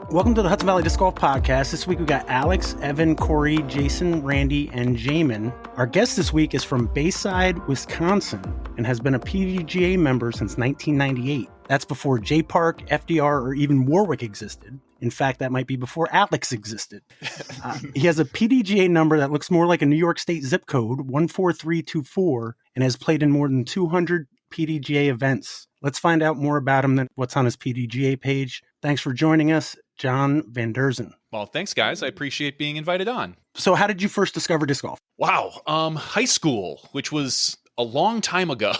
Welcome to the Hudson Valley Disc Golf Podcast. This week we got Alex, Evan, Corey, Jason, Randy, and Jaimen. Our guest this week is from Bayside, Wisconsin, and has been a PDGA member since 1998. That's before J Park, FDR, or even Warwick existed. In fact, that might be before Alex existed. He has a PDGA number that looks more like a New York State zip code, 14324, and has played in more than 200 PDGA events. Let's find out more about him than what's on his PDGA page. Thanks for joining us, Jon Van Deurzen. Well, thanks, guys. I appreciate being invited on. So how did you first discover disc golf? Wow. High school, which was a long time ago.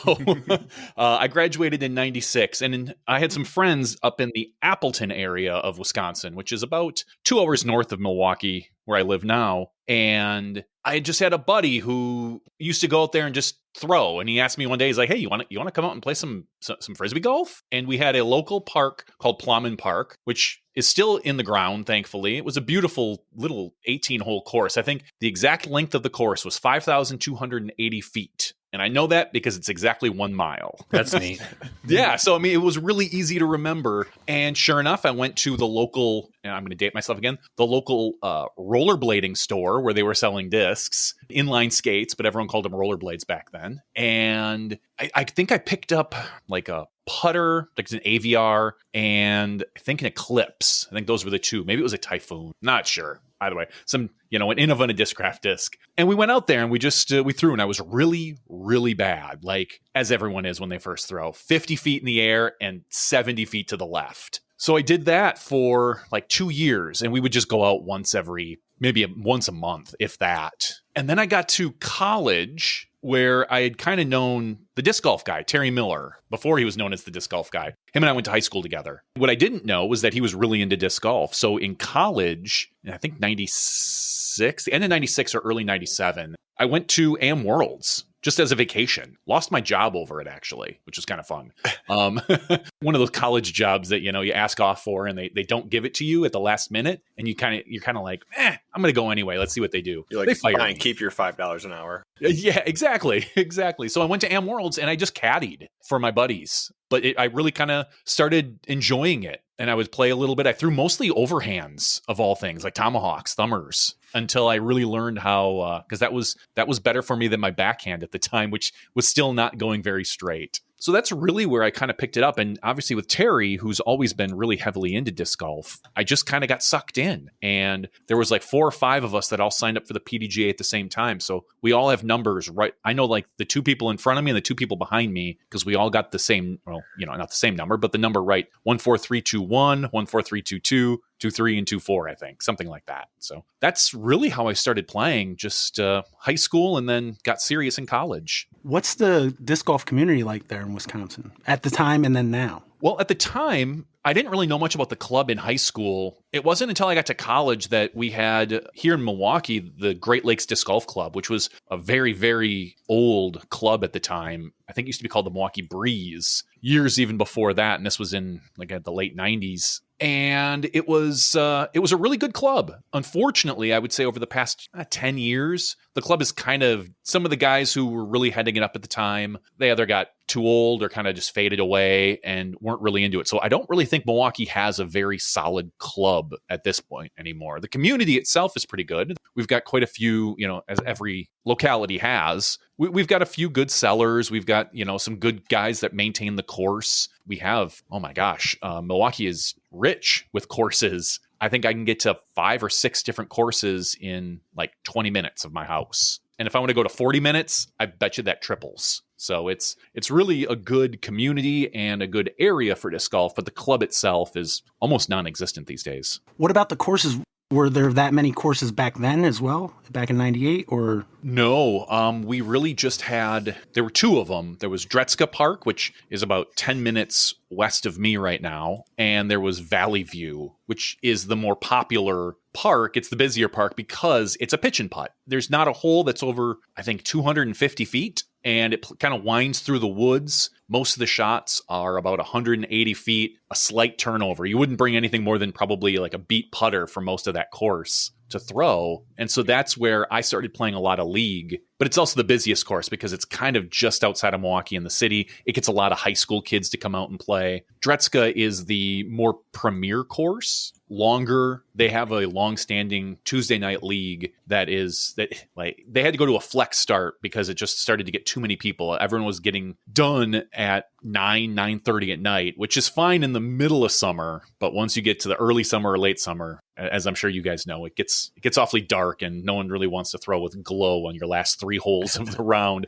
I graduated in 96, and I had some friends up in the Appleton area of Wisconsin, which is about 2 hours north of Milwaukee, where I live now. And I just had a buddy who used to go out there and just throw. And he asked me one day, he's like, hey, you want to come out and play some Frisbee golf? And we had a local park called Plowman Park, which is still in the ground, thankfully. It was a beautiful little 18-hole course. I think the exact length of the course was 5,280 feet. And I know that because it's exactly 1 mile. That's neat. Yeah. So, I mean, it was really easy to remember. And sure enough, I went to the local, and I'm going to date myself again, the local rollerblading store where they were selling discs, inline skates, but everyone called them rollerblades back then. And I think I picked up like a putter, like an AVR, and I think an Eclipse. I think those were the two. Maybe it was a Typhoon. Not sure. Either way, an Innova and a Discraft disc. And we went out there and we just, we threw, and I was really, really bad. Like, as everyone is when they first throw, 50 feet in the air and 70 feet to the left. So I did that for like 2 years, and we would just go out once a month, if that. And then I got to college, where I had kind of known the disc golf guy, Terry Miller, before he was known as the disc golf guy. Him and I went to high school together. What I didn't know was that he was really into disc golf. So in college, I think 96, the end of 96 or early 97, I went to Am Worlds just as a vacation. Lost my job over it, actually, which was kind of fun. One of those college jobs that, you ask off for and they don't give it to you at the last minute. And you're kind of like, I'm going to go anyway. Let's see what they do. You're like, they fire fine, me. keep your $5 an hour. Yeah, exactly. So I went to Am Worlds and I just caddied for my buddies. But I really kind of started enjoying it. And I would play a little bit. I threw mostly overhands, of all things, like tomahawks, thumbers, until I really learned how, because that was better for me than my backhand at the time, which was still not going very straight. So that's really where I kind of picked it up. And obviously with Terry, who's always been really heavily into disc golf, I just kind of got sucked in. And there was like 4 or 5 of us that all signed up for the PDGA at the same time. So we all have numbers, right? I know like the 2 people in front of me and the 2 people behind me, because we all got the same, well, not the same number, but the number right. 14321, 14322, 23 and 24, I think, something like that. So that's really how I started playing, just high school, and then got serious in college. What's the disc golf community like there in Wisconsin at the time and then now? Well, at the time, I didn't really know much about the club in high school. It wasn't until I got to college that we had here in Milwaukee, the Great Lakes Disc Golf Club, which was a very, very old club at the time. I think it used to be called the Milwaukee Breeze, years even before that. And this was in like the late 90s. And it was a really good club. Unfortunately, I would say over the past 10 years, the club is kind of, some of the guys who were really heading it up at the time, they either got too old or kind of just faded away and weren't really into it. So I don't really think Milwaukee has a very solid club at this point anymore. The community itself is pretty good. We've got quite a few, as every locality has. We've got a few good sellers. We've got, some good guys that maintain the course. We have, oh my gosh, Milwaukee is rich with courses. I think I can get to 5 or 6 different courses in like 20 minutes of my house. And if I want to go to 40 minutes, I bet you that triples. So it's really a good community and a good area for disc golf, but the club itself is almost non-existent these days. What about the courses? Were there that many courses back then as well, back in 98 or? No, we really just there were 2 of them. There was Dretska Park, which is about 10 minutes west of me right now. And there was Valley View, which is the more popular park. It's the busier park because it's a pitch and putt. There's not a hole that's over, I think, 250 feet. And it kind of winds through the woods. Most of the shots are about 180 feet, a slight turnover. You wouldn't bring anything more than probably like a beat putter for most of that course to throw. And so that's where I started playing a lot of league. but it's also the busiest course because it's kind of just outside of Milwaukee in the city. It gets a lot of high school kids to come out and play. Dretska is the more premier course, longer. They have a long-standing Tuesday night league that they had to go to a flex start because it just started to get too many people. Everyone was getting done at 9:30 at night, which is fine in the middle of summer, but once you get to the early summer or late summer, as I'm sure you guys know, it gets awfully dark and no one really wants to throw with glow on your last 3 holes of the round.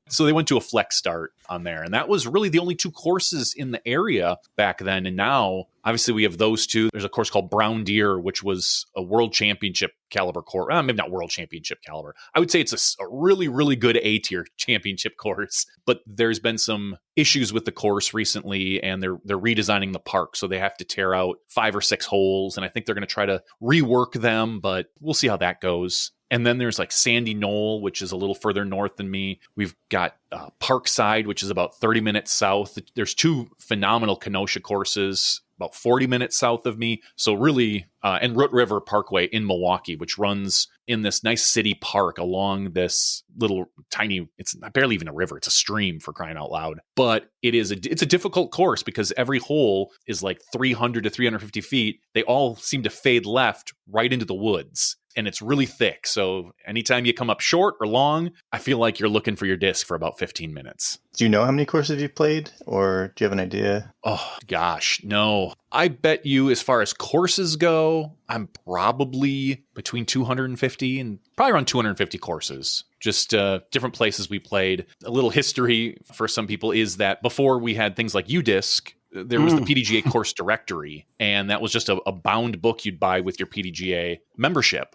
So they went to a flex start on there, and that was really the only 2 courses in the area back then. And now obviously we have those 2. There's a course called Brown Deer, which was a world championship caliber course. Maybe not world championship caliber. I would say it's a really, really good A-tier championship course, but there's been some issues with the course recently, and they're redesigning the park. So they have to tear out 5 or 6 holes, and I think they're going to try to rework them, but we'll see how that goes. And then there's like Sandy Knoll, which is a little further north than me. We've got Parkside, which is about 30 minutes south. There's 2 phenomenal Kenosha courses about 40 minutes south of me. So really, and Root River Parkway in Milwaukee, which runs in this nice city park along this little tiny, it's barely even a river, it's a stream, for crying out loud. But it's a difficult course because every hole is like 300 to 350 feet. They all seem to fade left right into the woods. And it's really thick. So anytime you come up short or long, I feel like you're looking for your disc for about 15 minutes. Do you know how many courses you've played, or do you have an idea? Oh, gosh, no. I bet you as far as courses go, I'm probably between 250 and probably around 250 courses. Just different places we played. A little history for some people is that before we had things like UDisc, there was the PDGA course directory, and that was just a bound book you'd buy with your PDGA membership.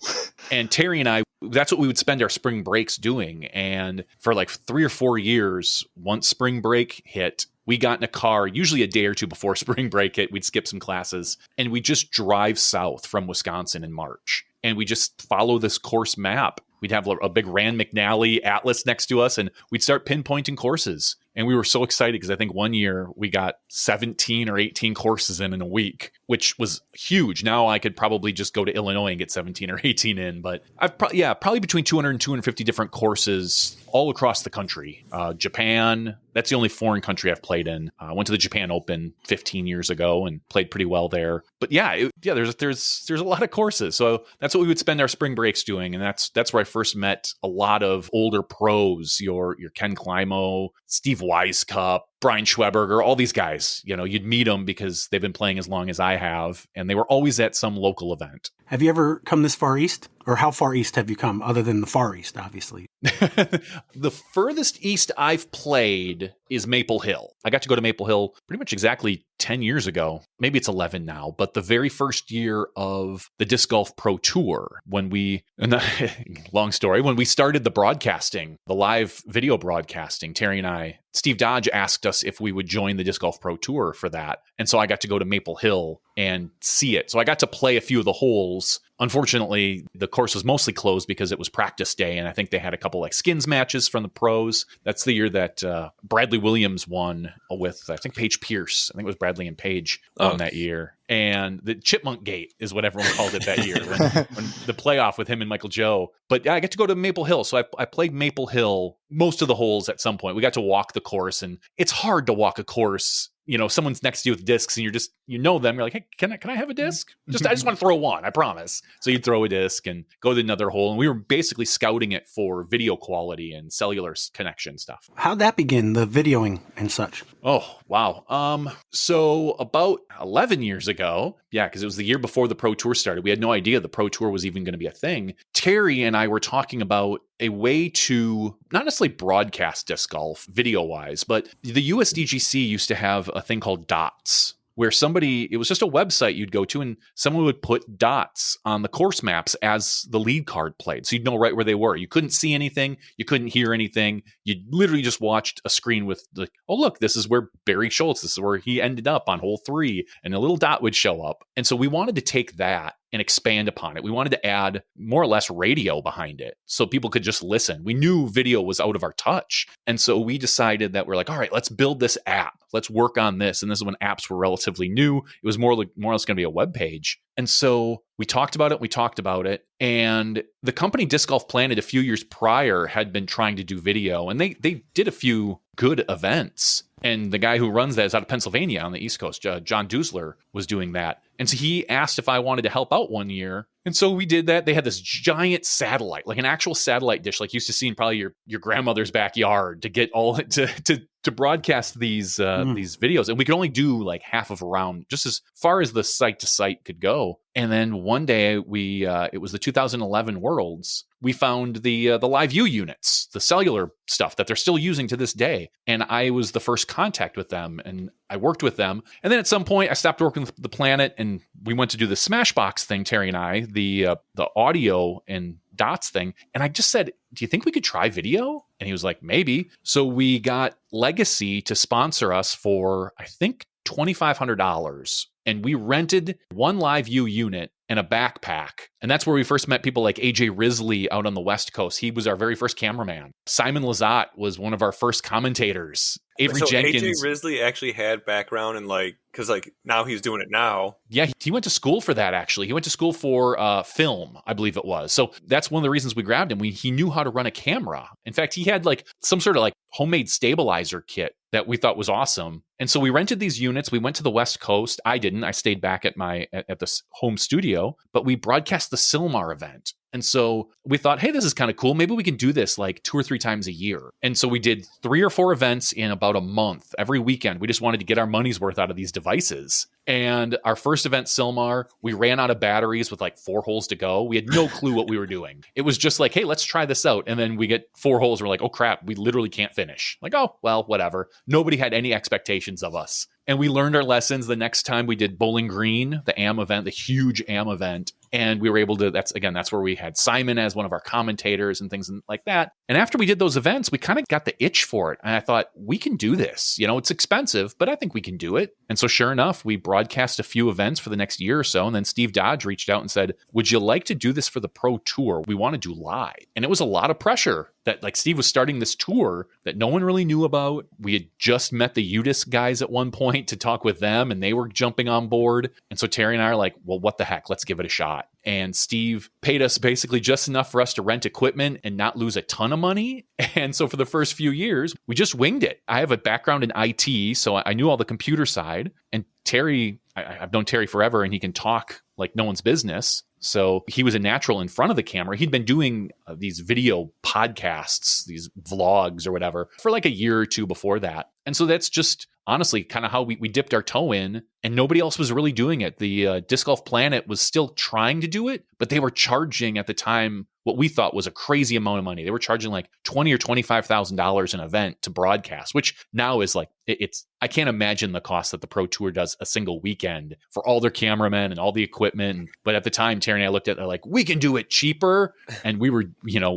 And Terry and I, that's what we would spend our spring breaks doing. And for like 3 or 4 years, once spring break hit, we got in a car, usually a day or 2 before spring break hit. We'd skip some classes, and we just drive south from Wisconsin in March. And we just follow this course map. We'd have a big Rand McNally atlas next to us, and we'd start pinpointing courses. And we were so excited because I think one year we got 17 or 18 courses in a week, which was huge. Now I could probably just go to Illinois and get 17 or 18 in. But probably between 200 and 250 different courses all across the country. Japan, that's the only foreign country I've played in. I went to the Japan Open 15 years ago and played pretty well there. But there's a lot of courses. So that's what we would spend our spring breaks doing. And that's where I first met a lot of older pros, your Ken Climo, Steve Weisskopf, Brian Schweberger, all these guys. You'd meet them because they've been playing as long as I have, and they were always at some local event. Have you ever come this far east? Or how far east have you come, other than the far east, obviously? The furthest east I've played is Maple Hill. I got to go to Maple Hill pretty much exactly 10 years ago. Maybe it's 11 now, but the very first year of the Disc Golf Pro Tour, when we started the broadcasting, the live video broadcasting, Terry and I, Steve Dodge asked us if we would join the Disc Golf Pro Tour for that. And so I got to go to Maple Hill and see it. So I got to play a few of the holes. Unfortunately, the course was mostly closed because it was practice day, and I think they had a couple like skins matches from the pros. That's the year that Bradley Williams won with, I think, Paige Pierce. I think it was Bradley and Paige won that year. And the Chipmunk Gate is what everyone called it that year, when the playoff with him and Michael Joe. But I get to go to Maple Hill. So I played Maple Hill most of the holes at some point. We got to walk the course, and it's hard to walk a course. Someone's next to you with discs, and you're them. You're like, hey, can I have a disc? I just want to throw one, I promise. So you'd throw a disc and go to another hole. And we were basically scouting it for video quality and cellular connection stuff. How'd that begin, the videoing and such? Oh, wow. So about 11 years ago, because it was the year before the Pro Tour started. We had no idea the Pro Tour was even going to be a thing. Terry and I were talking about a way to not necessarily broadcast disc golf video-wise, but the USDGC used to have a thing called dots, where it was just a website you'd go to, and someone would put dots on the course maps as the lead card played. So you'd know right where they were. You couldn't see anything. You couldn't hear anything. You literally just watched a screen with oh, look, this is where Barry Schultz, this is where he ended up on hole 3, and a little dot would show up. And so we wanted to take that and expand upon it. We wanted to add more or less radio behind it so people could just listen. We knew video was out of our touch. And so we decided that we're like, all right, let's build this app. Let's work on this. And this is when apps were relatively new. It was more or less going to be a web page. And so we talked about it. And the company Disc Golf Planet a few years prior had been trying to do video, and they did a few good events. And the guy who runs that is out of Pennsylvania on the East Coast. Jon Deurzen was doing that. And so he asked if I wanted to help out one year. And so we did that. They had this giant satellite, like an actual satellite dish, like you used to see in probably your grandmother's backyard, to get all to broadcast these videos. And we could only do like half of a round, just as far as the site to site could go. And then one day it was the 2011 Worlds. We found the live view units, the cellular stuff that they're still using to this day. And I was the first contact with them, and I worked with them. And then at some point I stopped working with the Planet, and we went to do the Smashbox thing, Terry and I, the audio and dots thing. And I just said, do you think we could try video? And he was like, maybe. So we got Legacy to sponsor us for, I think, $2,500. And we rented one live view unit and a backpack. And that's where we first met people like AJ Risley out on the West Coast. He was our very first cameraman. Simon Lazat was one of our first commentators. Avery Jenkins. AJ Risley actually had background in because now he's doing it now. Yeah, he went to school for that, actually. He went to school for film, I believe it was. So that's one of the reasons we grabbed him. He knew how to run a camera. In fact, he had some sort of homemade stabilizer kit that we thought was awesome. And so we rented these units. We went to the West Coast. I didn't. I stayed back at the home studio, but we broadcast the Silmar event. And so we thought, hey, this is kind of cool. Maybe we can do this 2 or 3 times a year. And so we did 3 or 4 events in about a month, every weekend. We just wanted to get our money's worth out of these devices. And our first event, Silmar, we ran out of batteries with 4 holes to go. We had no clue what we were doing. It was just hey, let's try this out. And then we get 4 holes. We're like, oh crap, we literally can't finish. Oh, well, whatever. Nobody had any expectations of us. And we learned our lessons. The next time we did Bowling Green, the AM event, the huge AM event. And we were able to, that's where we had Simon as one of our commentators and things like that. And after we did those events, we kind of got the itch for it. And I thought, we can do this. It's expensive, but I think we can do it. And so sure enough, we broadcast a few events for the next year or so. And then Steve Dodge reached out and said, would you like to do this for the Pro Tour? We want to do live. And it was a lot of pressure that Steve was starting this tour that no one really knew about. We had just met the UDIS guys at one point to talk with them, and they were jumping on board. And so Terry and I are like, well, what the heck? Let's give it a shot. And Steve paid us basically just enough for us to rent equipment and not lose a ton of money. And so for the first few years, we just winged it. I have a background in IT, so I knew all the computer side. And Terry, I've known Terry forever, and he can talk like no one's business. So he was a natural in front of the camera. He'd been doing these video podcasts, these vlogs or whatever, for a year or 2 before that. And so that's just honestly kind of how we dipped our toe in, and nobody else was really doing it. The Disc Golf Planet was still trying to do it, but they were charging at the time what we thought was a crazy amount of money. They were charging $20,000 or $25,000 an event to broadcast, which now is it's I can't imagine the cost that the Pro Tour does a single weekend for all their cameramen and all the equipment. But at the time, Terry and I looked at it we can do it cheaper. And we were,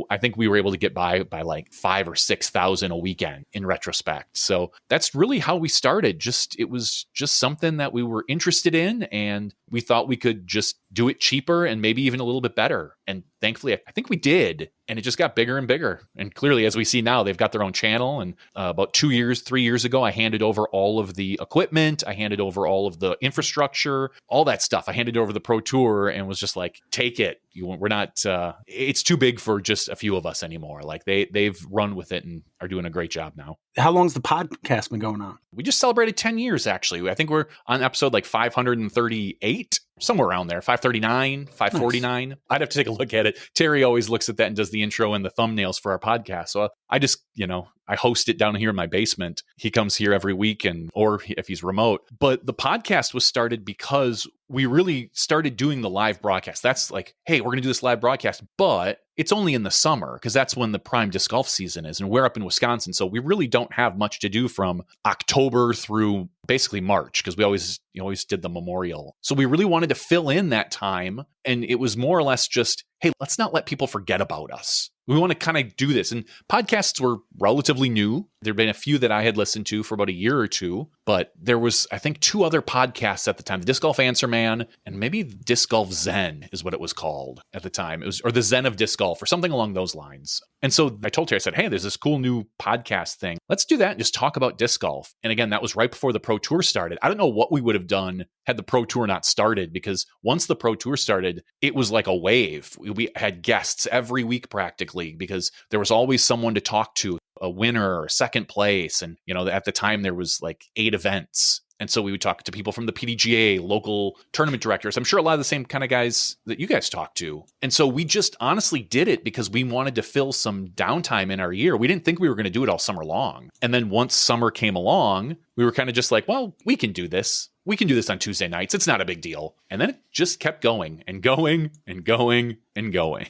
I think we were able to get by $5,000 or $6,000 a weekend in retrospect. So that's really how we started. It was just something that we were interested in, and we thought we could just do it cheaper and maybe even a little bit better. And thankfully, I think we did. And it just got bigger and bigger. And clearly, as we see now, they've got their own channel. And about 3 years ago, I handed over all of the equipment. I handed over all of the infrastructure, all that stuff. I handed over the Pro Tour and was just take it. We're not, it's too big for just a few of us anymore. They've run with it and are doing a great job now. How long's the podcast been going on? We just celebrated 10 years, actually. I think we're on episode 538, somewhere around there, 539, 549. Nice. I'd have to take a look at it. Terry always looks at that and does the intro and the thumbnails for our podcast. So I just, I host it down here in my basement. He comes here every week, or if he's remote. But the podcast was started because we really started doing the live broadcast. That's hey, we're going to do this live broadcast, but it's only in the summer because that's when the prime disc golf season is. And we're up in Wisconsin. So we really don't have much to do from October through basically March, because we always did the Memorial. So we really wanted to fill in that time. And it was more or less just, hey, let's not let people forget about us. We want to kind of do this. And podcasts were relatively new. There'd been a few that I had listened to for about a year or two, but there was, I think, 2 other podcasts at the time, the Disc Golf Answer Man and maybe Disc Golf Zen is what it was called at the time. It was, or the Zen of Disc Golf or something along those lines. And so I told her, I said, hey, there's this cool new podcast thing. Let's do that and just talk about disc golf. And again, that was right before the Pro Tour started. I don't know what we would have done had the Pro Tour not started, because once the Pro Tour started, it was like a wave. We had guests every week practically, because there was always someone to talk to, a winner or second place. And, at the time there was like 8 events. And so we would talk to people from the PDGA, local tournament directors. I'm sure a lot of the same kind of guys that you guys talk to. And so we just honestly did it because we wanted to fill some downtime in our year. We didn't think we were going to do it all summer long. And then once summer came along, we were kind of just like, well, we can do this. We can do this on Tuesday nights. It's not a big deal. And then it just kept going and going and going and going.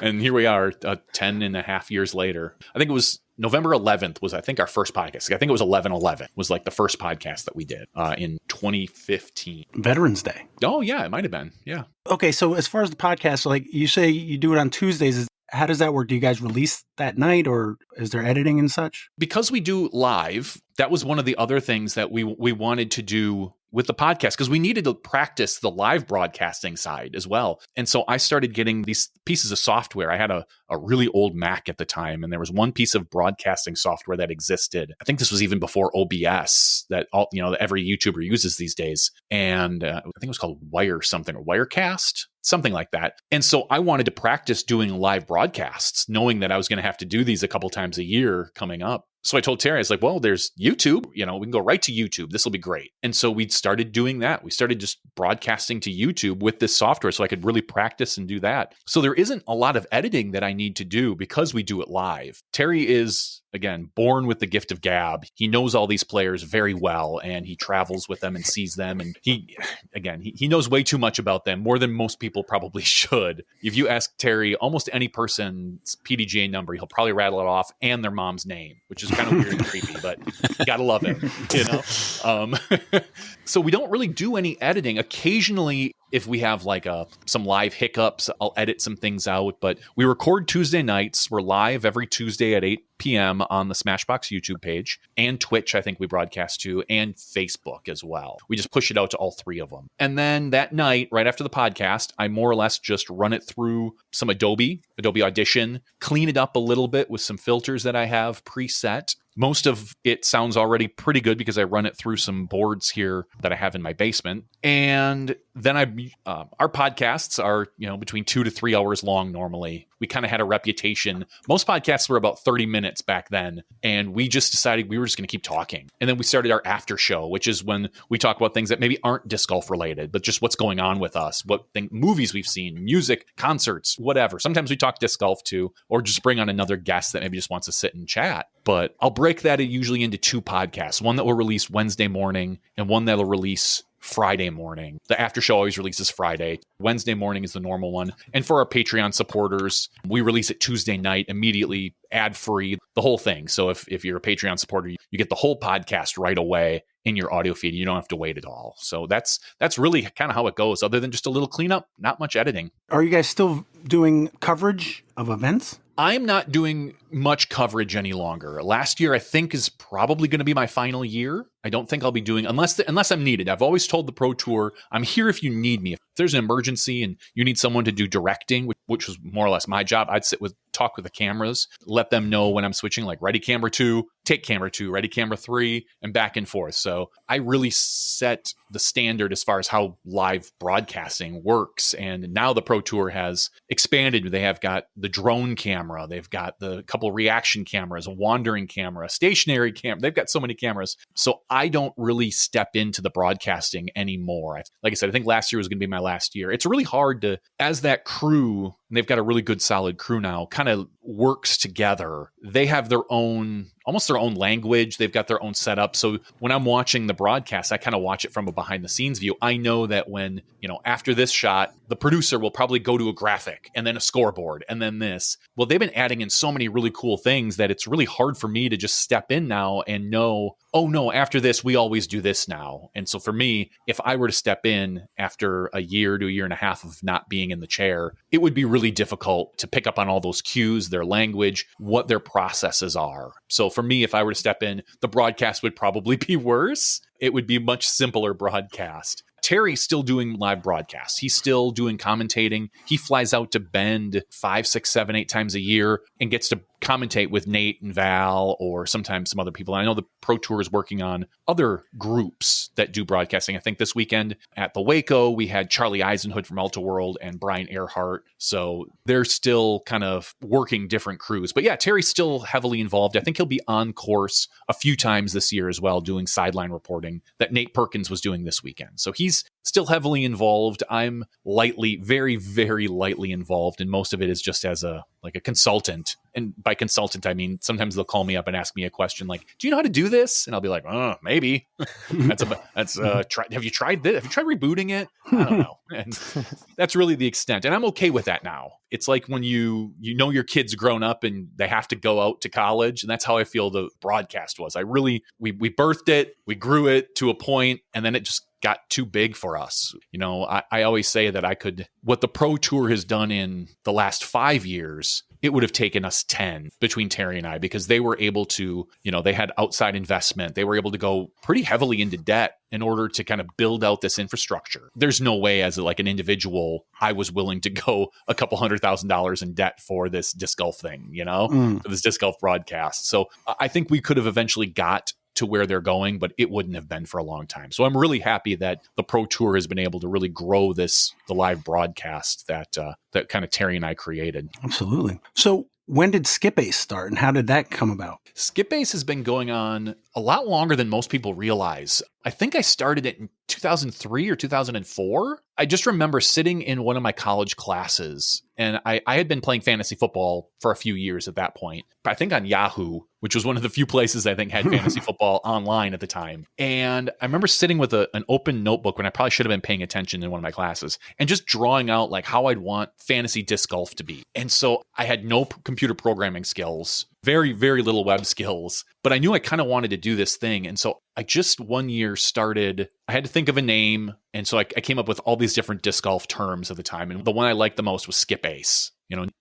And here we are 10 and a half years later. I think it was November 11th was, I think, our first podcast. I think it was 11/11 was like the first podcast that we did in 2015. Veterans Day. Oh, yeah, it might have been. Yeah. Okay, so as far as the podcast, like you say you do it on Tuesdays, how does that work? Do you guys release that night, or is there editing and such? Because we do live, that was one of the other things that we wanted to do with the podcast, because we needed to practice the live broadcasting side as well. And so I started getting these pieces of software. I had a really old Mac at the time, and there was one piece of broadcasting software that existed. I think this was even before OBS that every YouTuber uses these days. And I think it was called Wire something, or Wirecast, something like that. And so I wanted to practice doing live broadcasts, knowing that I was going to have to do these a couple times a year coming up. So I told Terry, I was like, well, there's YouTube, we can go right to YouTube. This will be great. And so we started doing that. We started just broadcasting to YouTube with this software so I could really practice and do that. So there isn't a lot of editing that I need to do because we do it live. Terry is, again, born with the gift of gab. He knows all these players very well, and he travels with them and sees them. And he knows way too much about them, more than most people probably should. If you ask Terry almost any person's PDGA number, he'll probably rattle it off, and their mom's name, which is kind of weird and creepy, but you gotta love him, So we don't really do any editing. Occasionally, if we have like some live hiccups, I'll edit some things out. But we record Tuesday nights. We're live every Tuesday at 8 p.m. on the Smashbox YouTube page, and Twitch, I think we broadcast to, and Facebook as well. We just push it out to all 3 of them. And then that night, right after the podcast, I more or less just run it through some Adobe Audition, clean it up a little bit with some filters that I have preset. Most of it sounds already pretty good because I run it through some boards here that I have in my basement. And then our podcasts are, between 2 to 3 hours long normally. We kind of had a reputation. Most podcasts were about 30 minutes back then. And we just decided we were just going to keep talking. And then we started our after show, which is when we talk about things that maybe aren't disc golf related, but just what's going on with us, movies we've seen, music, concerts, whatever. Sometimes we talk disc golf too, or just bring on another guest that maybe just wants to sit and chat. But I'll break that usually into 2 podcasts, one that will release Wednesday morning and one that will release Friday morning. The after show always releases Friday. Wednesday morning is the normal one. And for our Patreon supporters, we release it Tuesday night, immediately, ad-free, the whole thing. So if you're a Patreon supporter, you get the whole podcast right away in your audio feed. You don't have to wait at all. So that's really kind of how it goes. Other than just a little cleanup, not much editing. Are you guys still doing coverage of events? I'm not doing much coverage any longer. Last year, I think, is probably going to be my final year. I don't think I'll be doing, unless I'm needed. I've always told the Pro Tour, I'm here if you need me. If there's an emergency and you need someone to do directing, which was more or less my job, I'd talk with the cameras, let them know when I'm switching, like ready camera 2, take camera 2, ready camera 3, and back and forth. So I really set the standard as far as how live broadcasting works. And now the Pro Tour has expanded. They have got the drone camera. They've got the couple reaction cameras, a wandering camera, stationary camera. They've got so many cameras. So I don't really step into the broadcasting anymore. Like I said, I think last year was going to be my last year. It's really hard to, as that crew, and they've got a really good solid crew now, kind of works together. They have their own, almost their own language. They've got their own setup. So when I'm watching the broadcast, I kind of watch it from a behind the scenes view. I know that when, after this shot, the producer will probably go to a graphic and then a scoreboard and then this. Well, they've been adding in so many really cool things that it's really hard for me to just step in now and know, oh no, after this, we always do this now. And so for me, if I were to step in after a year to a year and a half of not being in the chair, it would be really difficult to pick up on all those cues their language, what their processes are. So for me, if I were to step in, the broadcast would probably be worse. It would be a much simpler broadcast. Terry's still doing live broadcasts. He's still doing commentating. He flies out to Bend 5, 6, 7, 8 times a year and gets to commentate with Nate and Val or sometimes some other people. And I know the Pro Tour is working on other groups that do broadcasting. I think this weekend at the Waco, we had Charlie Eisenhood from Alta World and Brian Earhart. So they're still kind of working different crews. But yeah, Terry's still heavily involved. I think he'll be on course a few times this year as well, doing sideline reporting that Nate Perkins was doing this weekend. So he's still heavily involved. I'm lightly, very, very lightly involved. And most of it is just as a consultant. And by consultant, I mean, sometimes they'll call me up and ask me a question like, do you know how to do this? And I'll be like, oh, maybe. Have you tried this? Have you tried rebooting it? I don't know. And that's really the extent. And I'm okay with that now. It's like when you know your kid's grown up and they have to go out to college. And that's how I feel the broadcast was. We birthed it, we grew it to a point, and then it just got too big for us. You know, I always say that what the Pro Tour has done in the last 5 years, it would have taken us 10 between Terry and I, because they were able to, they had outside investment. They were able to go pretty heavily into debt in order to kind of build out this infrastructure. There's no way as like an individual, I was willing to go a couple $100,000 in debt for this disc golf thing, for this disc golf broadcast. So I think we could have eventually got to where they're going, but it wouldn't have been for a long time. So I'm really happy that the Pro Tour has been able to really grow the live broadcast that kind of Terry and I created. Absolutely. So when did SkipAce start and how did that come about? SkipAce has been going on a lot longer than most people realize. I think I started it in 2003 or 2004. I just remember sitting in one of my college classes, and I had been playing fantasy football for a few years at that point. I think on Yahoo, which was one of the few places I think had fantasy football online at the time. And I remember sitting with an open notebook when I probably should have been paying attention in one of my classes and just drawing out like how I'd want fantasy disc golf to be. And so I had no computer programming skills, very, very little web skills, but I knew I kind of wanted to do this thing. And so I just one year started, I had to think of a name. And so I came up with all these different disc golf terms at the time. And the one I liked the most was SkipAce.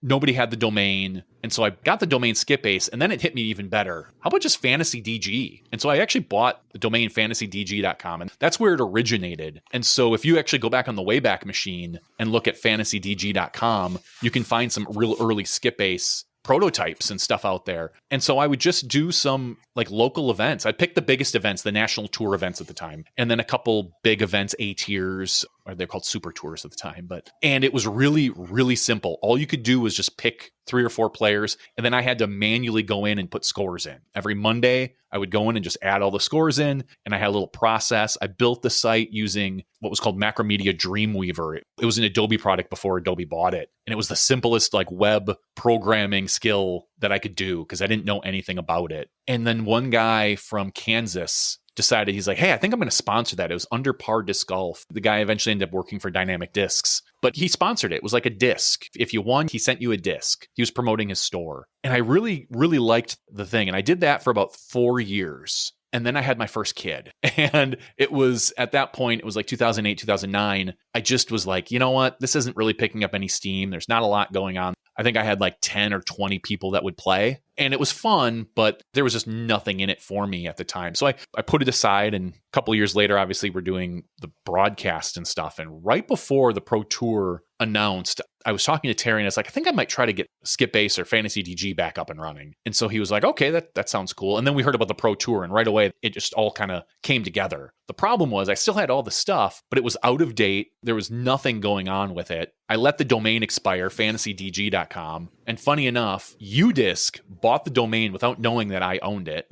Nobody had the domain. And so I got the domain SkipAce, and then it hit me even better. How about just Fantasy DG? And so I actually bought the domain fantasydg.com, and that's where it originated. And so if you actually go back on the Wayback Machine and look at fantasydg.com, you can find some real early SkipAce prototypes and stuff out there. And so I would just do some like local events. I'd pick the biggest events, the national tour events at the time, and then a couple big events, A tiers, or they're called super tours at the time. And it was really, really simple. All you could do was just pick 3 or 4 players. And then I had to manually go in and put scores in. Every Monday, I would go in and just add all the scores in. And I had a little process. I built the site using what was called Macromedia Dreamweaver. It was an Adobe product before Adobe bought it. And it was the simplest like web programming skill that I could do because I didn't know anything about it. And then one guy from Kansas decided, he's like, hey, I think I'm going to sponsor that. It was Under Par Disc Golf. The guy eventually ended up working for Dynamic Discs, but he sponsored it. It was like a disc. If you won, he sent you a disc. He was promoting his store. And I really, really liked the thing. And I did that for about 4 years. And then I had my first kid. And it was at that point, it was like 2008, 2009. I just was like, you know what? This isn't really picking up any steam. There's not a lot going on. I think I had like 10 or 20 people that would play. And it was fun, but there was just nothing in it for me at the time. So I put it aside. And a couple of years later, obviously, we're doing the broadcast and stuff. And right before the Pro Tour announced, I was talking to Terry and I was like, I think I might try to get SkipAce or Fantasy DG back up and running. And so he was like, okay, that sounds cool. And then we heard about the Pro Tour, and right away, it just all kind of came together. The problem was I still had all the stuff, but it was out of date. There was nothing going on with it. I let the domain expire, fantasydg.com. And funny enough, UDisc bought the domain without knowing that I owned it.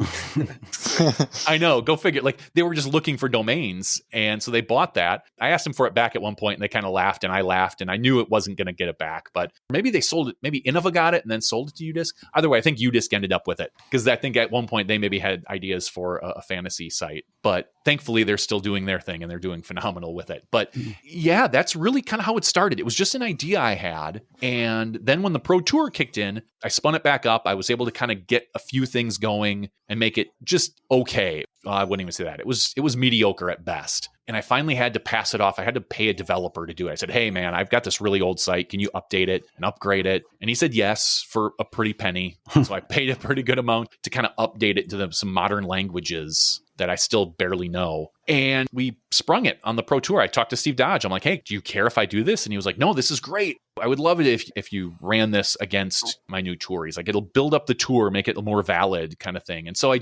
I know, go figure. Like they were just looking for domains. And so they bought that. I asked them for it back at one point and they kind of laughed and I laughed and I knew it wasn't going to get it back, but maybe they sold it. Maybe Innova got it and then sold it to UDisc. Either way, I think UDisc ended up with it because I think at one point they maybe had ideas for a fantasy site, but thankfully they're still doing their thing and they're doing phenomenal with it. But yeah, that's really kind of how it started. It was just an idea I had. And then when the Pro Tour kicked in, I spun it back up. I was able to kind of get a few things going and make it just okay. I wouldn't even say that. It was mediocre at best. And I finally had to pass it off. I had to pay a developer to do it. I said, hey, man, I've got this really old site. Can you update it and upgrade it? And he said yes for a pretty penny. So I paid a pretty good amount to kind of update it to some modern languages that I still barely know. And we sprung it on the Pro Tour. I talked to Steve Dodge. I'm like, hey, do you care if I do this? And he was like, no, this is great. I would love it if you ran this against my new tour. He's like, it'll build up the tour, make it more valid kind of thing. And so I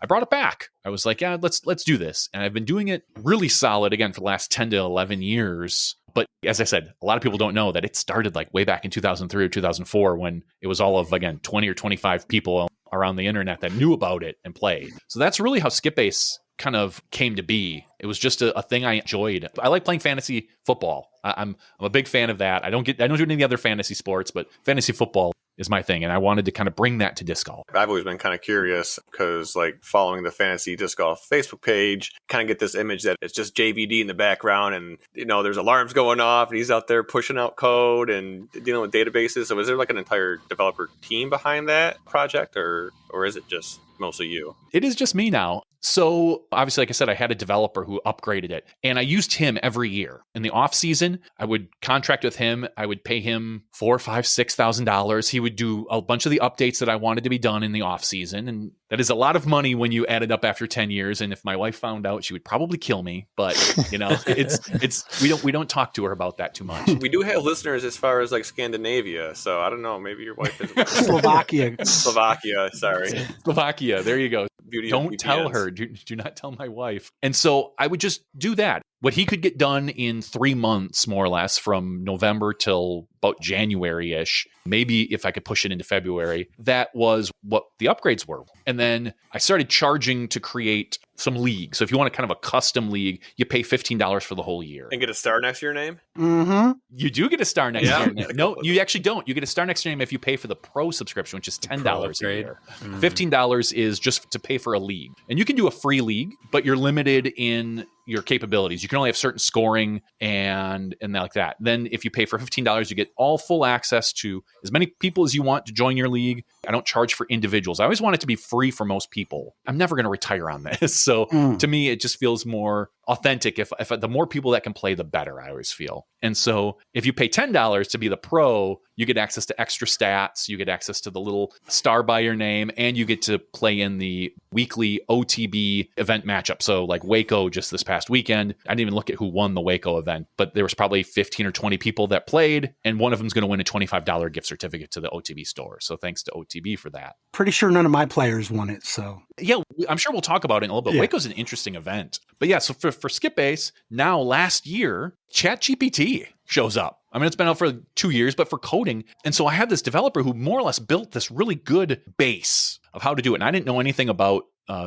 brought it back. I was like, yeah, let's do this. And I've been doing it really solid again for the last 10 to 11 years. But as I said, a lot of people don't know that it started like way back in 2003 or 2004 when it was all of, again, 20 or 25 people around the internet that knew about it and played. So that's really how SkipAce kind of came to be. It was just a thing I enjoyed. I like playing fantasy football. I'm a big fan of that. I don't do any other fantasy sports, but fantasy football is my thing. And I wanted to kind of bring that to disc golf. I've always been kind of curious because like following the fantasy disc golf Facebook page, kind of get this image that it's just JVD in the background and, there's alarms going off and he's out there pushing out code and dealing with databases. So is there like an entire developer team behind that project or is it just mostly you? It is just me now. So obviously, like I said, I had a developer who upgraded it and I used him every year. In the off season, I would contract with him. I would pay him $4,000, $5,000, $6,000. He would do a bunch of the updates that I wanted to be done in the off season. And that is a lot of money when you add it up after 10 years. And if my wife found out, she would probably kill me. But we don't talk to her about that too much. We do have listeners as far as like Scandinavia. So I don't know, maybe your wife is Slovakia. Sorry. Slovakia. There you go. Beauty Don't tell her. Do not tell my wife. And so I would just do that. What he could get done in 3 months, more or less, from November till about January-ish, maybe if I could push it into February, that was what the upgrades were. And then I started charging to create some leagues. So if you want a kind of a custom league, you pay $15 for the whole year. And get a star next to your name? Mm-hmm. You do get a star next to your name. No, you actually don't. You get a star next to your name if you pay for the pro subscription, which is $10 a year. $15 is just to pay for a league. And you can do a free league, but you're limited in your capabilities. You can only have certain scoring and like that. Then if you pay for $15, you get all full access to as many people as you want to join your league. I don't charge for individuals. I always want it to be free for most people. I'm never going to retire on this. So to me, it just feels more authentic. If the more people that can play, the better, I always feel. And so if you pay $10 to be the pro, you get access to extra stats, you get access to the little star by your name, and you get to play in the weekly OTB event matchup. So like Waco just this past weekend, I didn't even look at who won the Waco event, but there was probably 15 or 20 people that played, and one of them is going to win a $25 gift certificate to the OTB store. So thanks to OTB for that. Pretty sure none of my players won it, so. Yeah, I'm sure we'll talk about it in a little bit. Yeah. Waco's an interesting event. But yeah, so for SkipAce, now last year, ChatGPT shows up. I mean, it's been out for 2 years, but for coding. And so I had this developer who more or less built this really good base of how to do it. And I didn't know anything about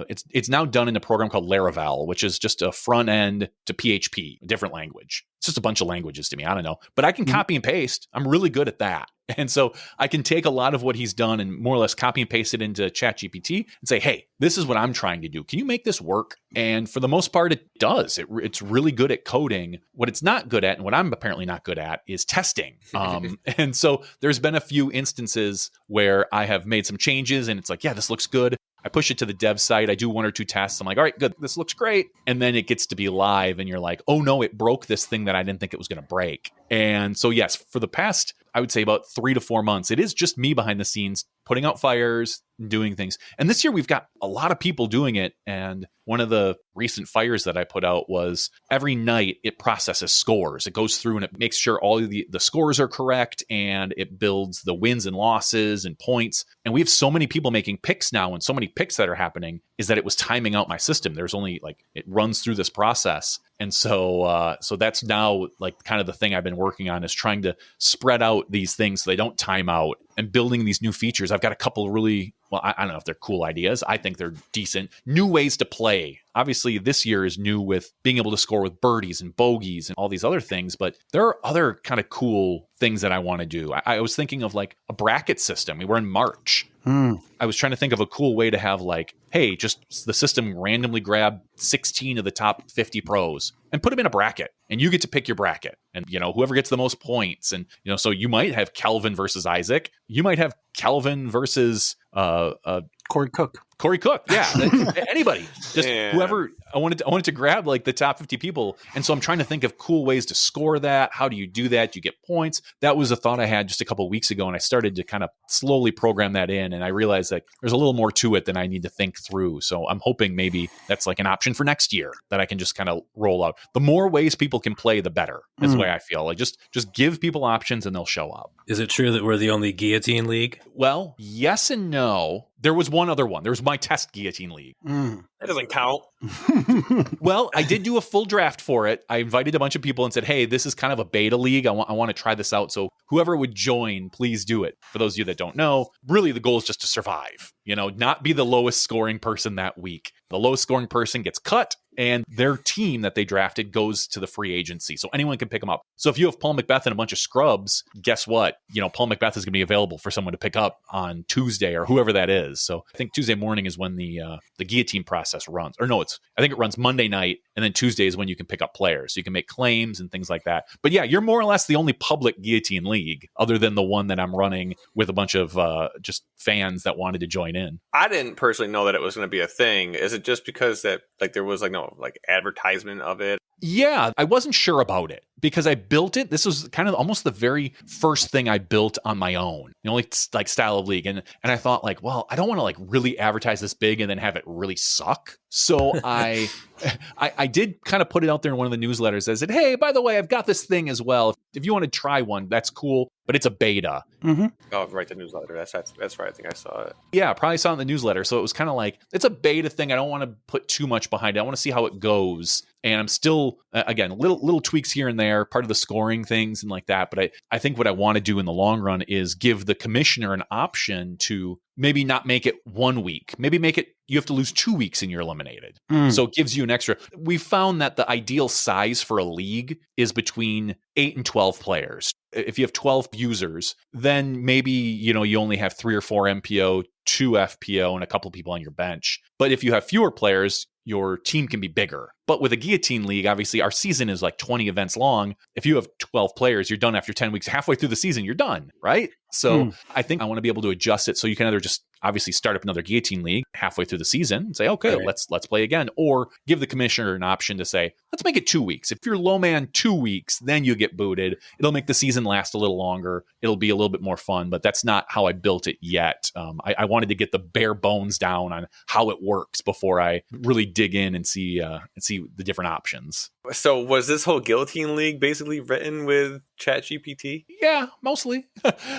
it's now done in a program called Laravel, which is just a front end to PHP, a different language. It's just a bunch of languages to me. I don't know. But I can copy and paste. I'm really good at that. And so I can take a lot of what he's done and more or less copy and paste it into ChatGPT and say, hey, this is what I'm trying to do. Can you make this work? And for the most part, it does. It's really good at coding. What it's not good at, and what I'm apparently not good at, is testing. And so there's been a few instances where I have made some changes and it's like, yeah, this looks good. I push it to the dev site. I do 1 or 2 tests. I'm like, all right, good. This looks great. And then it gets to be live and you're like, oh no, it broke this thing that I didn't think it was going to break. And so, yes, for the past, I would say about 3 to 4 months, it is just me behind the scenes, putting out fires, doing things. And this year we've got a lot of people doing it. And one of the recent fires that I put out was every night it processes scores. It goes through and it makes sure all of the scores are correct and it builds the wins and losses and points. And we have so many people making picks now and so many picks that are happening is that it was timing out my system. There's only it runs through this process. And so that's now like kind of the thing I've been working on is trying to spread out these things so they don't time out and building these new features. I've got a couple of really, well, I don't know if they're cool ideas. I think they're decent. New ways to play. Obviously, this year is new with being able to score with birdies and bogeys and all these other things, but there are other kind of cool things that I want to do. I was thinking of like a bracket system. We were in March. I was trying to think of a cool way to have like, hey, just the system randomly grab 16 of the top 50 pros and put them in a bracket and you get to pick your bracket and, whoever gets the most points. And, so you might have Kelvin versus Isaac. You might have Kelvin versus Corey Cook. Corey Cook. Yeah. Anybody. Just whoever. I wanted to grab like the top 50 people. And so I'm trying to think of cool ways to score that. How do you do that? Do you get points? That was a thought I had just a couple of weeks ago. And I started to kind of slowly program that in. And I realized that there's a little more to it than I need to think through. So I'm hoping maybe that's like an option for next year that I can just kind of roll out. The more ways people can play, the better. Is the way I feel. Like just give people options and they'll show up. Is it true that we're the only guillotine league? Well, yes and no. There was one other one. There was my test guillotine league. That doesn't count. Well, I did do a full draft for it. I invited a bunch of people and said, hey, this is kind of a beta league. I want to try this out. So whoever would join, please do it. For those of you that don't know, really the goal is just to survive, not be the lowest scoring person that week. The lowest scoring person gets cut and their team that they drafted goes to the free agency. So anyone can pick them up. So if you have Paul McBeth and a bunch of scrubs, guess what? Paul McBeth is going to be available for someone to pick up on Tuesday or whoever that is. So I think Tuesday morning is when the guillotine process runs. Or no, I think it runs Monday night, and then Tuesday is when you can pick up players. So you can make claims and things like that. But yeah, you're more or less the only public guillotine league other than the one that I'm running with a bunch of just fans that wanted to join in. I didn't personally know that it was going to be a thing. Is it just because that there was advertisement of it? Yeah, I wasn't sure about it because I built it. This was kind of almost the very first thing I built on my own, style of league. And I thought I don't want to really advertise this big and then have it really suck. So I did kind of put it out there in one of the newsletters. I said, hey, by the way, I've got this thing as well. If you want to try one, that's cool, but it's a beta. Mm-hmm. Oh, right, the newsletter. That's right. I think I saw it. Yeah, probably saw it in the newsletter. So it was kind of it's a beta thing. I don't want to put too much behind it. I want to see how it goes. And I'm still, again, little tweaks here and there, part of the scoring things and like that. But I think what I want to do in the long run is give the commissioner an option to maybe not make it 1 week. Maybe make it, you have to lose 2 weeks and you're eliminated. So it gives you an extra. We found that the ideal size for a league is between 8 and 12 players. If you have 12 users, then maybe, you only have 3 or 4 MPO, 2 FPO, and a couple people on your bench. But if you have fewer players, your team can be bigger. But with a guillotine league, obviously our season is 20 events long. If you have 12 players, you're done after 10 weeks. Halfway through the season, you're done, right? So I think I want to be able to adjust it so you can either just obviously start up another guillotine league halfway through the season and say, okay, let's play again, or give the commissioner an option to say, let's make it 2 weeks. If you're low man 2 weeks, then you get booted. It'll make the season last a little longer. It'll be a little bit more fun, but that's not how I built it yet. I wanted to get the bare bones down on how it works before I really dig in and see the different options. So was this whole guillotine league basically written with ChatGPT? Yeah, mostly.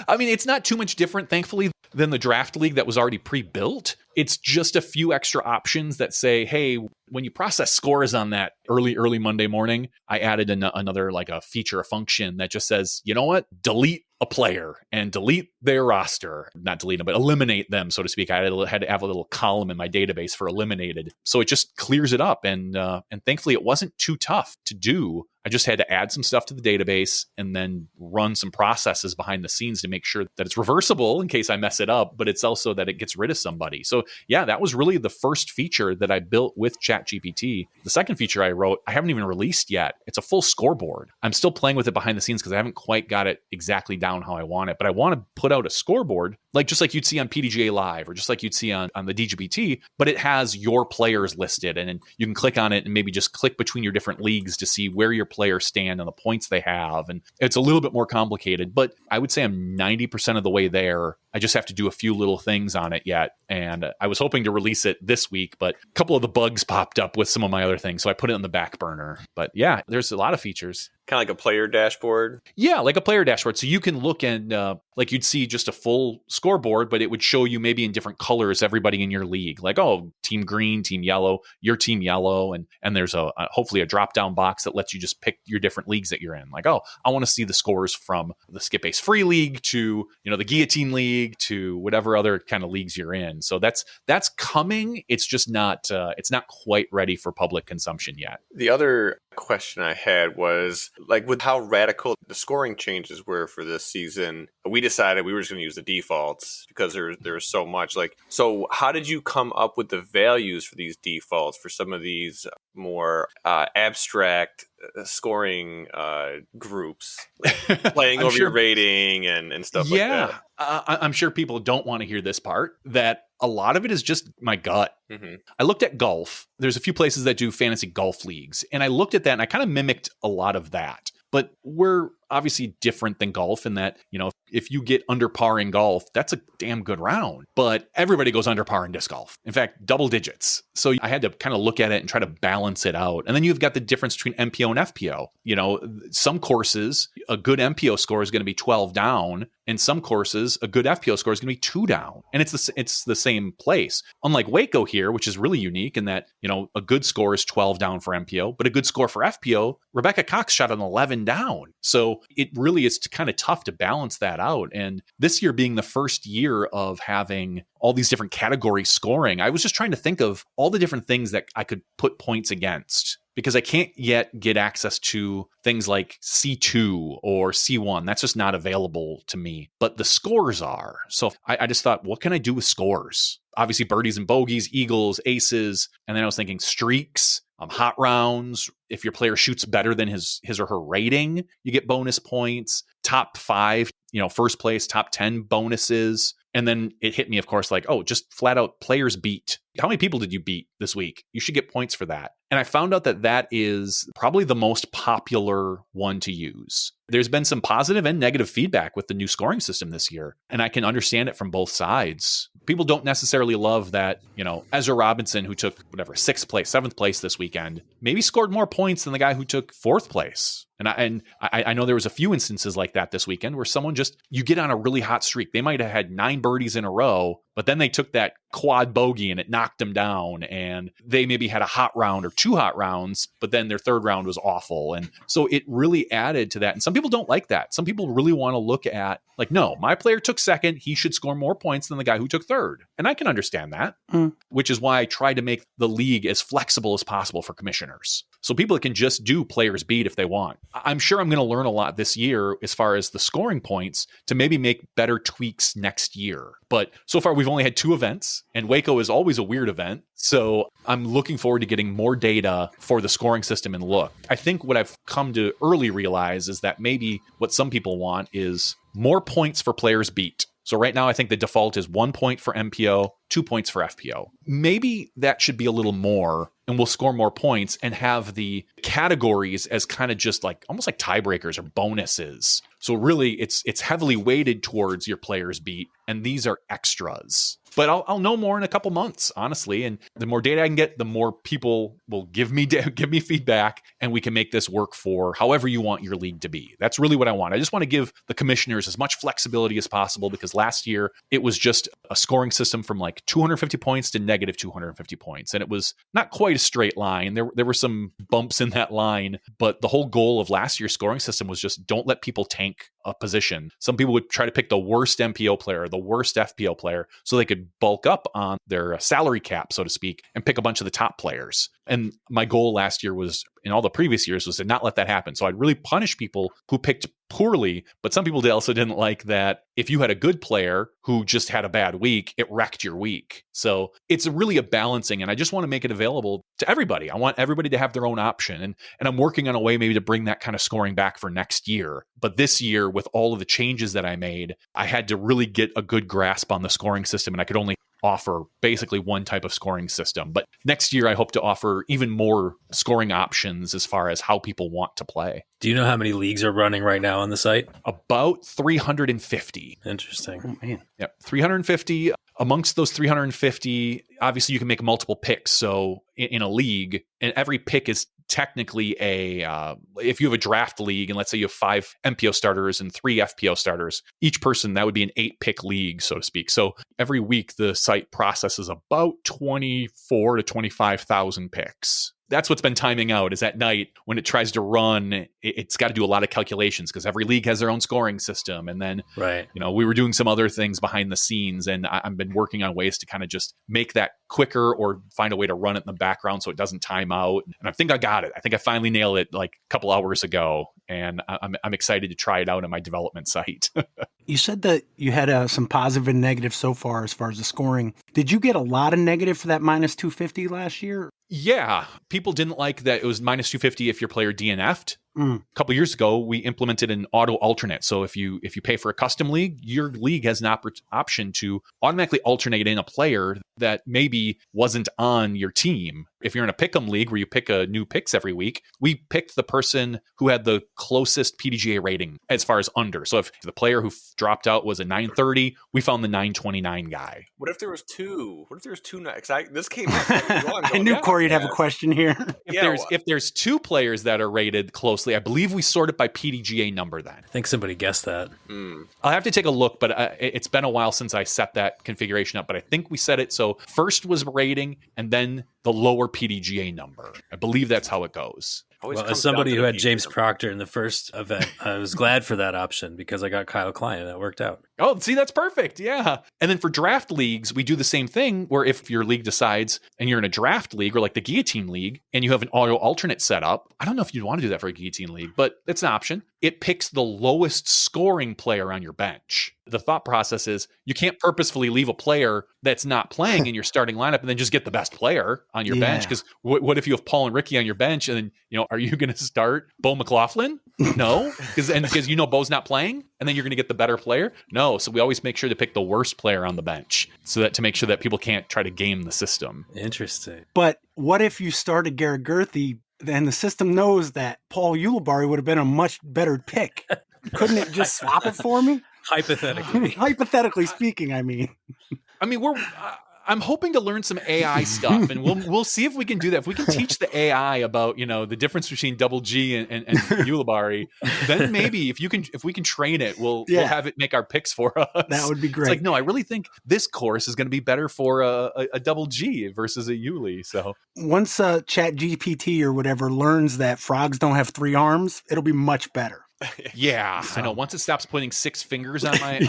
I mean, it's not too much different, thankfully, than the draft league that was already pre-built. It's just a few extra options that say, hey, when you process scores on that early Monday morning, I added another a feature, a function that just says, you know what, delete a player and delete their roster. Not delete them, but eliminate them, so to speak. I had to have a little column in my database for eliminated. So it just clears it up. And thankfully, it wasn't too tough to do. I just had to add some stuff to the database and then run some processes behind the scenes to make sure that it's reversible in case I mess it up, but it's also that it gets rid of somebody. So yeah, that was really the first feature that I built with ChatGPT. The second feature I wrote, I haven't even released yet. It's a full scoreboard. I'm still playing with it behind the scenes because I haven't quite got it exactly down how I want it, but I want to put out a scoreboard just like you'd see on PDGA Live or just like you'd see on the DGPT, but it has your players listed and you can click on it and maybe just click between your different leagues to see where your players stand and the points they have. And it's a little bit more complicated, but I would say I'm 90% of the way there. I just have to do a few little things on it yet. And I was hoping to release it this week, but a couple of the bugs popped up with some of my other things. So I put it on the back burner. But yeah, there's a lot of features. Kind of like a player dashboard? Yeah, like a player dashboard. So you can look and you'd see just a full scoreboard, but it would show you maybe in different colors everybody in your league. Team green, team yellow, your team yellow. And there's hopefully a drop-down box that lets you just pick your different leagues that you're in. I want to see the scores from the SkipAce Free League to, the Guillotine League to whatever other kind of leagues you're in. So that's coming. It's just not quite ready for public consumption yet. The other question I had was with how radical the scoring changes were for this season, we decided we were just going to use the defaults because there was so much. So how did you come up with the values for these defaults for some of these more abstract scoring groups, playing over your rating and stuff like that? I'm sure people don't want to hear this part, that a lot of it is just my gut. Mm-hmm. I looked at golf. There's a few places that do fantasy golf leagues, and I looked at that and I kind of mimicked a lot of that. But we're obviously different than golf in that, if you get under par in golf, that's a damn good round. But everybody goes under par in disc golf. In fact, double digits. So I had to kind of look at it and try to balance it out. And then you've got the difference between MPO and FPO. Some courses, a good MPO score is going to be 12 down. In some courses, a good FPO score is going to be 2 down. And it's the same place. Unlike Waco here, which is really unique in that, a good score is 12 down for MPO, but a good score for FPO, Rebecca Cox shot an 11 down. So it really is kind of tough to balance that out. And this year being the first year of having all these different categories scoring, I was just trying to think of all the different things that I could put points against, because I can't yet get access to things like C2 or C1. That's just not available to me, but the scores are. So I just thought, what can I do with scores? Obviously birdies and bogeys, eagles, aces. And then I was thinking streaks, hot rounds. If your player shoots better than his or her rating, you get bonus points. Top 5, first place, top 10 bonuses. And then it hit me, of course, like, just flat out players beat. How many people did you beat this week? You should get points for that. And I found out that is probably the most popular one to use. There's been some positive and negative feedback with the new scoring system this year, and I can understand it from both sides. People don't necessarily love that, Ezra Robinson, who took 6th place, 7th place this weekend, maybe scored more points than the guy who took 4th place. And I know there was a few instances like that this weekend where someone you get on a really hot streak. They might have had 9 birdies in a row, but then they took that quad bogey and it knocked them down, and they maybe had a hot round or 2 hot rounds, but then their 3rd round was awful. And so it really added to that. And some people don't like that. Some people really want to look at no, my player took 2nd. He should score more points than the guy who took 3rd. And I can understand that, which is why I try to make the league as flexible as possible for commissioners. So people can just do players beat if they want. I'm sure I'm going to learn a lot this year as far as the scoring points to maybe make better tweaks next year. But so far we've only had 2 events, and Waco is always a weird event. So I'm looking forward to getting more data for the scoring system and look. I think what I've come to early realize is that maybe what some people want is more points for players beat. So right now, I think the default is 1 point for MPO, 2 points for FPO. Maybe that should be a little more, and we'll score more points and have the categories as kind of just almost like tiebreakers or bonuses. So really, it's heavily weighted towards your players beat, and these are extras. But I'll know more in a couple months, honestly. And the more data I can get, the more people will give me feedback, and we can make this work for however you want your league to be. That's really what I want. I just want to give the commissioners as much flexibility as possible, because last year it was just a scoring system from 250 points to negative 250 points. And it was not quite a straight line. There were some bumps in that line, but the whole goal of last year's scoring system was just don't let people tank a position. Some people would try to pick the worst MPO player, the worst FPO player, so they could bulk up on their salary cap, so to speak, and pick a bunch of the top players. And my goal last year was, in all the previous years, was to not let that happen. So I'd really punish people who picked poorly, but some people also didn't like that if you had a good player who just had a bad week, it wrecked your week. So it's really a balancing, and I just want to make it available to everybody. I want everybody to have their own option, and I'm working on a way maybe to bring that kind of scoring back for next year. But this year, with all of the changes that I made, I had to really get a good grasp on the scoring system, and I could only offer basically one type of scoring system. But next year, I hope to offer even more scoring options as far as how people want to play. Do you know how many leagues are running right now on the site? About 350. Interesting. Oh, man. Yep, 350. Amongst those 350, obviously you can make multiple picks. So in a league, and every pick is technically if you have a draft league, and let's say you have 5 MPO starters and 3 FPO starters, each person, that would be an 8-pick league, so to speak. So every week the site processes about 24 to 25,000 picks. That's what's been timing out, is at night when it tries to run, it's got to do a lot of calculations because every league has their own scoring system. And then, we were doing some other things behind the scenes, and I've been working on ways to kind of just make that quicker or find a way to run it in the background so it doesn't time out. And I think I got it. I think I finally nailed it a couple hours ago, and I'm excited to try it out on my development site. You said that you had some positive and negative so far as the scoring. Did you get a lot of negative for that -250 last year? Yeah, people didn't like that it was -250 if your player DNF'd. Mm. A couple years ago, we implemented an auto alternate. So if you pay for a custom league, your league has an option to automatically alternate in a player that maybe wasn't on your team. If you're in a pick'em league where you pick a new picks every week, we picked the person who had the closest PDGA rating as far as under. So if the player who dropped out was a 930, we found the 929 guy. What if there was two? What if there was two nights? This came up. I I knew Corey'd have a question here. If there's two players that are rated closely, I believe we sort it by PDGA number then. I think somebody guessed that. I'll have to take a look, but it's been a while since I set that configuration up, but I think we set it so first was rating and then the lower PDGA number. I believe that's how it goes. Well, as somebody who had James Proctor in the first event, I was glad for that option because I got Kyle Klein and that worked out. Oh, see, that's perfect. Yeah. And then for draft leagues, we do the same thing where if your league decides and you're in a draft league or like the Guillotine League and you have an auto alternate set up, I don't know if you'd want to do that for a Guillotine League, but it's an option. It picks the lowest scoring player on your bench. The thought process is you can't purposefully leave a player that's not playing in your starting lineup and then just get the best player on your bench. Because what if you have Paul and Ricky on your bench and then, are you going to start Bo McLaughlin? No, because Bo's not playing and then you're going to get the better player? No. So we always make sure to pick the worst player on the bench so that to make sure that people can't try to game the system. Interesting. But what if you started Garrett Gerthy and the system knows that Paul Ulibarri would have been a much better pick? Couldn't it just swap it for me? Hypothetically. Hypothetically speaking, I mean. I'm hoping to learn some AI stuff, and we'll see if we can do that. If we can teach the AI about the difference between Double G and Ulibarri, then maybe if we can train it, we'll have it make our picks for us. That would be great. It's like, no, I really think this course is going to be better for a Double G versus a Uli. So once Chat GPT or whatever learns that frogs don't have 3 arms, it'll be much better. Yeah, so. I know. Once it stops putting 6 fingers on my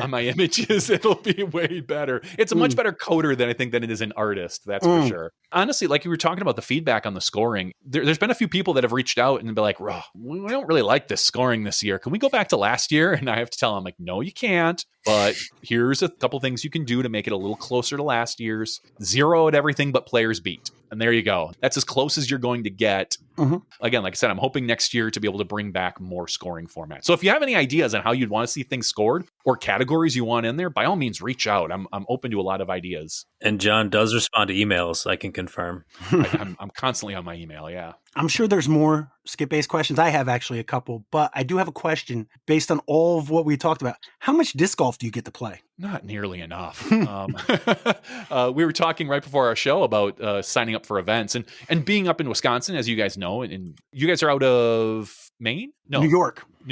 on my images, it'll be way better. It's a much better coder than it is an artist. That's for sure. Honestly, like you were talking about the feedback on the scoring, there's been a few people that have reached out and been like, we don't really like this scoring this year. Can we go back to last year? And I have to tell them, like, no, you can't. But here's a couple things you can do to make it a little closer to last year's. 0 at everything but players beat. And there you go. That's as close as you're going to get. Mm-hmm. Again, like I said, I'm hoping next year to be able to bring back more scoring formats. So if you have any ideas on how you'd want to see things scored or categories you want in there, by all means, reach out. I'm open to a lot of ideas. And John does respond to emails, I can confirm. I'm constantly on my email, yeah. I'm sure there's more SkipAce questions. I have actually a couple, but I do have a question based on all of what we talked about. How much disc golf do you get to play? Not nearly enough. We were talking right before our show about signing up for events and being up in Wisconsin, as you guys know, and you guys are out of Maine? No. New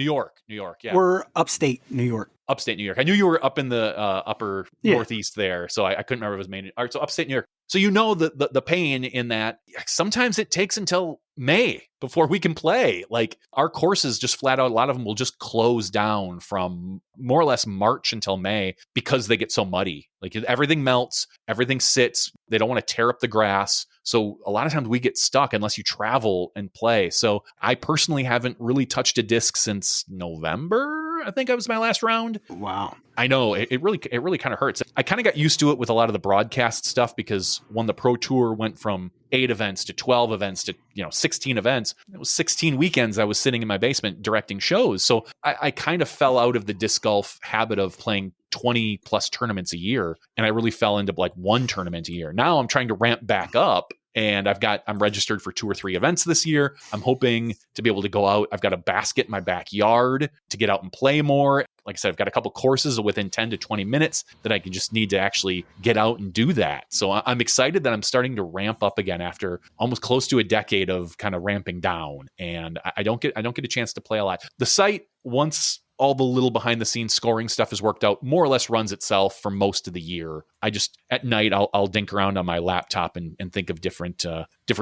York, yeah. We're upstate New York. Upstate New York. I knew you were up in the upper northeast there, so I couldn't remember if it was Maine. All right, so upstate New York. So the pain in that sometimes it takes until May before we can play. Like our courses just flat out, a lot of them will just close down from more or less March until May because they get so muddy. Like everything melts, everything sits. They don't want to tear up the grass. So a lot of times we get stuck unless you travel and play. So I personally haven't really touched a disc since November. I think that was my last round. Wow. I know it really kind of hurts. I kind of got used to it with a lot of the broadcast stuff because when the Pro Tour went from 8 events to 12 events to 16 events, it was 16 weekends I was sitting in my basement directing shows. So I kind of fell out of the disc golf habit of playing 20 plus tournaments a year, and I really fell into like 1 tournament a year. Now I'm trying to ramp back up. And I'm registered for 2 or 3 events this year. I'm hoping to be able to go out. I've got a basket in my backyard to get out and play more. Like I said, I've got a couple courses within 10 to 20 minutes that I can just need to actually get out and do that. So I'm excited that I'm starting to ramp up again after almost close to a decade of kind of ramping down. And I don't get a chance to play a lot. The site, once all the little behind the scenes scoring stuff is worked out, more or less runs itself for most of the year. I just at night I'll dink around on my laptop and think of different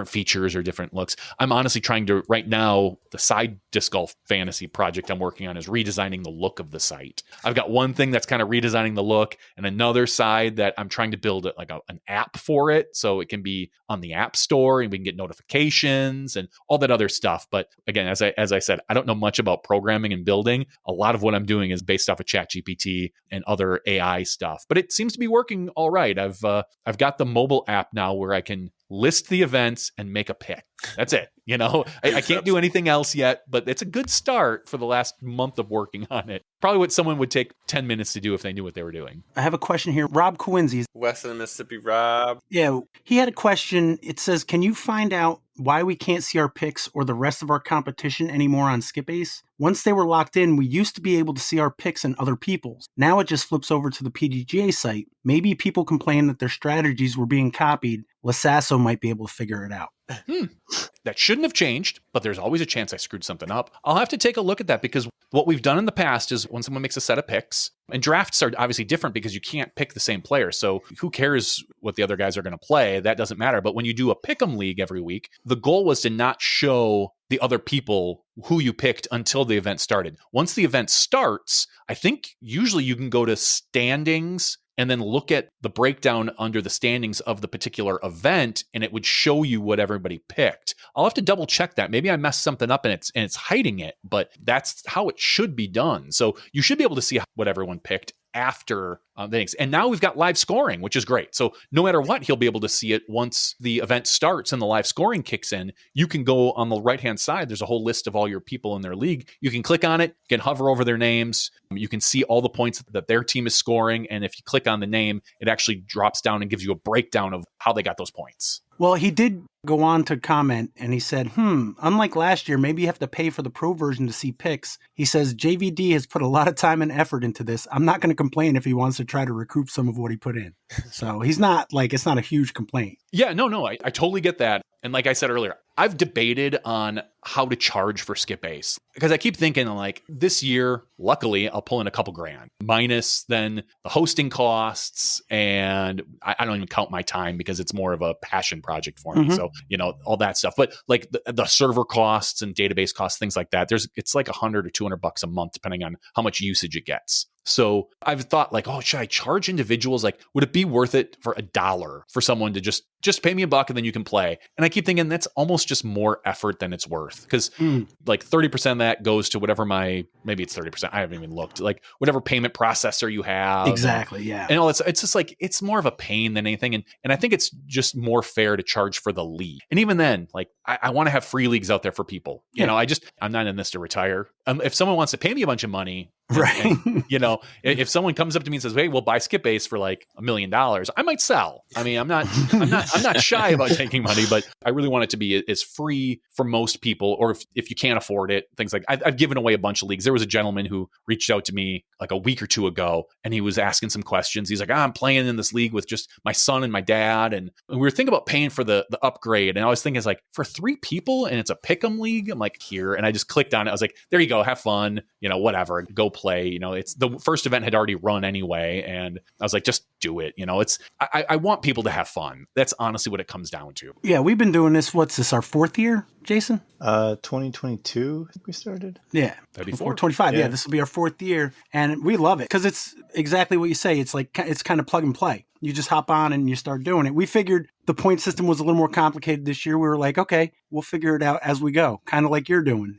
features or different looks. I'm honestly trying to right now, the side disc golf fantasy project I'm working on is redesigning the look of the site. I've got one thing that's kind of redesigning the look and another side that I'm trying to build an app for it so it can be on the App Store and we can get notifications and all that other stuff. But again, as I said, I don't know much about programming and building. A lot of what I'm doing is based off of ChatGPT and other AI stuff, but it seems to be working all right. I've got the mobile app now where I can list the events, and make a pick. That's it. You know, I can't do anything else yet, but it's a good start for the last month of working on it. Probably what someone would take 10 minutes to do if they knew what they were doing. I have a question here. Rob Coenzi. West of the Mississippi, Rob. Yeah, he had a question. It says, can you find out why we can't see our picks or the rest of our competition anymore on SkipAce? Once they were locked in, we used to be able to see our picks and other people's. Now it just flips over to the PDGA site. Maybe people complain that their strategies were being copied. Lasasso might be able to figure it out. That shouldn't have changed, but there's always a chance I screwed something up. I'll have to take a look at that, because what we've done in the past is when someone makes a set of picks, and drafts are obviously different because you can't pick the same player. So who cares what the other guys are going to play? That doesn't matter. But when you do a pick'em league every week, the goal was to not show the other people who you picked until the event started. Once the event starts, I think usually you can go to standings and then look at the breakdown under the standings of the particular event, and it would show you what everybody picked. I'll have to double check that. Maybe I messed something up and it's hiding it, but that's how it should be done. So you should be able to see what everyone picked after things. And now we've got live scoring, which is great. So no matter what, he'll be able to see it once the event starts and the live scoring kicks in. You can go on the right-hand side. There's a whole list of all your people in their league. You can click on it, you can hover over their names. You can see all the points that their team is scoring. And if you click on the name, it actually drops down and gives you a breakdown of how they got those points. Well, he did go on to comment, and he said, unlike last year, maybe you have to pay for the pro version to see picks. He says, JVD has put a lot of time and effort into this. I'm not going to complain if he wants to try to recoup some of what he put in. So he's not it's not a huge complaint. Yeah, no, I totally get that. And like I said earlier, I've debated on how to charge for SkipAce, because I keep thinking like this year, luckily, I'll pull in a couple grand minus then the hosting costs. And I don't even count my time because it's more of a passion project for me. So, all that stuff. But like the server costs and database costs, things like that, it's like $100 or $200 a month, depending on how much usage it gets. So I've thought like, should I charge individuals? Like, would it be worth it for $1 for someone to just pay me $1 and then you can play? And I keep thinking that's almost just more effort than it's worth, because like 30% of that goes to whatever maybe it's 30%. I haven't even looked, like whatever payment processor you have. Exactly. Yeah. And all it's just like, it's more of a pain than anything. And I think it's just more fair to charge for the league. And even then, like I want to have free leagues out there for people. You know, I'm not in this to retire. If someone wants to pay me a bunch of money, right. And, if someone comes up to me and says, "Hey, we'll buy SkipAce for like $1 million," I might sell. I mean, I'm not shy about taking money, but I really want it to be as free for most people. Or if you can't afford it, things like I've given away a bunch of leagues. There was a gentleman who reached out to me like a week or two ago, and he was asking some questions. He's like, I'm playing in this league with just my son and my dad, and we were thinking about paying for the upgrade. And I was thinking, it's like for 3 people, and it's a pick'em league. I'm like, here, and I just clicked on it. I was like, there you go, have fun, whatever, go play. It's the first event had already run anyway, and I was like, just do it. I want people to have fun. That's honestly what it comes down to. Yeah, we've been doing this. What's this, our 4th year, Jason? 2022, I think we started. Yeah. 25. Yeah, this will be our 4th year, and we love it because it's exactly what you say. It's like, it's kind of plug and play. You just hop on and you start doing it. We figured the point system was a little more complicated this year. We were like, okay, we'll figure it out as we go. Kind of like you're doing,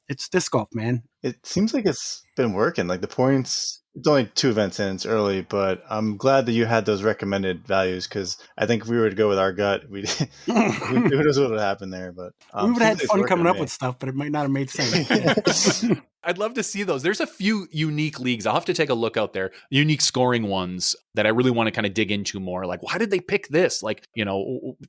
It's disc golf, man. It seems like it's been working. Like the points, it's only 2 events in, it's early, but I'm glad that you had those recommended values, because I think if we were to go with our gut, who knows what would happen there. But we would have had fun coming up with stuff, but it might not have made sense. I'd love to see those. There's a few unique leagues. I'll have to take a look out there. Unique scoring ones that I really want to kind of dig into more. Like, why did they pick this? Like,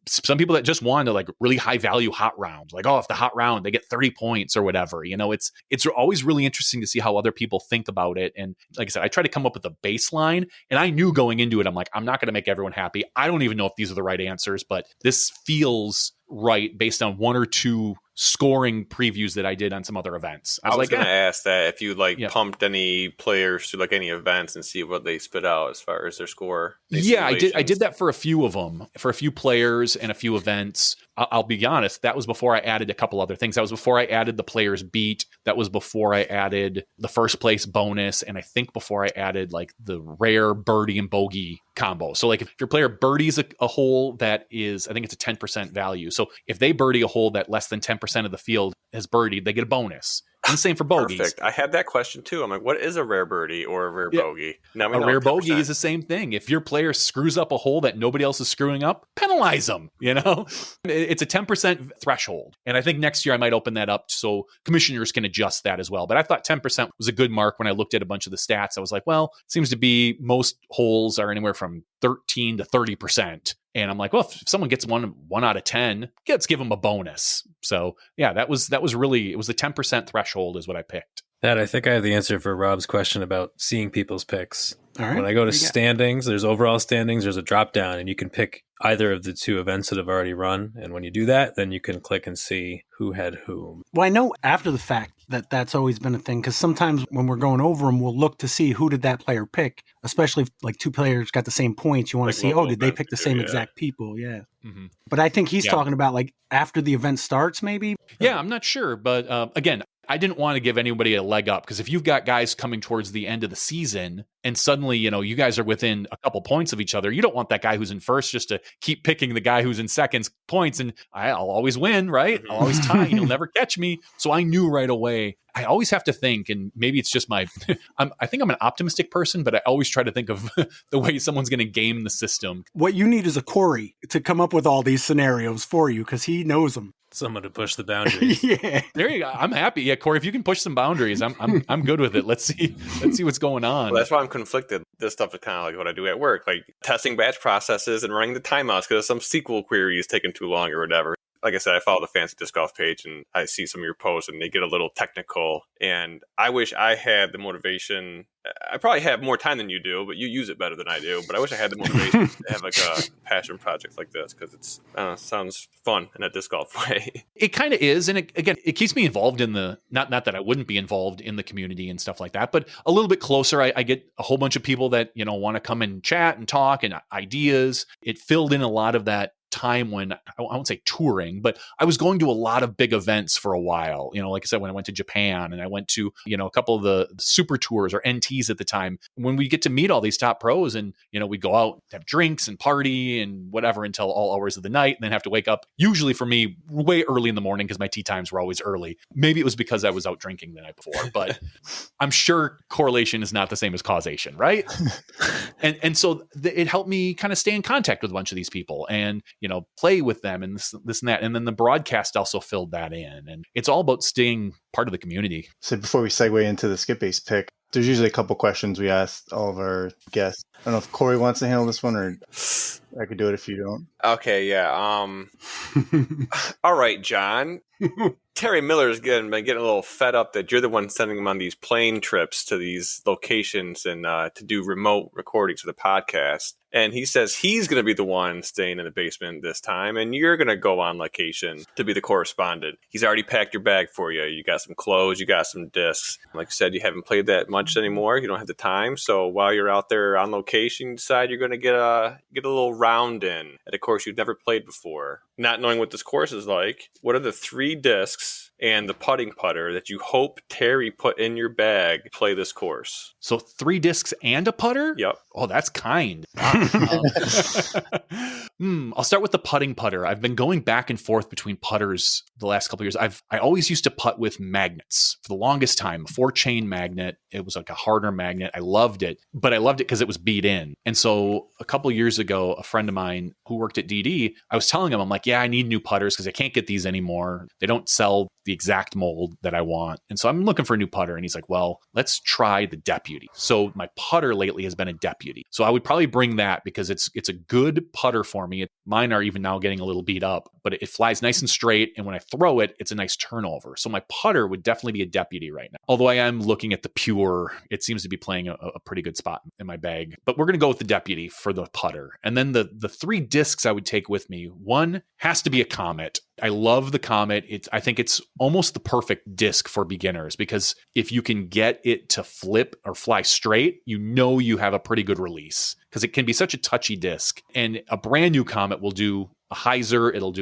some people that just wanted like really high value hot rounds. Like, if the hot round, they get 30 points or whatever. It's always really interesting to see how other people think about it. And like I said, I try to come up with a baseline, and I knew going into it, I'm like, I'm not going to make everyone happy. I don't even know if these are the right answers, but this feels right based on 1 or 2 scoring previews that I did on some other events. I was going to ask that if you pumped any players to like any events and see what they spit out as far as their score. Yeah, I did that for a few of them, for a few players and a few events. I'll be honest, that was before I added a couple other things. That was before I added the players beat. That was before I added the first place bonus. And I think before I added like the rare birdie and bogey combo. So like if your player birdies a hole that is, I think it's a 10% value. So if they birdie a hole that less than 10% 10% of the field has birdied, they get a bonus. And the same for bogeys. Perfect. I had that question too. I'm like, what is a rare birdie or a rare bogey? Now we know rare 10%. bogey is the same thing. If your player screws up a hole that nobody else is screwing up, penalize them. It's a 10% threshold. And I think next year I might open that up so commissioners can adjust that as well. But I thought 10% was a good mark when I looked at a bunch of the stats. I was like, well, it seems to be most holes are anywhere from 13 to 30%. And I'm like, well, if someone gets one out of 10, let's give them a bonus. So yeah, that was really, it was the 10% threshold is what I picked. That I think I have the answer for Rob's question about seeing people's picks. All right. When I go to standings, there's overall standings, there's a drop down, and you can pick either of the two events that have already run. And when you do that, then you can click and see who had whom. Well, I know after the fact that's always been a thing, because sometimes when we're going over them, we'll look to see who did that player pick, especially if like two players got the same points. You want to see, did they pick the same exact people? Yeah. Mm-hmm. But I think he's talking about like after the event starts, maybe? Yeah, I'm not sure. But again, I didn't want to give anybody a leg up, because if you've got guys coming towards the end of the season and suddenly, you guys are within a couple points of each other, you don't want that guy who's in first just to keep picking the guy who's in second's points and I'll always win, right? I'll always tie. You'll never catch me. So I knew right away. I always have to think, and maybe it's just I think I'm an optimistic person, but I always try to think of the way someone's going to game the system. What you need is a Corey to come up with all these scenarios for you, because he knows them. Someone to push the boundaries. Yeah, there you go. I'm happy. Yeah, Corey, if you can push some boundaries, I'm good with it. Let's see what's going on. Well, that's why I'm conflicted. This stuff is kind of like what I do at work, like testing batch processes and running the timeouts because some SQL query is taking too long or whatever. Like I said, I follow the Fancy Disc Golf page and I see some of your posts and they get a little technical. And I wish I had the motivation. I probably have more time than you do, but you use it better than I do. But I wish I had the motivation to have like a passion project like this, because it's sounds fun in a disc golf way. It kind of is. And it keeps me involved in the, not that I wouldn't be involved in the community and stuff like that, but a little bit closer. I get a whole bunch of people that, want to come and chat and talk and ideas. It filled in a lot of that time when I won't say touring, but I was going to a lot of big events for a while. Like I said, when I went to Japan and I went to, a couple of the super tours or NTs at the time, when we get to meet all these top pros and, we go out, have drinks and party and whatever until all hours of the night, and then have to wake up, usually for me, way early in the morning because my tee times were always early. Maybe it was because I was out drinking the night before, but I'm sure correlation is not the same as causation, right? and so it helped me kind of stay in contact with a bunch of these people and, play with them and this and that. And then the broadcast also filled that in. And it's all about staying part of the community. So before we segue into the SkipAce pick, there's usually a couple questions we ask all of our guests. I don't know if Corey wants to handle this one, or I could do it if you don't. Okay, yeah. All right, John. Terry Miller's been getting a little fed up that you're the one sending him on these plane trips to these locations and to do remote recordings for the podcast. And he says he's going to be the one staying in the basement this time, and you're going to go on location to be the correspondent. He's already packed your bag for you. You got some clothes, you got some discs. Like you said, you haven't played that much anymore. You don't have the time. So while you're out there on location, you decide you're going to get a little round in at a course you've never played before. Not knowing what this course is like, what are the 3 discs and the putting putter that you hope Terry put in your bag to play this course? So 3 discs and a putter? Yep. Oh, that's kind. I'll start with the putting putter. I've been going back and forth between putters the last couple of years. I always used to putt with magnets for the longest time. A 4-chain magnet. It was like a harder magnet. I loved it, but I loved it because it was beat in. And so a couple of years ago, a friend of mine who worked at DD, I was telling him, I'm like, yeah, I need new putters because I can't get these anymore. They don't sell the exact mold that I want. And so I'm looking for a new putter. And he's like, well, let's try the Deputy. So my putter lately has been a Deputy. So I would probably bring that because it's a good putter for me. Mine are even now getting a little beat up, but it flies nice and straight. And when I throw it, it's a nice turnover. So my putter would definitely be a Deputy right now. Although I am looking at the Pure, it seems to be playing a pretty good spot in my bag. But we're going to go with the Deputy for the putter. And then the 3 discs I would take with me. One has to be a Comet. I love the Comet. I think it's almost the perfect disc for beginners because if you can get it to flip or fly straight, you have a pretty good release because it can be such a touchy disc. And a brand new Comet will do a hyzer, it'll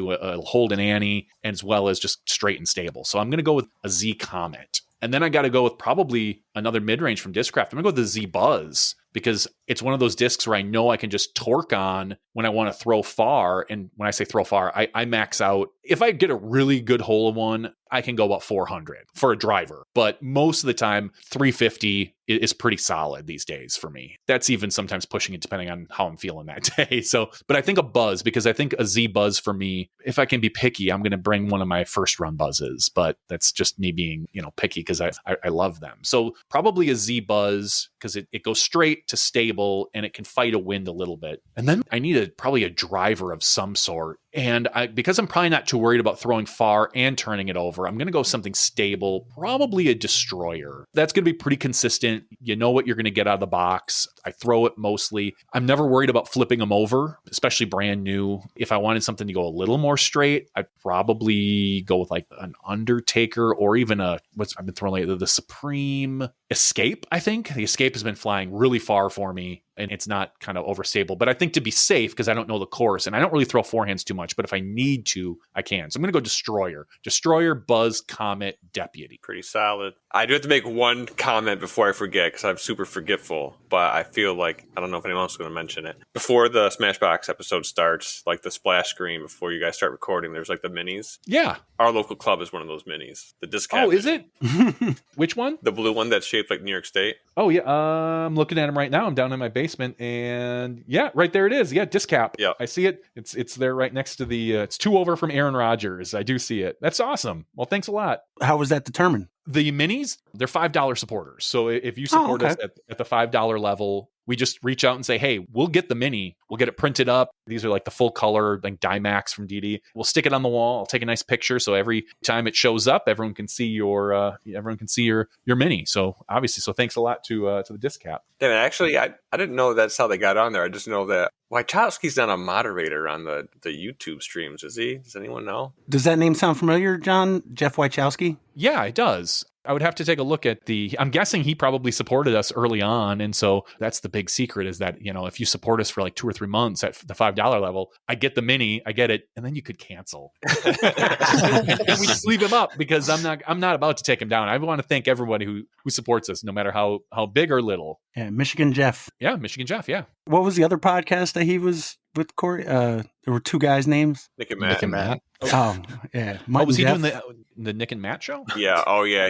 hold an Annie, as well as just straight and stable. So I'm going to go with a Z Comet. And then I got to go with probably another mid-range from Discraft. I'm going to go with the Z Buzz because it's one of those discs where I know I can just torque on when I want to throw far. And when I say throw far, I max out if I get a really good hole in one, I can go about 400 for a driver. But most of the time, 350 is pretty solid these days for me. That's even sometimes pushing it depending on how I'm feeling that day. So, but I think a buzz, because I think a Z buzz for me, if I can be picky, I'm going to bring one of my first run buzzes, but that's just me being, picky because I love them. So probably a Z buzz because it goes straight to stable and it can fight a wind a little bit. And then I need probably a driver of some sort. And because I'm probably not too worried about throwing far and turning it over, I'm going to go something stable, probably a destroyer. That's going to be pretty consistent. You know what you're going to get out of the box. I throw it mostly. I'm never worried about flipping them over, especially brand new. If I wanted something to go a little more straight, I'd probably go with like an Undertaker or even I've been throwing lately, the Supreme Escape, I think. The Escape has been flying really far for me. And it's not kind of overstable. But I think to be safe, because I don't know the course, and I don't really throw forehands too much, but if I need to, I can. So I'm going to go Destroyer. Destroyer, Buzz, Comet, Deputy. Pretty solid. I do have to make one comment before I forget, because I'm super forgetful, but I feel like, I don't know if anyone else is going to mention it. Before the Smashbox episode starts, like the splash screen, before you guys start recording, there's like the minis. Yeah. Our local club is one of those minis. The disc cap. Oh, is it? Which one? The blue one that's shaped like New York State. Oh, yeah. I'm looking at them right now. I'm down in my basement, and yeah, right there it is. Yeah, disc cap. Yeah, I see it. It's there right next to the. It's 2 over from Aaron Rodgers. I do see it. That's awesome. Well, thanks a lot. How was that determined? The minis, they're $5 supporters. So if you support us at the $5 level, we just reach out and say, hey, we'll get the mini. We'll get it printed up. These are like the full color, like Dimax from DD. We'll stick it on the wall. I'll take a nice picture. So every time it shows up, everyone can see your mini. So obviously, so thanks a lot to the disc cap. Damn, actually, I didn't know that's how they got on there. I just know that Wachowski's not a moderator on the YouTube streams, is he? Does anyone know? Does that name sound familiar, John? Jeff Wachowski? Yeah, it does. I would have to take a look at I'm guessing he probably supported us early on. And so that's the big secret is that, if you support us for like 2 or 3 months at the $5 level, I get the mini, I get it. And then you could cancel. and we just leave him up because I'm not about to take him down. I want to thank everybody who supports us, no matter how big or little. Yeah. Michigan Jeff. Yeah. Michigan Jeff. Yeah. What was the other podcast that he was with, Corey? There were 2 guys' names. Nick and Matt. Oh, yeah. Was he doing the Nick and Matt show? Yeah. Oh, yeah.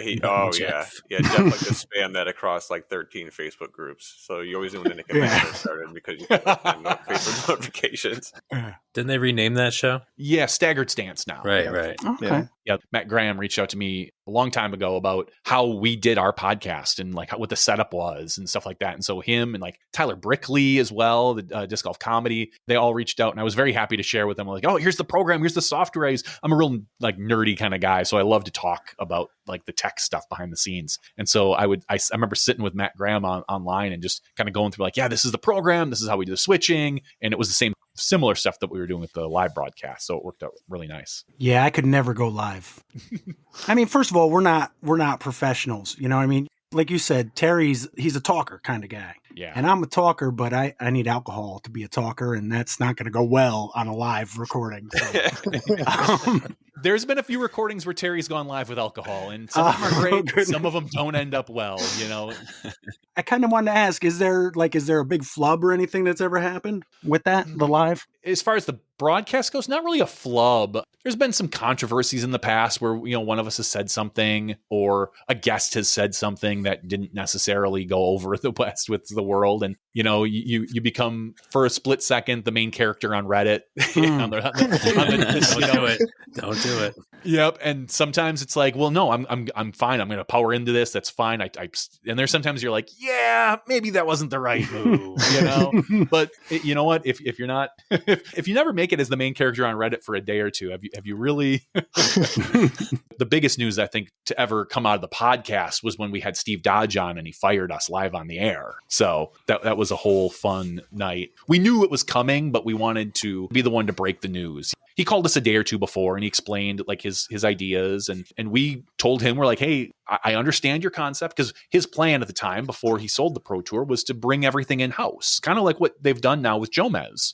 Jeff like to spam that across like 13 Facebook groups. So you always knew when the Nick and Matt show started because you get Facebook notifications. Didn't they rename that show? Yeah, Staggered Stance now. Right. Okay. Yeah, Matt Graham reached out to me a long time ago about how we did our podcast and like what the setup was and stuff like that. And so him and like Tyler Brickley as well, the Disc Golf Comedy, they all reached out, and I was very happy to share with them. Like, oh, here's the program, here's the software I use. I'm a real like nerdy kind of guy, so I love to talk about like the tech stuff behind the scenes. And so I remember sitting with Matt Graham online and just kind of going through like, yeah, this is the program, this is how we do the switching, and it was the same similar stuff that we were doing with the live broadcast. So it worked out really nice. Yeah, I could never go live. I mean, first of all, we're not professionals. You know what I mean? Like you said, he's a talker kind of guy. Yeah. And I'm a talker, but I need alcohol to be a talker, and that's not going to go well on a live recording. So. There's been a few recordings where Terry's gone live with alcohol, and some of them are great, some of them don't end up well, I kind of wanted to ask, is there a big flub or anything that's ever happened with that, the live? As far as the broadcast goes, not really a flub. There's been some controversies in the past where, one of us has said something or a guest has said something that didn't necessarily go over the West with the world. And, you become for a split second the main character on Reddit. Don't do it. Yep. And sometimes it's like, well, no, I'm fine. I'm going to power into this. That's fine. And there's sometimes you're like, yeah, maybe that wasn't the right move, But you know what? If you're not, if you never make it as the main character on Reddit for a day or two, have you really? The biggest news I think to ever come out of the podcast was when we had Steve Dodge on and he fired us live on the air. So that was a whole fun night. We knew it was coming, but we wanted to be the one to break the news. He called us a day or two before and he explained like his ideas and we told him, we're like, hey, I understand your concept, because his plan at the time before he sold the Pro Tour was to bring everything in-house, kind of like what they've done now with Jomez.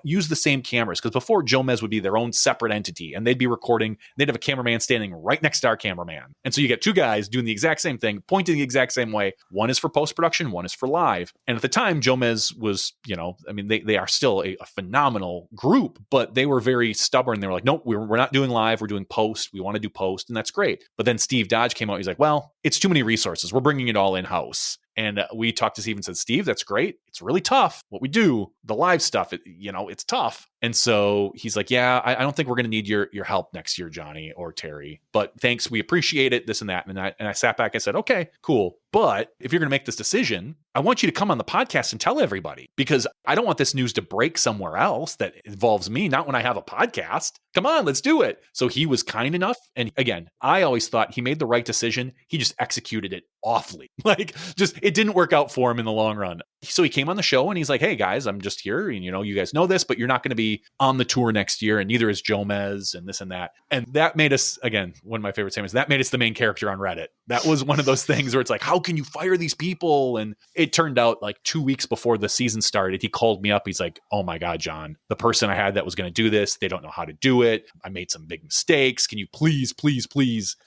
Use the same cameras, because before Jomez would be their own separate entity, and they'd be recording. They'd have a cameraman standing right next to our cameraman. And so you get two guys doing the exact same thing, pointing the exact same way. One is for post-production, one is for live. And at the time, Jomez was, they are still a phenomenal group, but they were very stubborn. They were like, nope, we're not doing live. We're doing post. We want to do post. And that's great. But then Steve Dodge came out. He's like, well, it's too many resources. We're bringing it all in-house. And we talked to Steve and said, Steve, that's great. It's really tough. What we do, the live stuff, it's tough. And so he's like, yeah, I don't think we're going to need your help next year, Johnny or Terry. But thanks. We appreciate it, this and that. And I sat back and said, okay, cool. But if you're going to make this decision, I want you to come on the podcast and tell everybody, because I don't want this news to break somewhere else that involves me, not when I have a podcast. Come on, let's do it. So he was kind enough. And again, I always thought he made the right decision. He just executed it awfully. It didn't work out for him in the long run. So he came on the show and he's like, hey guys, I'm just here. And you guys know this, but you're not going to be on the tour next year. And neither is Jomez and this and that. And that made us, again, one of my favorite statements, that made us the main character on Reddit. That was one of those things where it's like, how can you fire these people? And it turned out like 2 weeks before the season started, he called me up. He's like, oh my God, John, the person I had that was going to do this, they don't know how to do it. I made some big mistakes. Can you please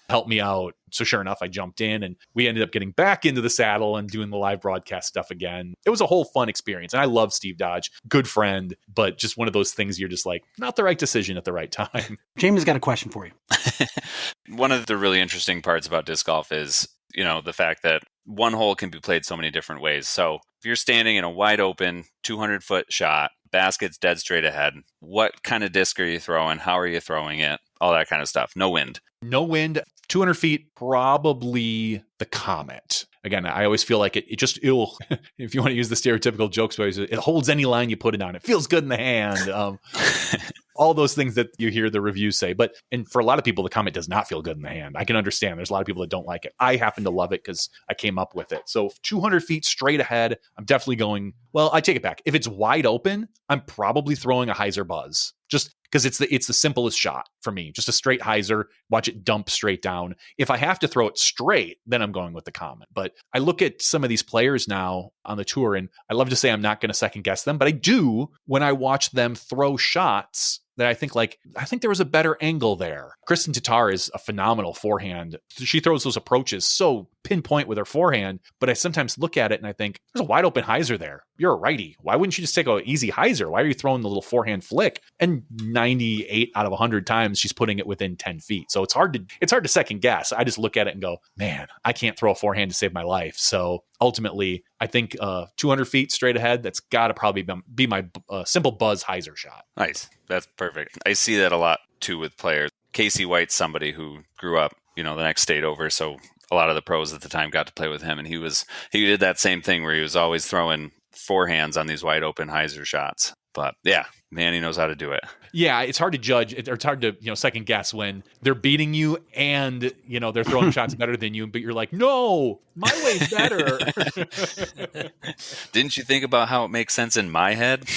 help me out? So sure enough, I jumped in and we ended up getting back into the saddle and doing the live broadcast stuff again. It was a whole fun experience. And I love Steve Dodge, good friend, but just one of those things you're just like, not the right decision at the right time. Jaimen's got a question for you. One of the really interesting parts about disc golf is, the fact that one hole can be played so many different ways. So if you're standing in a wide open 200-foot shot, basket's dead straight ahead, what kind of disc are you throwing? How are you throwing it? All that kind of stuff. No wind. 200 feet, probably the Comet. Again, I always feel like it'll, if you want to use the stereotypical jokes, it holds any line you put it on. It feels good in the hand. All those things that you hear the reviews say. And for a lot of people, the Comet does not feel good in the hand. I can understand. There's a lot of people that don't like it. I happen to love it because I came up with it. So 200 feet straight ahead, I'm definitely going, well, I take it back. If it's wide open, I'm probably throwing a hyzer buzz. Just because it's the simplest shot for me. Just a straight hyzer, watch it dump straight down. If I have to throw it straight, then I'm going with the Comet. But I look at some of these players now on the tour, and I love to say I'm not going to second guess them, but I do when I watch them throw shots that I think there was a better angle there. Kristen Tatar is a phenomenal forehand. She throws those approaches so pinpoint with her forehand, but I sometimes look at it and I think there's a wide open hyzer there. You're a righty. Why wouldn't you just take an easy hyzer? Why are you throwing the little forehand flick? And 98 out of 100 times she's putting it within 10 feet. So it's hard to second guess. I just look at it and go, man, I can't throw a forehand to save my life. So ultimately, I think 200 feet straight ahead, that's got to probably be my simple buzz hyzer shot. Nice. That's perfect. I see that a lot too with players. Casey White's somebody who grew up, the next state over. So a lot of the pros at the time got to play with him. And he did that same thing where he was always throwing forehands on these wide open hyzer shots. But yeah, man, he knows how to do it. Yeah, it's hard to judge. It's hard to second guess when they're beating you and they're throwing shots better than you, but you're like, no, my way's better. Didn't you think about how it makes sense in my head?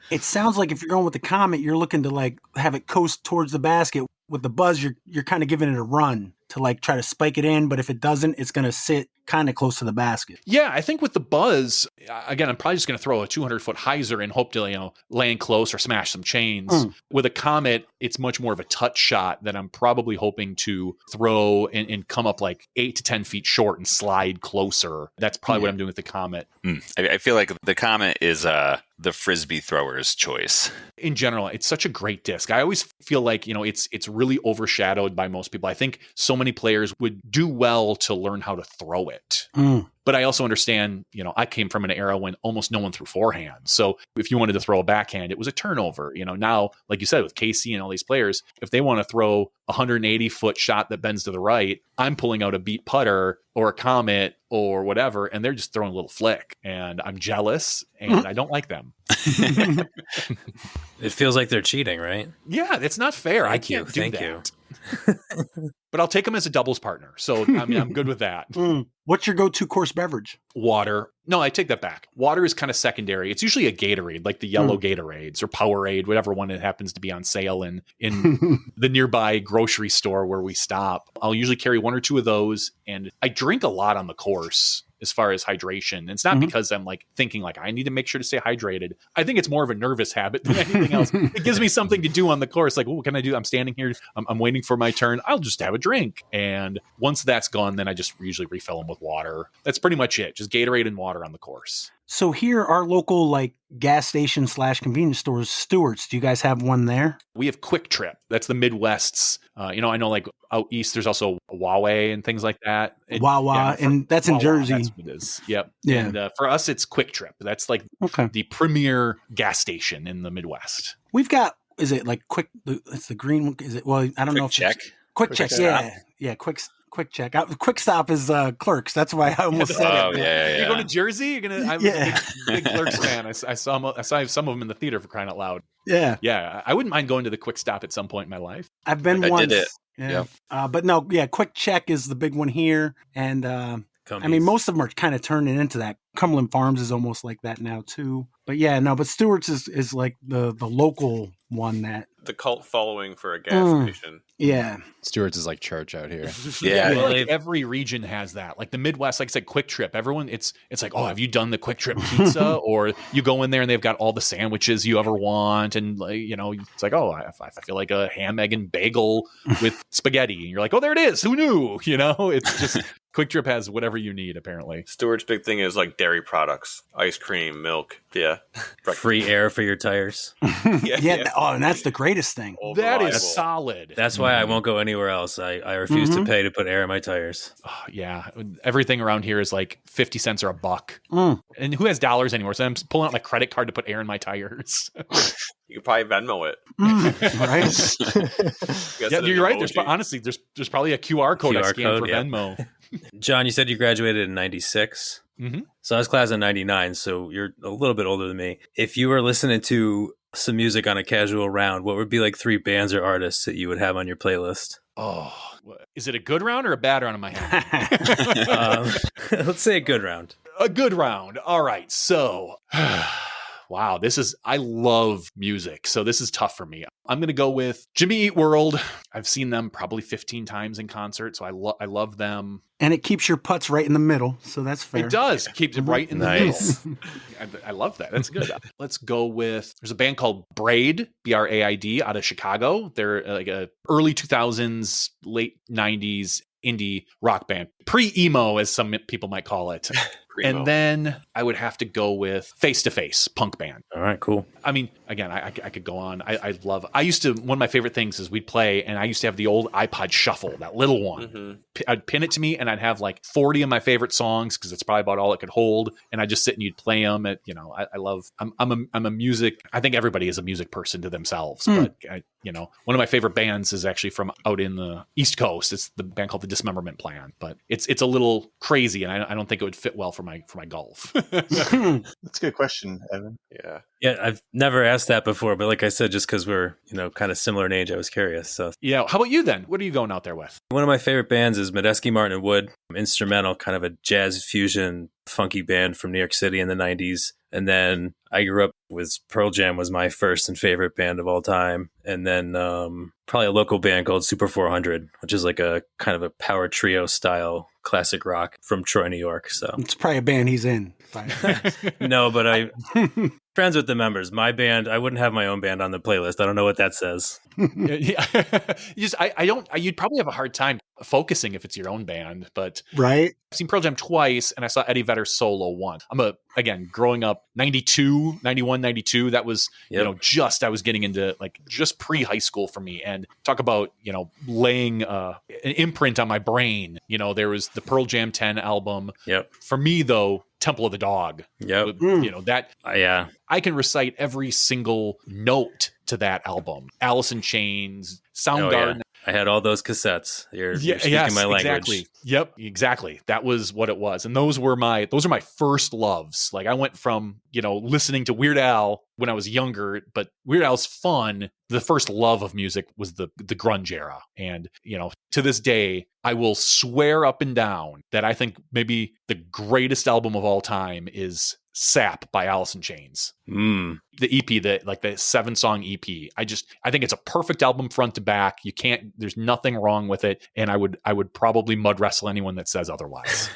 It sounds like if you're going with the Comet, you're looking to have it coast towards the basket. With the buzz, you're kind of giving it a run to try to spike it in, but if it doesn't, it's going to sit kind of close to the basket. Yeah, I think with the buzz, again, I'm probably just going to throw a 200-foot hyzer and hope to land close or smash some chains. With a Comet, it's much more of a touch shot that I'm probably hoping to throw and come up 8 to 10 feet short and slide closer. That's probably what I'm doing with the Comet. I feel like the Comet is the frisbee thrower's choice. In general, it's such a great disc. I always feel like, it's really overshadowed by most people. I think so many players would do well to learn how to throw it. But I also understand, I came from an era when almost no one threw forehand. So if you wanted to throw a backhand, it was a turnover. Now, like you said, with Casey and all these players, if they want to throw a 180-foot shot that bends to the right, I'm pulling out a beat putter or a Comet or whatever, and they're just throwing a little flick. And I'm jealous, and I don't like them. It feels like they're cheating, right? Yeah, it's not fair. I can't do that. Thank you. But I'll take them as a doubles partner. So I mean, I'm good with that. What's your go-to course beverage? Water. No, I take that back. Water is kind of secondary. It's usually a Gatorade, like the yellow Gatorades or Powerade, whatever one it happens to be on sale in the nearby grocery store where we stop. I'll usually carry one or two of those, and I drink a lot on the course as far as hydration. It's not because I'm like thinking like I need to make sure to stay hydrated. I think it's more of a nervous habit than anything else. It gives me something to do on the course. Like, what can I do? I'm standing here. I'm waiting for my turn. I'll just have a drink. And once that's gone, then I just usually refill them with water. That's pretty much it. Just Gatorade and water on the course. So here, our local like gas station / convenience stores, Stewart's. Do you guys have one there? We have Quick Trip. That's the Midwest's. I know like out east, there's also Wawa and things like that. Wawa, and that's in Wawa, Jersey. That's what it is. Yep. Yeah. And for us, it's Quick Trip. That's like the premier gas station in the Midwest. We've got, is it like quick? It's the green one. Is it? Well, I don't know if Check. it's Quick Check. Yeah. Quick Check. Quick Stop is Clerks. That's why I almost said Oh, it. yeah. You go to Jersey? You're gonna. I'm a big Clerks fan. I saw some of them in the theater, for crying out loud. Yeah. Yeah. I wouldn't mind going to the Quick Stop at some point in my life. I've been I once. did it. Yeah. But no, Quick Check is the big one here, and I mean, most of them are kind of turning into that. Cumberland Farms is almost like that now too. But but Stewart's is like the local one that The cult following for a gas station. Yeah. Stewart's is like church out here. Yeah. I feel like every region has that. Like the Midwest, like I said, Quick Trip. Everyone, it's like, oh, have you done the Quick Trip pizza? Or you go in there and they've got all the sandwiches you ever want, and like, it's like, oh, I feel like a ham, egg, and bagel with spaghetti, and you're like, oh, there it is. Who knew? It's just Quick Trip has whatever you need, apparently. Stewart's big thing is like dairy products, ice cream, milk. Yeah. Free air for your tires. Yeah. Oh, and that's the greatest thing. That is solid. That's why I won't go anywhere else. I refuse to pay to put air in my tires. Oh, yeah. Everything around here is like 50 cents or $1. And who has dollars anymore? So I'm pulling out my credit card to put air in my tires. You could probably Venmo it. Right? Yeah, you're right. Honestly, there's probably a QR code I scanned for Venmo. John, you said you graduated in 96. Mm-hmm. So I was class of 99, so you're a little bit older than me. If you were listening to some music on a casual round, what would be like 3 bands or artists that you would have on your playlist? Oh, is it a good round or a bad round in my head? Let's say a good round. A good round. All right. So, wow, I love music. So this is tough for me. I'm going to go with Jimmy Eat World. I've seen them probably 15 times in concert. So I love them. And it keeps your putts right in the middle. So that's fair. It does. It keeps it right in the middle. I love that. That's good. Let's go with, there's a band called Braid, BRAID, out of Chicago. They're like a early 2000s, late 90s indie rock band. Pre-emo, as some people might call it. And then I would have to go with Face to Face, punk band. All right, cool. I mean, again, I could go on. I used to, one of my favorite things is we'd play, and I used to have the old iPod Shuffle, that little one. Mm-hmm. I'd pin it to me, and I'd have like 40 of my favorite songs, because it's probably about all it could hold. And I'd just sit and you'd play them. I'm a music, I think everybody is a music person to themselves. But, one of my favorite bands is actually from out in the East Coast. It's the band called The Dismemberment Plan. But it's a little crazy, and I don't think it would fit well for my golf. That's a good question, Evan. Yeah, I've never asked that before, but like I said, just because we're, kind of similar in age, I was curious. So yeah, how about you then? What are you going out there with? One of my favorite bands is Medeski Martin and Wood, instrumental, kind of a jazz fusion, funky band from New York City in the 90s. And then I grew up with Pearl Jam was my first and favorite band of all time. And then probably a local band called Super 400, which is like a kind of a power trio style classic rock from Troy, New York. So it's probably a band he's in. No, but I friends with the members. My band, I wouldn't have my own band on the playlist. I don't know what that says. Yeah. You'd probably have a hard time focusing if it's your own band, but right. I've seen Pearl Jam twice, and I saw Eddie Vedder solo once. Again, growing up 92, 91, 92, that was, I was getting into just pre-high school for me. And talk about, laying an imprint on my brain. There was the Pearl Jam 10 album. Yep. For me, though, Temple of the Dog. Yep. I can recite every single note to that album. Alice in Chains, Soundgarden. I had all those cassettes. You're speaking my language. Exactly. Yep, exactly. That was what it was. And those are my first loves. Like I went from, listening to Weird Al when I was younger, but Weird Al's fun. The first love of music was the grunge era. And, to this day, I will swear up and down that I think maybe the greatest album of all time is Sap by Alice in Chains. The EP, the 7-song EP. I think it's a perfect album front to back. There's nothing wrong with it. And I would probably mud wrestle anyone that says otherwise.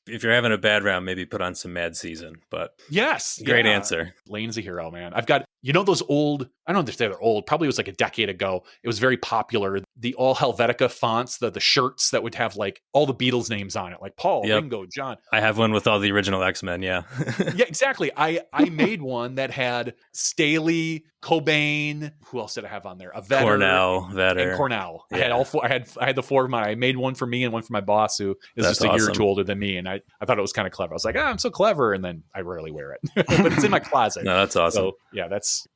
If you're having a bad round, maybe put on some Mad Season, but yes. Great answer. Lane's a hero, man. I've got, those old, I don't know if they're old, probably it was like a decade ago. It was very popular. The all Helvetica fonts, the shirts that would have like all the Beatles names on it, like Paul, Ringo, John. I have one with all the original X-Men, yeah. Yeah, exactly. I made one that had Staley, Cobain, who else did I have on there? Cornell, Vetter. And Cornell. Yeah. I had all four. I had the four of mine. I made one for me and one for my boss, who is just a year or two older than me. And I thought it was kind of clever. I was like, I'm so clever. And then I rarely wear it, but it's in my closet. No, that's awesome. So yeah,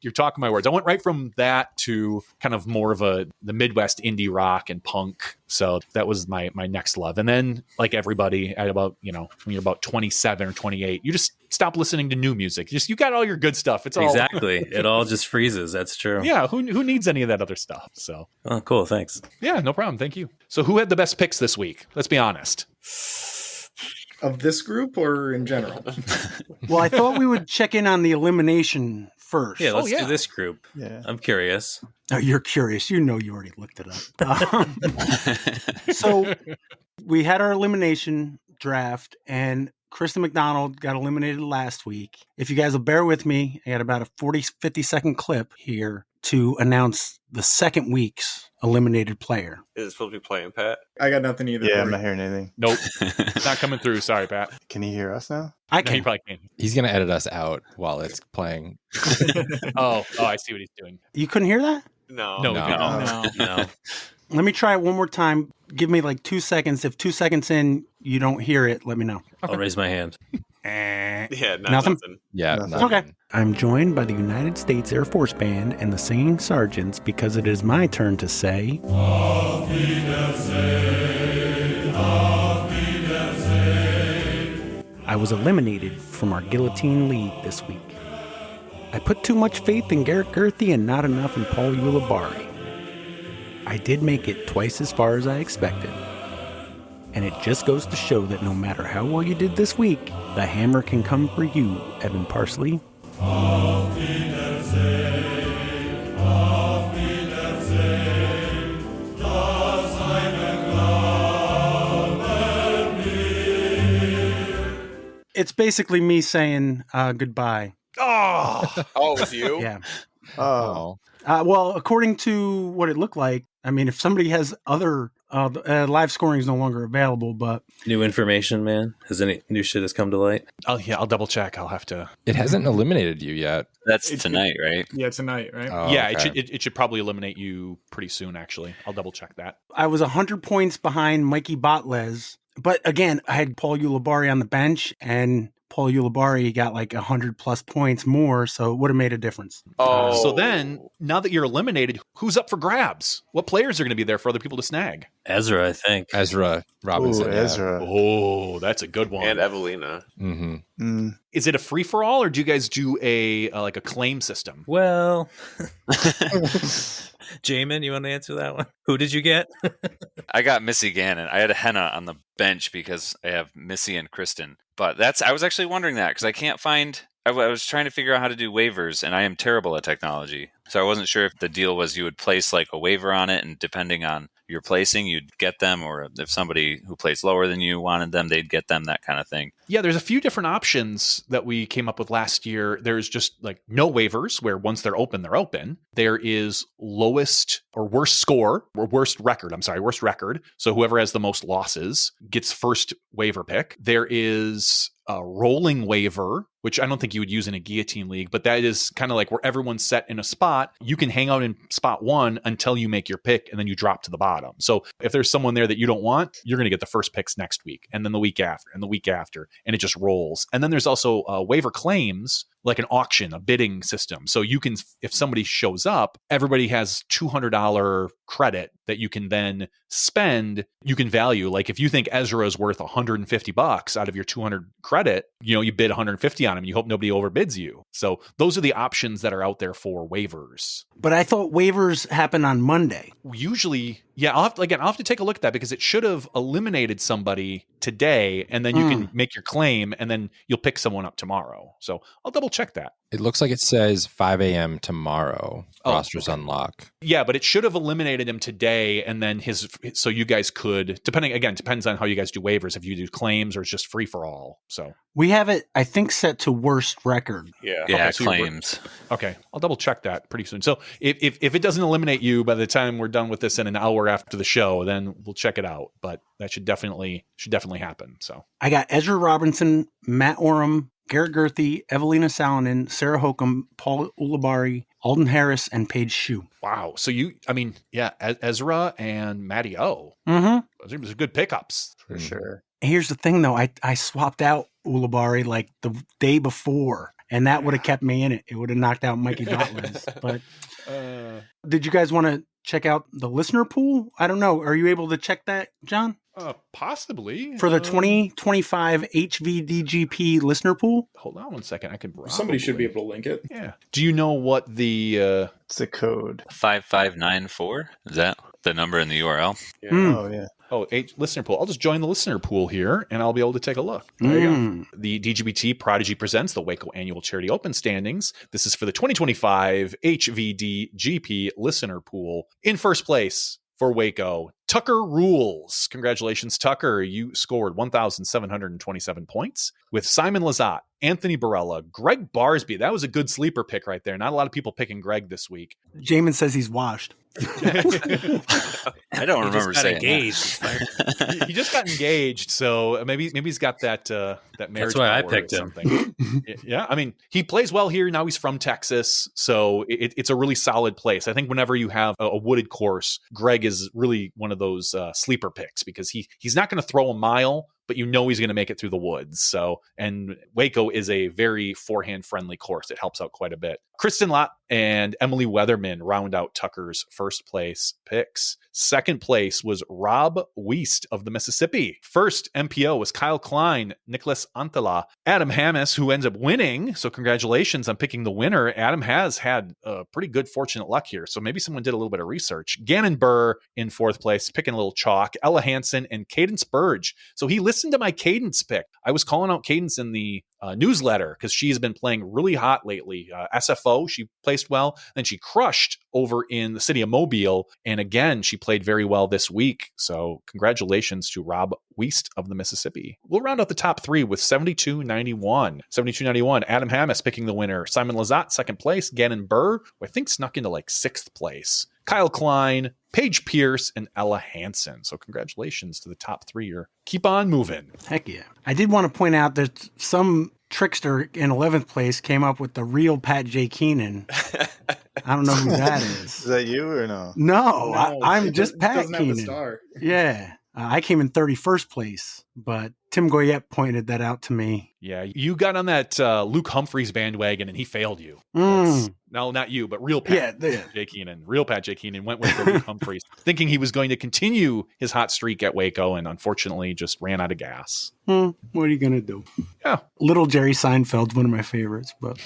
you're talking my words. I went right from that to kind of more of the Midwest indie rock and punk. So that was my next love. And then like everybody at about, when you're about 27 or 28, you just stop listening to new music. You got all your good stuff. It's all exactly. It all just freezes. That's true. Yeah. Who needs any of that other stuff? So. Oh, cool. Thanks. Yeah, no problem. Thank you. So who had the best picks this week? Let's be honest. Of this group or in general? Well, I thought we would check in on the elimination first. Yeah, let's do this group. Yeah. I'm curious. Oh, you're curious. You already looked it up. So we had our elimination draft, and Kristen McDonald got eliminated last week. If you guys will bear with me, I got about a 50-second clip here to announce the second week's eliminated player. Is it supposed to be playing, Pat? I got nothing either. Yeah, I'm not hearing anything. Nope. It's not coming through. Sorry, Pat. Can you hear us now? I No, can. you probably can't. He's gonna edit us out while it's playing. Oh, I see what he's doing. You couldn't hear that? No. No. Let me try it one more time. Give me like 2 seconds. If 2 seconds in you don't hear it, let me know. I'll raise my hand. Yeah, Nothing? Yeah. Nothing. nothing. Okay. I'm joined by the United States Air Force Band and the Singing Sergeants because it is my turn to say... I was eliminated from our guillotine lead this week. I put too much faith in Garrett Gerthy and not enough in Paul Ulibarri. I did make it twice as far as I expected. And it just goes to show that no matter how well you did this week, the hammer can come for you, Evan Parsley. It's basically me saying goodbye. Oh, Oh, with you? Yeah. Oh, Well, according to what it looked like, I mean, if somebody has other live scoring is no longer available, but New information, man. Has any new shit has come to light? I'll double check. I'll have to. It hasn't eliminated you yet. That's tonight, right? Yeah, tonight, right? Oh, Yeah, okay. it should probably eliminate you pretty soon. Actually, I'll double check that. I was 100 points behind Mikey Botles. But again, I had Paul Ulibarri on the bench, and Paul Ulibarri got like 100 plus points more, so it would have made a difference. Oh. So then, now that you're eliminated, who's up for grabs? What players are going to be there for other people to snag? Ezra, I think. Ezra Robinson. ooh, yeah. Ezra. Oh, that's a good one. And Evelina. Mm-hmm. Mm. Is it a free for all, or do you guys do a like a claim system? Well, Jaimen, you want to answer that one? Who did you get? I got Missy Gannon. I had a henna on the bench because I have Missy and Kristen. But I was actually wondering that because I can't find. I was trying to figure out how to do waivers, and I am terrible at technology. So I wasn't sure if the deal was you would place like a waiver on it, and depending on your placing, you'd get them, or if somebody who placed lower than you wanted them, they'd get them, that kind of thing. Yeah, there's a few different options that we came up with last year. There's just like no waivers, where once they're open, they're open. There is lowest or worst score, or worst record. So whoever has the most losses gets first waiver pick. There is a rolling waiver, which I don't think you would use in a guillotine league, but that is kind of like where everyone's set in a spot. You can hang out in spot one until you make your pick, and then you drop to the bottom. So if there's someone there that you don't want, you're going to get the first picks next week, and then the week after, and the week after, and it just rolls. And then there's also waiver claims, like an auction, a bidding system. So you can, if somebody shows up, everybody has $200 credit that you can then spend. You can value, like if you think Ezra is worth $150 out of your 200 credit, you bid 150 on him. You hope nobody overbids you. So those are the options that are out there for waivers. But I thought waivers happen on Monday. Usually, yeah, I'll have to take a look at that because it should have eliminated somebody today, and then you can make your claim, and then you'll pick someone up tomorrow. So I'll double check that. It looks like it says 5 a.m. tomorrow. Rosters unlock. Yeah, but it should have eliminated him today, and then so you guys could, depends on how you guys do waivers, if you do claims or it's just free for all. So we have it, I think, set to worst record. Yeah. Okay, so claims. Okay, I'll double check that pretty soon. So if it doesn't eliminate you by the time we're done with this in an hour after the show, then we'll check it out. But that should definitely happen. So I got Ezra Robinson, Matt Oram, Garrett Gerthy, Evelina Salonen, Sarah Hokum, Paul Ulibarri, Alden Harris, and Paige Shue. wow. So Ezra and Matty O. Mm-hmm. Those are good pickups. For sure. Here's the thing, though. I swapped out Ulibarri like the day before, and that would have kept me in it. It would have knocked out Mikey Dotlins. But did you guys want to check out the listener pool? I don't know. Are you able to check that, John? Possibly. For the 2025 HVDGP listener pool? Hold on one second. I can Somebody should be able to link it. Yeah. Do you know what the It's the code. 5594? Is that the number in the URL? Yeah. Oh, yeah. listener pool? I'll just join the listener pool here, and I'll be able to take a look. There you go. The DGBT Prodigy presents the Waco Annual Charity Open Standings. This is for the 2025 HVDGP listener pool. In first place for Waco, Tucker Rules. Congratulations, Tucker. You scored 1,727 points with Simon Lazat, Anthony Barella, Greg Barsby. That was a good sleeper pick right there. Not a lot of people picking Greg this week. Jaimen says he's washed. I don't remember saying engaged. He just got engaged, so maybe he's got that marriage. That's why I power picked or him. something. Yeah, I mean, he plays well here. Now he's from Texas, so it's a really solid place. I think whenever you have a wooded course, Greg is really one of those sleeper picks because he's not going to throw a mile, but he's going to make it through the woods. So, and Waco is a very forehand friendly course. It helps out quite a bit. Kristen Lott and Emily Weatherman round out Tucker's first place picks. Second place was Rob Wiest of the Mississippi. First MPO was Kyle Klein, Nicholas Antala, Adam Hammis, who ends up winning. So congratulations on picking the winner. Adam has had pretty good fortunate luck here. So maybe someone did a little bit of research. Gannon Burr in fourth place, picking a little chalk. Ella Hansen and Cadence Burge. So he listened to my Cadence pick. I was calling out Cadence in the newsletter because she's been playing really hot lately. SFO, she placed well. Then she crushed over in the city of Mobile. And again, she played very well this week. So congratulations to Rob Wiest of the Mississippi. We'll round out the top three with 7291. 7291, Adam Hammis picking the winner. Simon Lazat, second place. Gannon Burr, who I think snuck into like sixth place. Kyle Klein, Paige Pierce, and Ella Hansen. So congratulations to the top three. Keep on moving. Heck yeah. I did want to point out that some trickster in 11th place came up with the real Pat J. Keenan. I don't know who that is. Is that you or no? No, No, I'm it just Pat doesn't have the Keenan. star. Yeah. I came in 31st place, but Tim Goyette pointed that out to me. Yeah, you got on that Luke Humphreys bandwagon and he failed you. No, not you, but real Pat J. Keenan. Real Pat J. Keenan went with the Luke Humphreys, thinking he was going to continue his hot streak at Waco and unfortunately just ran out of gas. What are you going to do? Yeah. Little Jerry Seinfeld's one of my favorites, but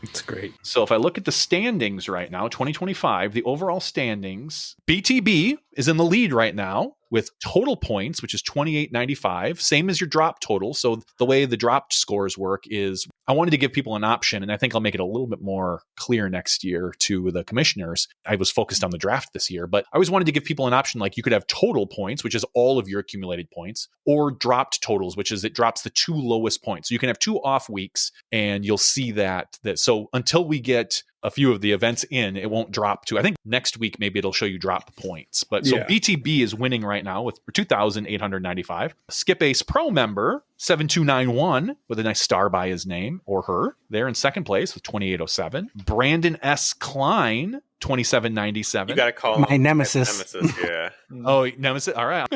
It's great. So if I look at the standings right now, 2025, the overall standings, BTB is in the lead right now with total points, which is 2895, same as your drop total. So the way the dropped scores work is I wanted to give people an option, and I think I'll make it a little bit more clear next year to the commissioners. I was focused on the draft this year, but I always wanted to give people an option like you could have total points, which is all of your accumulated points, or dropped totals, which is it drops the two lowest points. So you can have two off weeks, and you'll see that. So until we get a few of the events in, it won't drop to, I think next week, maybe it'll show you drop points. But so BTB is winning right now with 2,895. SkipAce Pro member 7291 with a nice star by his name or her. They're in second place with 2807. Brandon S. Klein, 2797. You got to call my him nemesis. Yeah. Oh, Nemesis. All right.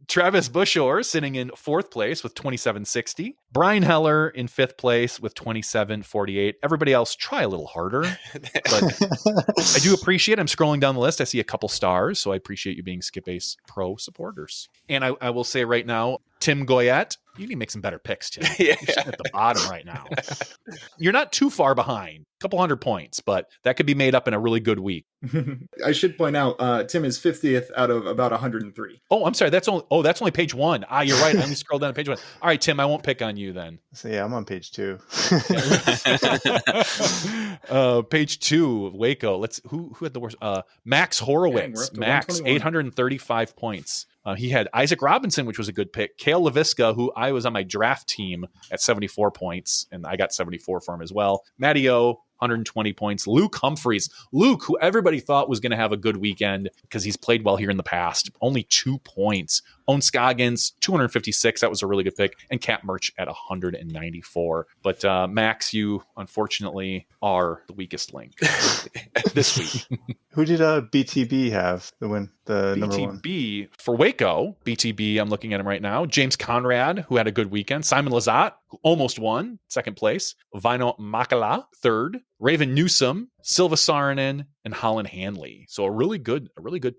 Travis Bushore sitting in fourth place with 2760. Brian Heller in fifth place with 2748. Everybody else, try a little harder. But I do appreciate it. I'm scrolling down the list. I see a couple stars, so I appreciate you being SkipAce Pro supporters. And I will say right now, Tim Goyette, you need to make some better picks, Tim. Yeah. You're sitting at the bottom right now. You're not too far behind, a couple hundred points, but that could be made up in a really good week. I should point out, Tim is 50th out of about 103. Oh, I'm sorry. That's only page one. You're right. I only scrolled down to page one. All right, Tim, I won't pick on you then. So yeah, I'm on page 2. Page 2, Waco. Who had the worst? Max Horowitz. Dang, Max, 835 points. He had Isaac Robinson, which was a good pick. Kale LaVisca, who I was on my draft team at 74 points, and I got 74 for him as well. Matty O, 120 points. Luke Humphreys. Luke, who everybody thought was going to have a good weekend because he's played well here in the past. Only 2 points. Owen Scoggins, 256. That was a really good pick. And Cap Merch at 194. But Max, you unfortunately are the weakest link this week. Who did BTB have to win the number one? BTB for Waco. BTB, I'm looking at him right now. James Conrad, who had a good weekend. Simon Lazat, who almost won, second place. Vino Makala, third. Raven Newsom, Silva Saarinen, and Holland Hanley. So a really good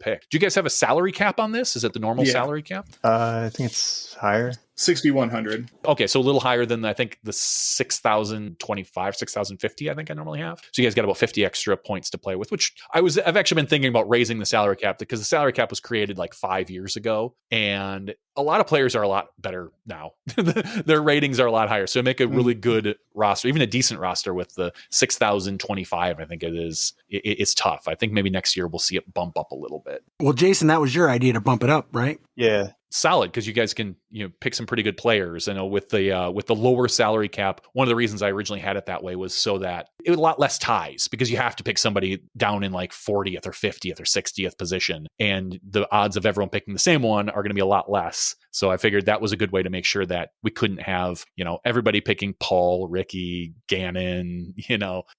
pick. Do you guys have a salary cap on this? Is it the normal salary cap? I think it's higher. 6,100. Okay, so a little higher than I think the 6,025, 6,050 I think I normally have. So you guys got about 50 extra points to play with, which I've actually been thinking about raising the salary cap because the salary cap was created like 5 years ago, and a lot of players are a lot better now. Their ratings are a lot higher. So make a really good roster, even a decent roster with the 6,025, I think it is. It's tough. I think maybe next year we'll see it bump up a little bit. Well, Jason, that was your idea to bump it up, right? Yeah. Solid, because you guys can pick some pretty good players. I know with the lower salary cap, one of the reasons I originally had it that way was so that it was a lot less ties, because you have to pick somebody down in like 40th or 50th or 60th position, and the odds of everyone picking the same one are going to be a lot less. So I figured that was a good way to make sure that we couldn't have everybody picking Paul, Ricky, Gannon,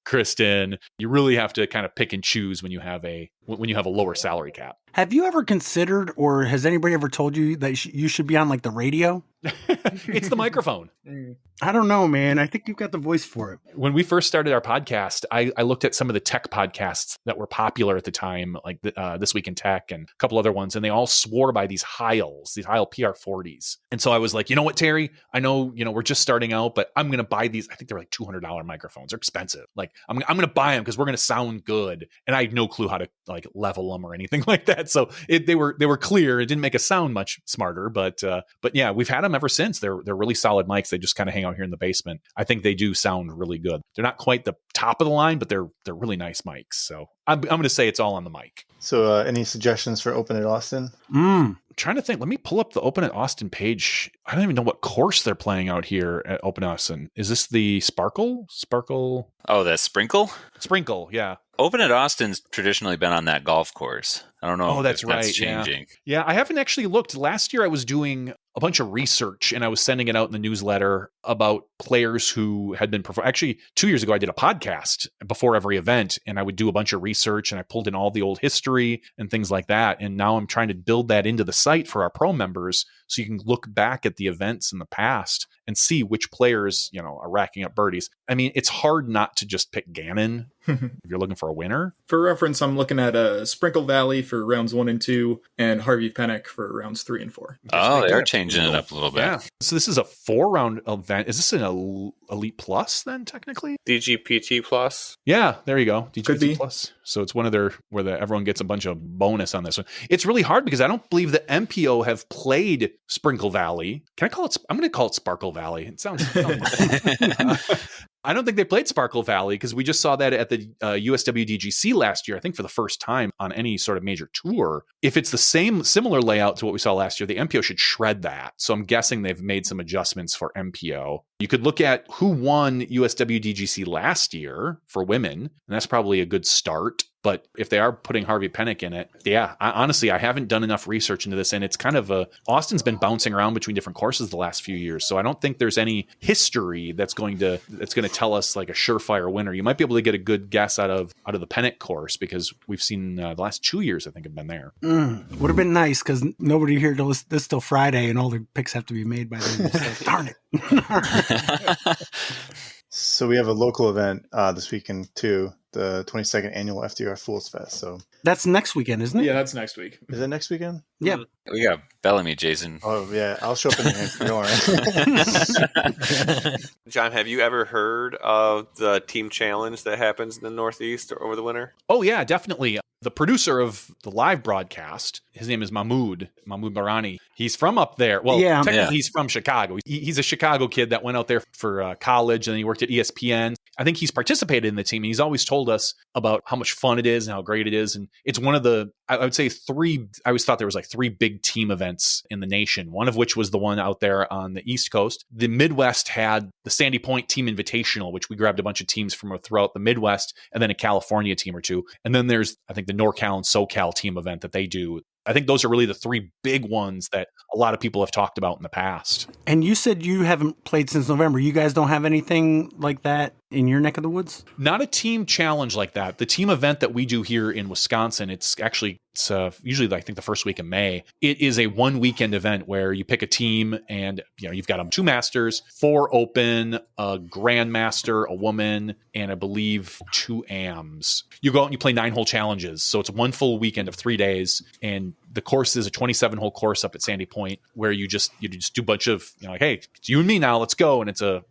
Kristen. You really have to kind of pick and choose when you have a lower salary cap. Have you ever considered, or has anybody ever told you that you should be on like the radio? It's the microphone. I don't know, man. I think you've got the voice for it. When we first started our podcast, I looked at some of the tech podcasts that were popular at the time, like This Week in Tech and a couple other ones, and they all swore by these Heil PR40s. And so I was like, you know what, Terry? I know, we're just starting out, but I'm going to buy these. I think they're like $200 microphones. They're expensive. Like, I'm going to buy them because we're going to sound good. And I had no clue how to like level them or anything like that. So they were clear. It didn't make us sound much smarter, but yeah, we've had them ever since. They're really solid mics. They just kind of hang out here in the basement. I think they do sound really good. They're not quite the top of the line, but they're really nice mics. So I'm going to say it's all on the mic. So any suggestions for Open at Austin? Trying to think. Let me pull up the Open at Austin page. I don't even know what course they're playing out here at Open Austin. Is this the Sparkle? Oh, the Sprinkle? Sprinkle, yeah. Open at Austin's traditionally been on that golf course. I don't know. Oh, that's right. Changing. Yeah, I haven't actually looked. Last year I was doing a bunch of research and I was sending it out in the newsletter about players who had been actually 2 years ago I did a podcast before every event, and I would do a bunch of research and I pulled in all the old history and things like that. And now I'm trying to build that into the site for our pro members so you can look back at the events in the past and see which players, are racking up birdies. I mean, it's hard not to just pick Gannon if you're looking for a winner. For reference, I'm looking at Sprinkle Valley for rounds 1 and 2 and Harvey Pennock for rounds 3 and 4. Oh, they're changing it up a little bit. Yeah. So this is a 4-round event. Is this an Elite Plus then, technically? DGPT Plus? Yeah, there you go. Could be. DGPT Plus. So it's one of their, everyone gets a bunch of bonus on this one. It's really hard because I don't believe the MPO have played Sprinkle Valley. I'm going to call it Sparkle Valley. It sounds I don't think they played Sparkle Valley because we just saw that at the USWDGC last year, I think for the first time on any sort of major tour. If it's the similar layout to what we saw last year, the MPO should shred that. So I'm guessing they've made some adjustments for MPO. You could look at who won USWDGC last year for women, and that's probably a good start. But if they are putting Harvey Penick in it, honestly, I haven't done enough research into this. And it's kind of Austin's been bouncing around between different courses the last few years. So I don't think there's any history that's going to tell us like a surefire winner. You might be able to get a good guess out of the Penick course because we've seen the last 2 years, I think, have been there. Would have been nice because nobody here this till Friday and all the picks have to be made by then. So, darn it. So we have a local event this weekend too, the 22nd annual FDR Fools Fest. So that's next weekend, isn't it? Yeah, that's next week. is that next weekend? Yeah. We got Bellamy, Jason. Oh yeah, I'll show up in the Don't worry. John, have you ever heard of the team challenge that happens in the Northeast over the winter? Oh, yeah, definitely. The producer of the live broadcast, his name is Mahmoud Barani. He's from up there. Well, technically he's from Chicago. He's a Chicago kid that went out there for college, and then he worked at ESPN. I think he's participated in the team, and he's always told us about how much fun it is and how great it is. And it's one of the, I would say I always thought there was like 3 big team events in the nation, one of which was the one out there on the East Coast. The Midwest had the Sandy Point Team Invitational, which we grabbed a bunch of teams from throughout the Midwest, and then a California team or two. And then there's, I think, the NorCal and SoCal team event that they do. I think those are really the 3 big ones that a lot of people have talked about in the past. And you said you haven't played since November. You guys don't have anything like that in your neck of the woods? Not a team challenge like that. The team event that we do here in Wisconsin, it's usually I think the first week of May. It is a 1 weekend event where you pick a team and you've got 2 masters, 4 open, a grandmaster, a woman, and I believe 2 AMs. You go out and you play 9-hole challenges. So it's 1 full weekend of 3 days. And the course is a 27-hole course up at Sandy Point where you just do a bunch of, like, hey, it's you and me now, let's go. And it's a,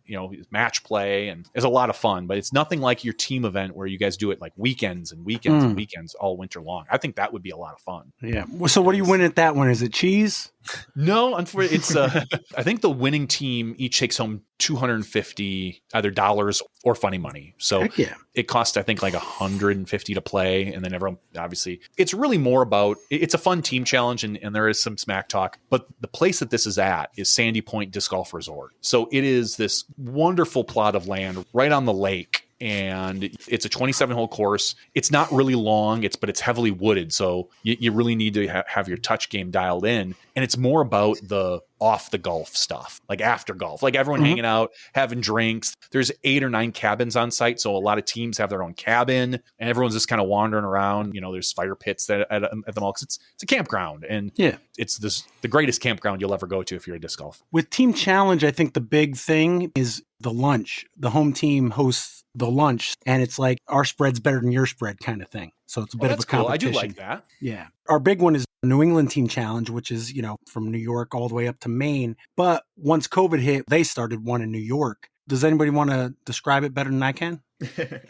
match play, and it's a lot of fun, but it's nothing like your team event where you guys do it like weekends and weekends and weekends all winter long. I think that would be a lot of fun. Yeah. So what do you win at that one? Is it cheese? No, unfortunately, it's I think the winning team each takes home $250 either dollars or funny money. So it costs, I think, like $150 to play, and then everyone, obviously, it's really more about, it's a fun team challenge, and there is some smack talk. But the place that this is at is Sandy Point Disc Golf Resort. So it is this wonderful plot of land right on the lake. And it's a 27-hole course. It's not really long, but it's heavily wooded. So you really need to have your touch game dialed in. And it's more about the off the golf stuff, like after golf, like everyone hanging out, having drinks. There's 8 or 9 cabins on site. So a lot of teams have their own cabin, and everyone's just kind of wandering around. There's fire pits at the mall. It's a campground. And it's the greatest campground you'll ever go to if you're a disc golf. With Team Challenge, I think the big thing is the lunch. The home team hosts the lunch, and it's like our spread's better than your spread kind of thing. So it's a bit of a competition. Cool. I do like that. Yeah. Our big one is the New England Team Challenge, which is, from New York all the way up to Maine. But once COVID hit, they started one in New York. Does anybody want to describe it better than I can?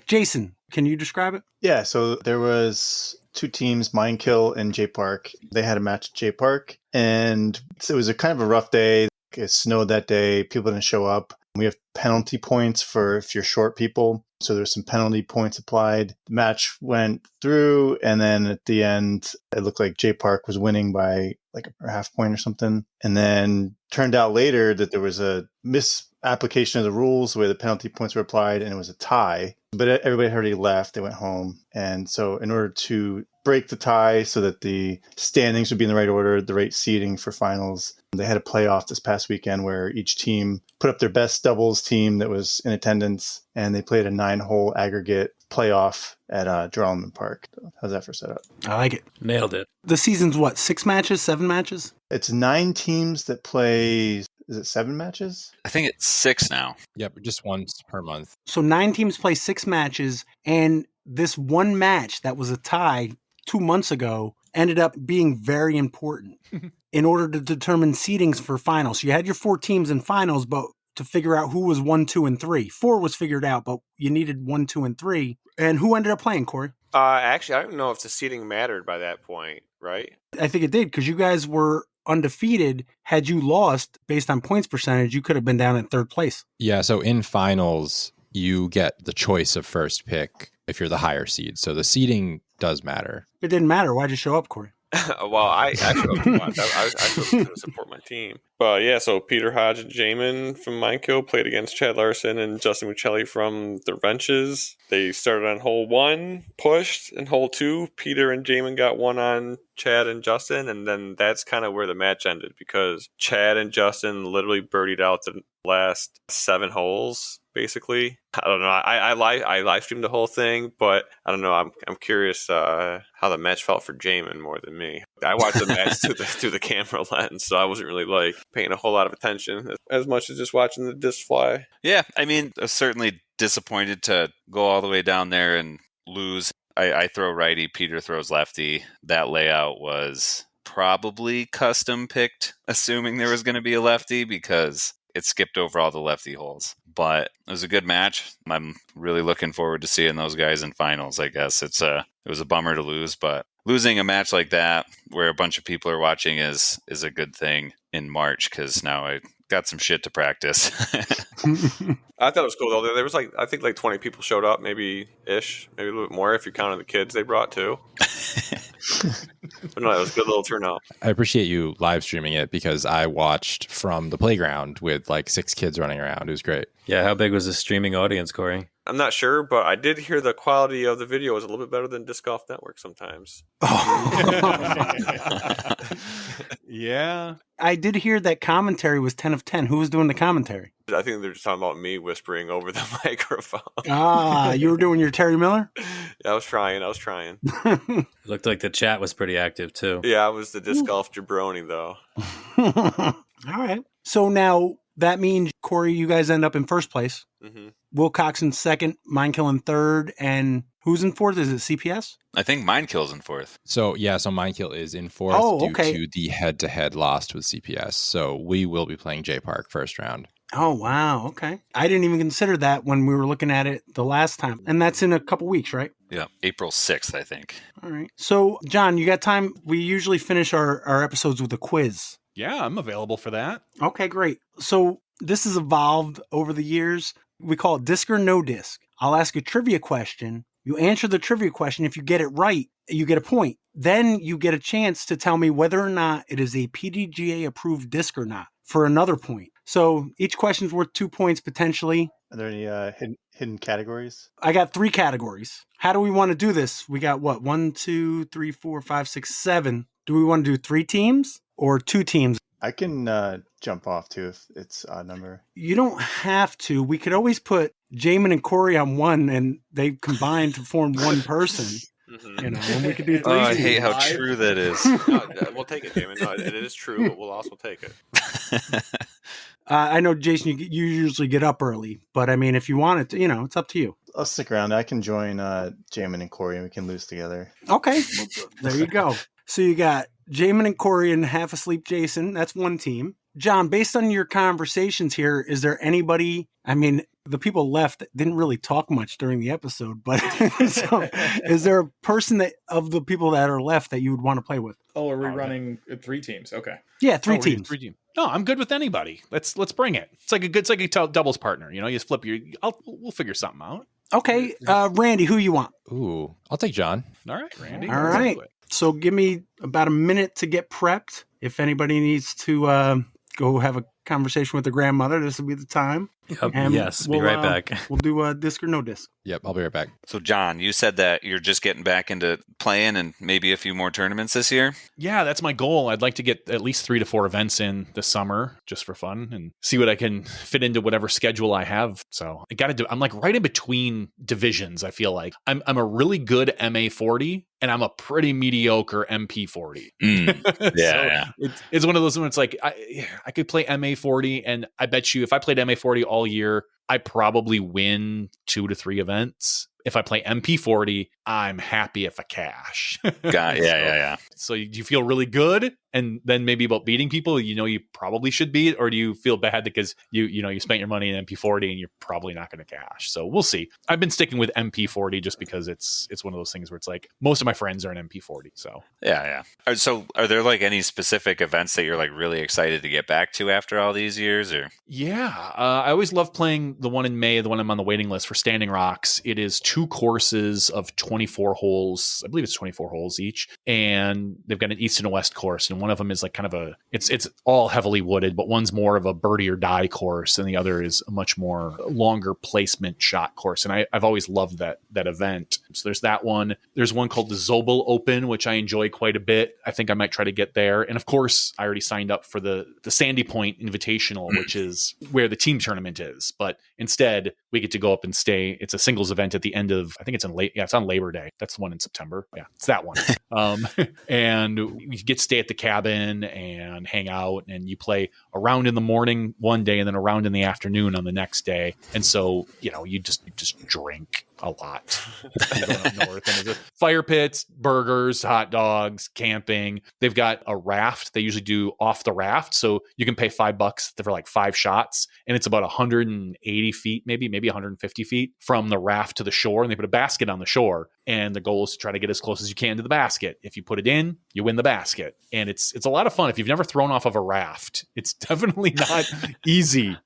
Jason, can you describe it? Yeah. So there was 2 teams, Minekill and J Park. They had a match at J Park, and it was a kind of a rough day. It snowed that day. People didn't show up. We have penalty points for if you're short people. So there's some penalty points applied. The match went through, and then at the end, it looked like J Park was winning by like a half point or something. And then turned out later that there was a misapplication of the rules where the penalty points were applied, and it was a tie. But everybody had already left. They went home. And so in order to break the tie so that the standings would be in the right order, the right seeding for finals, they had a playoff this past weekend where each team put up their best doubles team that was in attendance, and they played a 9-hole aggregate playoff at Droneman Park. How's that for setup? I like it. Nailed it. The season's what, 6 matches, 7 matches? It's 9 teams that play. Is it 7 matches? I think it's 6 now. Yep, just once per month. So 9 teams play 6 matches, and this one match that was a tie 2 months ago ended up being very important in order to determine seedings for finals. So you had your 4 teams in finals, but to figure out who was 1, 2, and 3. 4 was figured out, but you needed 1, 2, and 3. And who ended up playing, Corey? Actually, I don't know if the seeding mattered by that point, right? I think it did, because you guys were undefeated. Had you lost based on points percentage, you could have been down in 3rd place. Yeah, so in finals, you get the choice of first pick if you're the higher seed. So the seeding does matter. It didn't matter. Why'd you show up, Corey? Well, I actually I was going to support my team. But yeah, so Peter Hodge and Jaimen from Mindkill played against Chad Larson and Justin Muccelli from the Wrenches. They started on hole 1, pushed, and hole 2, Peter and Jaimen got one on Chad and Justin, and then that's kind of where the match ended because Chad and Justin literally birdied out the last 7 holes. Basically, I don't know. I live streamed the whole thing, but I don't know. I'm curious how the match felt for Jaimen more than me. I watched the match through the camera lens, so I wasn't really like paying a whole lot of attention as much as just watching the disc fly. Yeah, I mean, I was certainly disappointed to go all the way down there and lose. I throw righty, Peter throws lefty. That layout was probably custom picked, assuming there was going to be a lefty because it skipped over all the lefty holes. But it was a good match. I'm really looking forward to seeing those guys in finals, I guess. It was a bummer to lose, but losing a match like that where a bunch of people are watching is a good thing in March because now I got some shit to practice. I thought it was cool though. There was I think 20 people showed up, maybe a little bit more if you counted the kids they brought too. But no, it was a good little turnout. I appreciate you live streaming it because I watched from the playground with 6 kids running around. It was great. Yeah, how big was the streaming audience, Corey? I'm not sure, but I did hear the quality of the video was a little bit better than Disc Golf Network sometimes. Yeah. I did hear that commentary was 10 of 10. Who was doing the commentary? I think they're just talking about me whispering over the microphone. You were doing your Terry Miller? Yeah, I was trying. It looked like the chat was pretty active, too. Yeah, I was the Disc Golf jabroni, though. All right. So now that means, Corey, you guys end up in first place. Mm-hmm. Will Cox in second, Mindkill in third, and who's in fourth? Is it CPS? I think Mindkill's in fourth. So Mindkill is in fourth due to the head-to-head lost with CPS. So we will be playing J Park first round. Oh, wow. Okay. I didn't even consider that when we were looking at it the last time. And that's in a couple weeks, right? Yeah, April 6th, I think. All right. So, John, you got time? We usually finish our episodes with a quiz. Yeah, I'm available for that. Okay, great. So this has evolved over the years. We call it disc or no disc. I'll ask a trivia question. You answer the trivia question. If you get it right, you get a point. Then you get a chance to tell me whether or not it is a PDGA approved disc or not for another point. So each question's worth 2 points potentially. Are there any hidden categories? I got 3 categories. How do we want to do this? We got what? 1, 2, 3, 4, 5, 6, 7. Do we want to do 3 teams or 2 teams? I can jump off too if it's odd number. You don't have to. We could always put Jaimen and Corey on one and they combine to form one person. Mm-hmm. You know, and we could do 3 I teams. hate how true that is. We'll take it, Jaimen. No, it is true, but we'll also take it. I know, Jason, you usually get up early, but I mean, if you want it, it's up to you. I'll stick around. I can join Jaimen and Corey and we can lose together. Okay, well, there you go. So you got Jaimen and Corey and Half Asleep Jason. That's one team. John, based on your conversations here, is there anybody, I mean, the people left didn't really talk much during the episode, but so, is there a person that of the people that are left that you would want to play with? Oh, are we running 3 teams? Okay. Yeah, 3 teams. 3 teams. No, I'm good with anybody. Let's bring it. It's like a doubles partner. You just flip we'll figure something out. Okay, Randy, who you want? Ooh, I'll take John. All right, Randy. All right. So give me about a minute to get prepped. If anybody needs to go have a conversation with their grandmother, this will be the time. Yep. And Yes, be right back. We'll do disc or no disc. Yep, I'll be right back. So, John, you said that you're just getting back into playing and maybe a few more tournaments this year? Yeah, that's my goal. I'd like to get at least 3 to 4 events in this summer just for fun and see what I can fit into whatever schedule I have. So I'm like right in between divisions. I feel like I'm a really good MA40 and I'm a pretty mediocre MP40. Yeah. It's one of those when it's like I could play MA40 and I bet you if I played MA40 all year, I probably win 2 to 3 events. If I play MP40, I'm happy if I cash. Yeah. So you feel really good and then maybe about beating people you probably should beat, or do you feel bad because you spent your money in MP40 and you're probably not going to cash? So we'll see. I've been sticking with MP40 just because it's one of those things where it's like most of my friends are in MP40. So yeah. So are there like any specific events that you're like really excited to get back to after all these years? Or I always love playing the one in May, the one I'm on the waiting list for, Standing Rocks. It is 2 courses of 24 holes. I believe it's 24 holes each, and they've got an east and a west course, and one of them is like kind of it's all heavily wooded, but one's more of a birdie or die course, and the other is a much more longer placement shot course. And I've always loved that event. So there's that one. There's one called the Zobel Open, which I enjoy quite a bit. I think I might try to get there. And of course, I already signed up for the Sandy Point Invitational, which is where the team tournament is. But instead, we get to go up and stay. It's a singles event at the end of, I think it's it's on Labor Day. That's the one in September. Yeah, it's that one. And you get to stay at the cabin and hang out, and you play a round in the morning one day and then a round in the afternoon on the next day. And so, you just drink a lot. Going up north, and there's fire pits, burgers, hot dogs, camping. They've got a raft. They usually do off the raft, so you can pay $5 for like 5 shots, and it's about 180 feet, maybe 150 feet from the raft to the shore. And they put a basket on the shore, and the goal is to try to get as close as you can to the basket. If you put it in, you win the basket, and it's a lot of fun. If you've never thrown off of a raft, it's definitely not easy.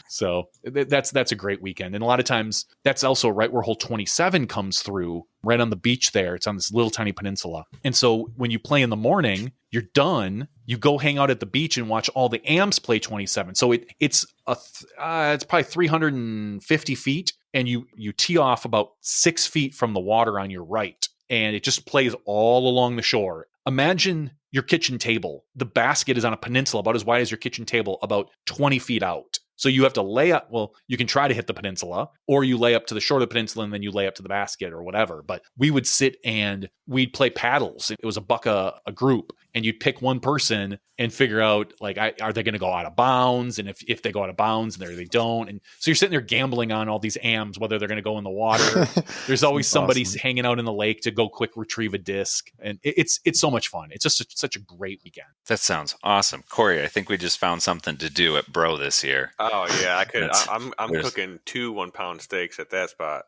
So that's a great weekend, and a lot of times that's also right where hole 27 comes through, right on the beach there. It's on this little tiny peninsula. And so when you play in the morning, you're done, you go hang out at the beach and watch all the AMs play 27. So it's probably 350 feet, and you tee off about 6 feet from the water on your right, and it just plays all along the shore. Imagine your kitchen table. The basket is on a peninsula about as wide as your kitchen table, about 20 feet out. So you have to lay up. Well, you can try to hit the peninsula, or you lay up to the shore of the peninsula and then you lay up to the basket or whatever. But we would sit and we'd play paddles. It was $1 a group, and you'd pick one person and figure out, like, are they going to go out of bounds? And if they go out of bounds, and they don't. And so you're sitting there gambling on all these AMs, whether they're going to go in the water. There's always somebody awesome. Hanging out in the lake to go quick retrieve a disc. And it's so much fun. It's just such a great weekend. That sounds awesome. Corey, I think we just found something to do at Bro this year. Oh yeah, I could. I'm cooking 2 1-pound steaks at that spot.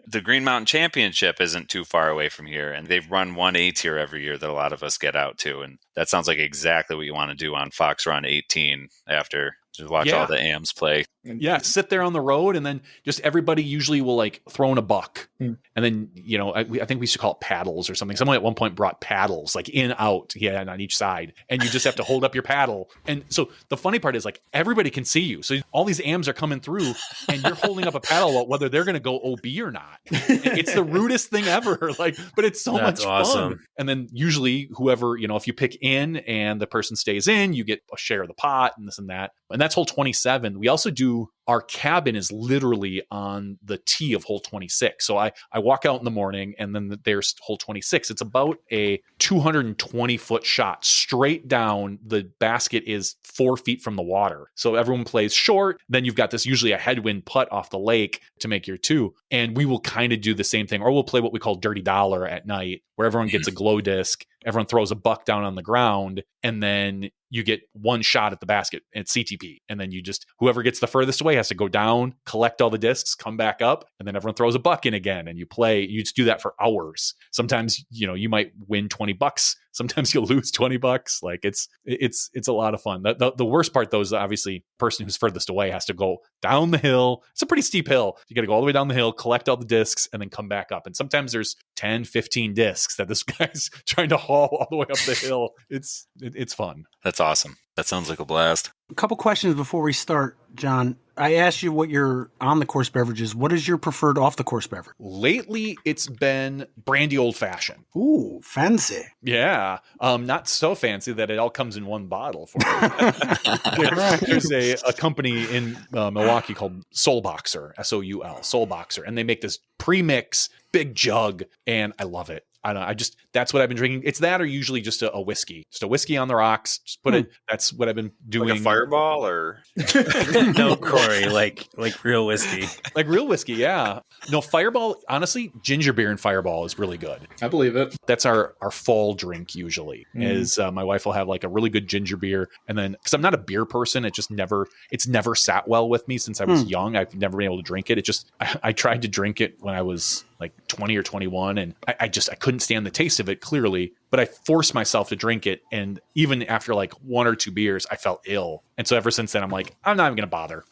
The Green Mountain Championship isn't too far away from here, and they've run one A-tier every year that a lot of us get out to, and that sounds like exactly what you want to do on Fox Run 18 after. Just watch all the AMs play. Yeah, sit there on the road, and then just everybody usually will like throw in a buck. And then, I think we used to call it paddles or something. Someone at one point brought paddles, like in, out, on each side. And you just have to hold up your paddle. And so the funny part is, like, everybody can see you. So all these AMs are coming through, and you're holding up a paddle whether they're going to go OB or not. It's the rudest thing ever. Like, but it's so much fun. And then usually whoever, if you pick in and the person stays in, you get a share of the pot and this and that. And that's hole 27. We also do, our cabin is literally on the tee of hole 26. So I walk out in the morning, and then there's hole 26. It's about a 220-foot shot straight down. The basket is 4 feet from the water. So everyone plays short. Then you've got this usually a headwind putt off the lake to make your 2. And we will kind of do the same thing. Or we'll play what we call Dirty Dollar at night, where everyone gets a glow disc. Everyone throws a buck down on the ground, and then you get one shot at the basket at CTP. And then whoever gets the furthest away has to go down, collect all the discs, come back up, and then everyone throws a buck in again. And you play, you just do that for hours. Sometimes, you might win $20. Sometimes you'll lose $20. Like it's a lot of fun. The worst part though is obviously the person who's furthest away has to go down the hill. It's a pretty steep hill. You got to go all the way down the hill, collect all the discs, and then come back up. And sometimes there's 10, 15 discs that this guy's trying to haul all the way up the hill. It's fun. That's awesome. That sounds like a blast. A couple questions before we start, John. I asked you what your on-the-course beverage is. What is your preferred off-the-course beverage? Lately, it's been brandy old-fashioned. Ooh, fancy. Yeah. Not so fancy that it all comes in one bottle for me. There's a company in Milwaukee called Soulboxer, Soul, Soulboxer, and they make this pre-mix big jug, and I love it. I don't know. That's what I've been drinking. It's that or usually just a whiskey. Just a whiskey on the rocks. Just put it. That's what I've been doing. Like a Fireball or? No, Corey, like real whiskey. Like real whiskey, yeah. No, Fireball, honestly, ginger beer and Fireball is really good. I believe it. That's our fall drink usually. Is my wife will have like a really good ginger beer. And then, because I'm not a beer person, it's never sat well with me since I was young. I've never been able to drink it. I tried to drink it when I was like 20 or 21 and I couldn't stand the taste of it clearly, but I forced myself to drink it. And even after like 1 or 2 beers, I felt ill. And so ever since then, I'm like, I'm not even going to bother.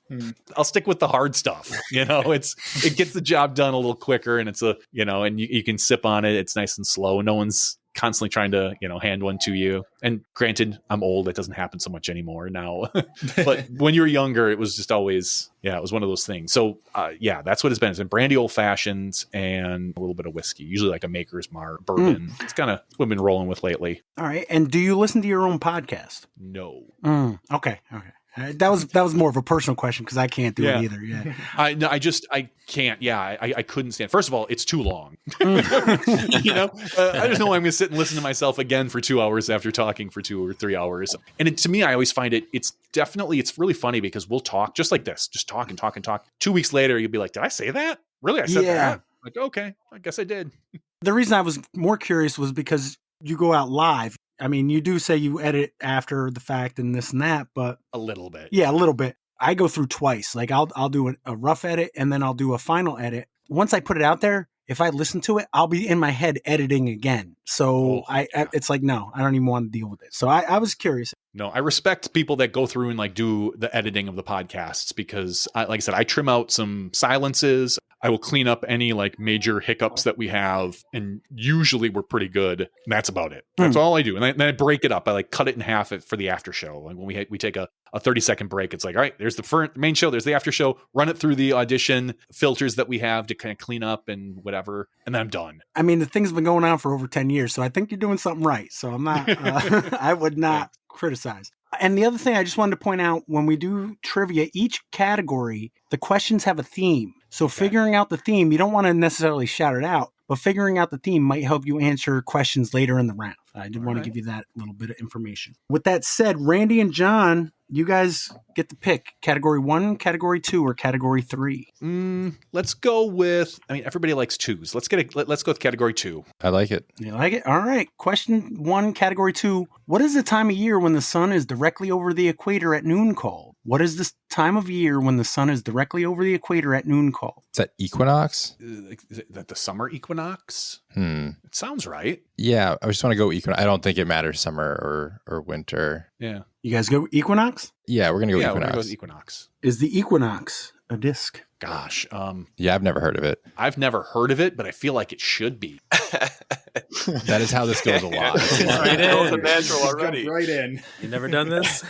I'll stick with the hard stuff. It gets the job done a little quicker and and you can sip on it. It's nice and slow. No one's constantly trying to, hand one to you. And granted, I'm old. It doesn't happen so much anymore now. But when you were younger, it was just always, it was one of those things. So that's what it's been. It's been brandy old fashions and a little bit of whiskey, usually like a Maker's Mark bourbon. It's kind of what I've been rolling with lately. All right. And do you listen to your own podcast? No. Okay. That was more of a personal question because I can't do it either. Yeah, I can't. Yeah, I couldn't stand. First of all, it's too long. I just know I'm going to sit and listen to myself again for 2 hours after talking for 2 or 3 hours. And to me, I always find it's really funny because we'll talk just like this, just talk and talk and talk. 2 weeks later, you'll be like, "Did I say that? Really? I said that?" Like, okay, I guess I did. The reason I was more curious was because you go out live. I mean, you do say you edit after the fact and this and that, but a little bit. Yeah, a little bit. I go through twice. Like I'll do a rough edit and then I'll do a final edit. Once I put it out there, if I listen to it, I'll be in my head editing again. So it's like, no, I don't even want to deal with it. So I was curious. No, I respect people that go through and like do the editing of the podcasts because like I said, I trim out some silences. I will clean up any like major hiccups that we have. And usually we're pretty good. And that's about it. That's all I do. And then I break it up. I like cut it in half for the after show. Like when we take a 30-second break, it's like, all right, there's the main show. There's the after show. Run it through the audition filters that we have to kind of clean up and whatever. And then I'm done. I mean, the thing's been going on for over 10 years. So I think you're doing something right. So I'm not, I would not criticize. And the other thing I just wanted to point out, when we do trivia, each category, the questions have a theme. So figuring out the theme, you don't want to necessarily shout it out, but figuring out the theme might help you answer questions later in the round. I did want to give you that little bit of information. With that said, Randy and John, you guys get to pick category 1, category 2, or category 3. Let's go with, everybody likes 2s. Let's go with category 2. I like it. You like it? All right. Question 1, category 2. What is the time of year when the sun is directly over the equator at noon called? What is this time of year when the sun is directly over the equator at noon called? Is that equinox? Is that the summer equinox? It sounds right. Yeah, I just want to go equinox. I don't think it matters summer or winter. Yeah. You guys go equinox? Yeah, we're going to go equinox. We're going to go with equinox. Is the equinox a disc? Gosh. Yeah, I've never heard of it. I've never heard of it, but I feel like it should be. That is how this goes a lot. Natural already. Right in. You never done this?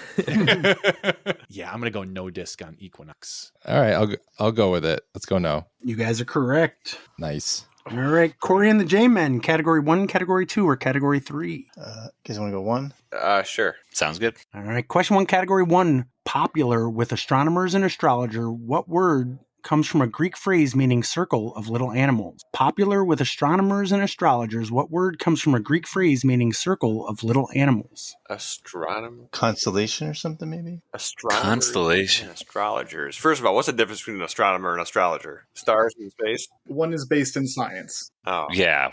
Yeah, I'm going to go no disc on equinox. All right, I'll go with it. Let's go no. You guys are correct. Nice. Okay. All right, Corey and the Jaimen, category 1, category 2, or category 3? Guys want to go 1? Sure. Sounds good. All right, question 1, category 1. Popular with astronomers and astrologer, what word comes from a Greek phrase meaning circle of little animals? Popular with astronomers and astrologers, what word comes from a Greek phrase meaning circle of little animals? Astronomer? Constellation or something, maybe? Astronomers Constellation. and astrologers. First of all, what's the difference between an astronomer and astrologer? Stars in space? One is based in science. Oh. Yeah.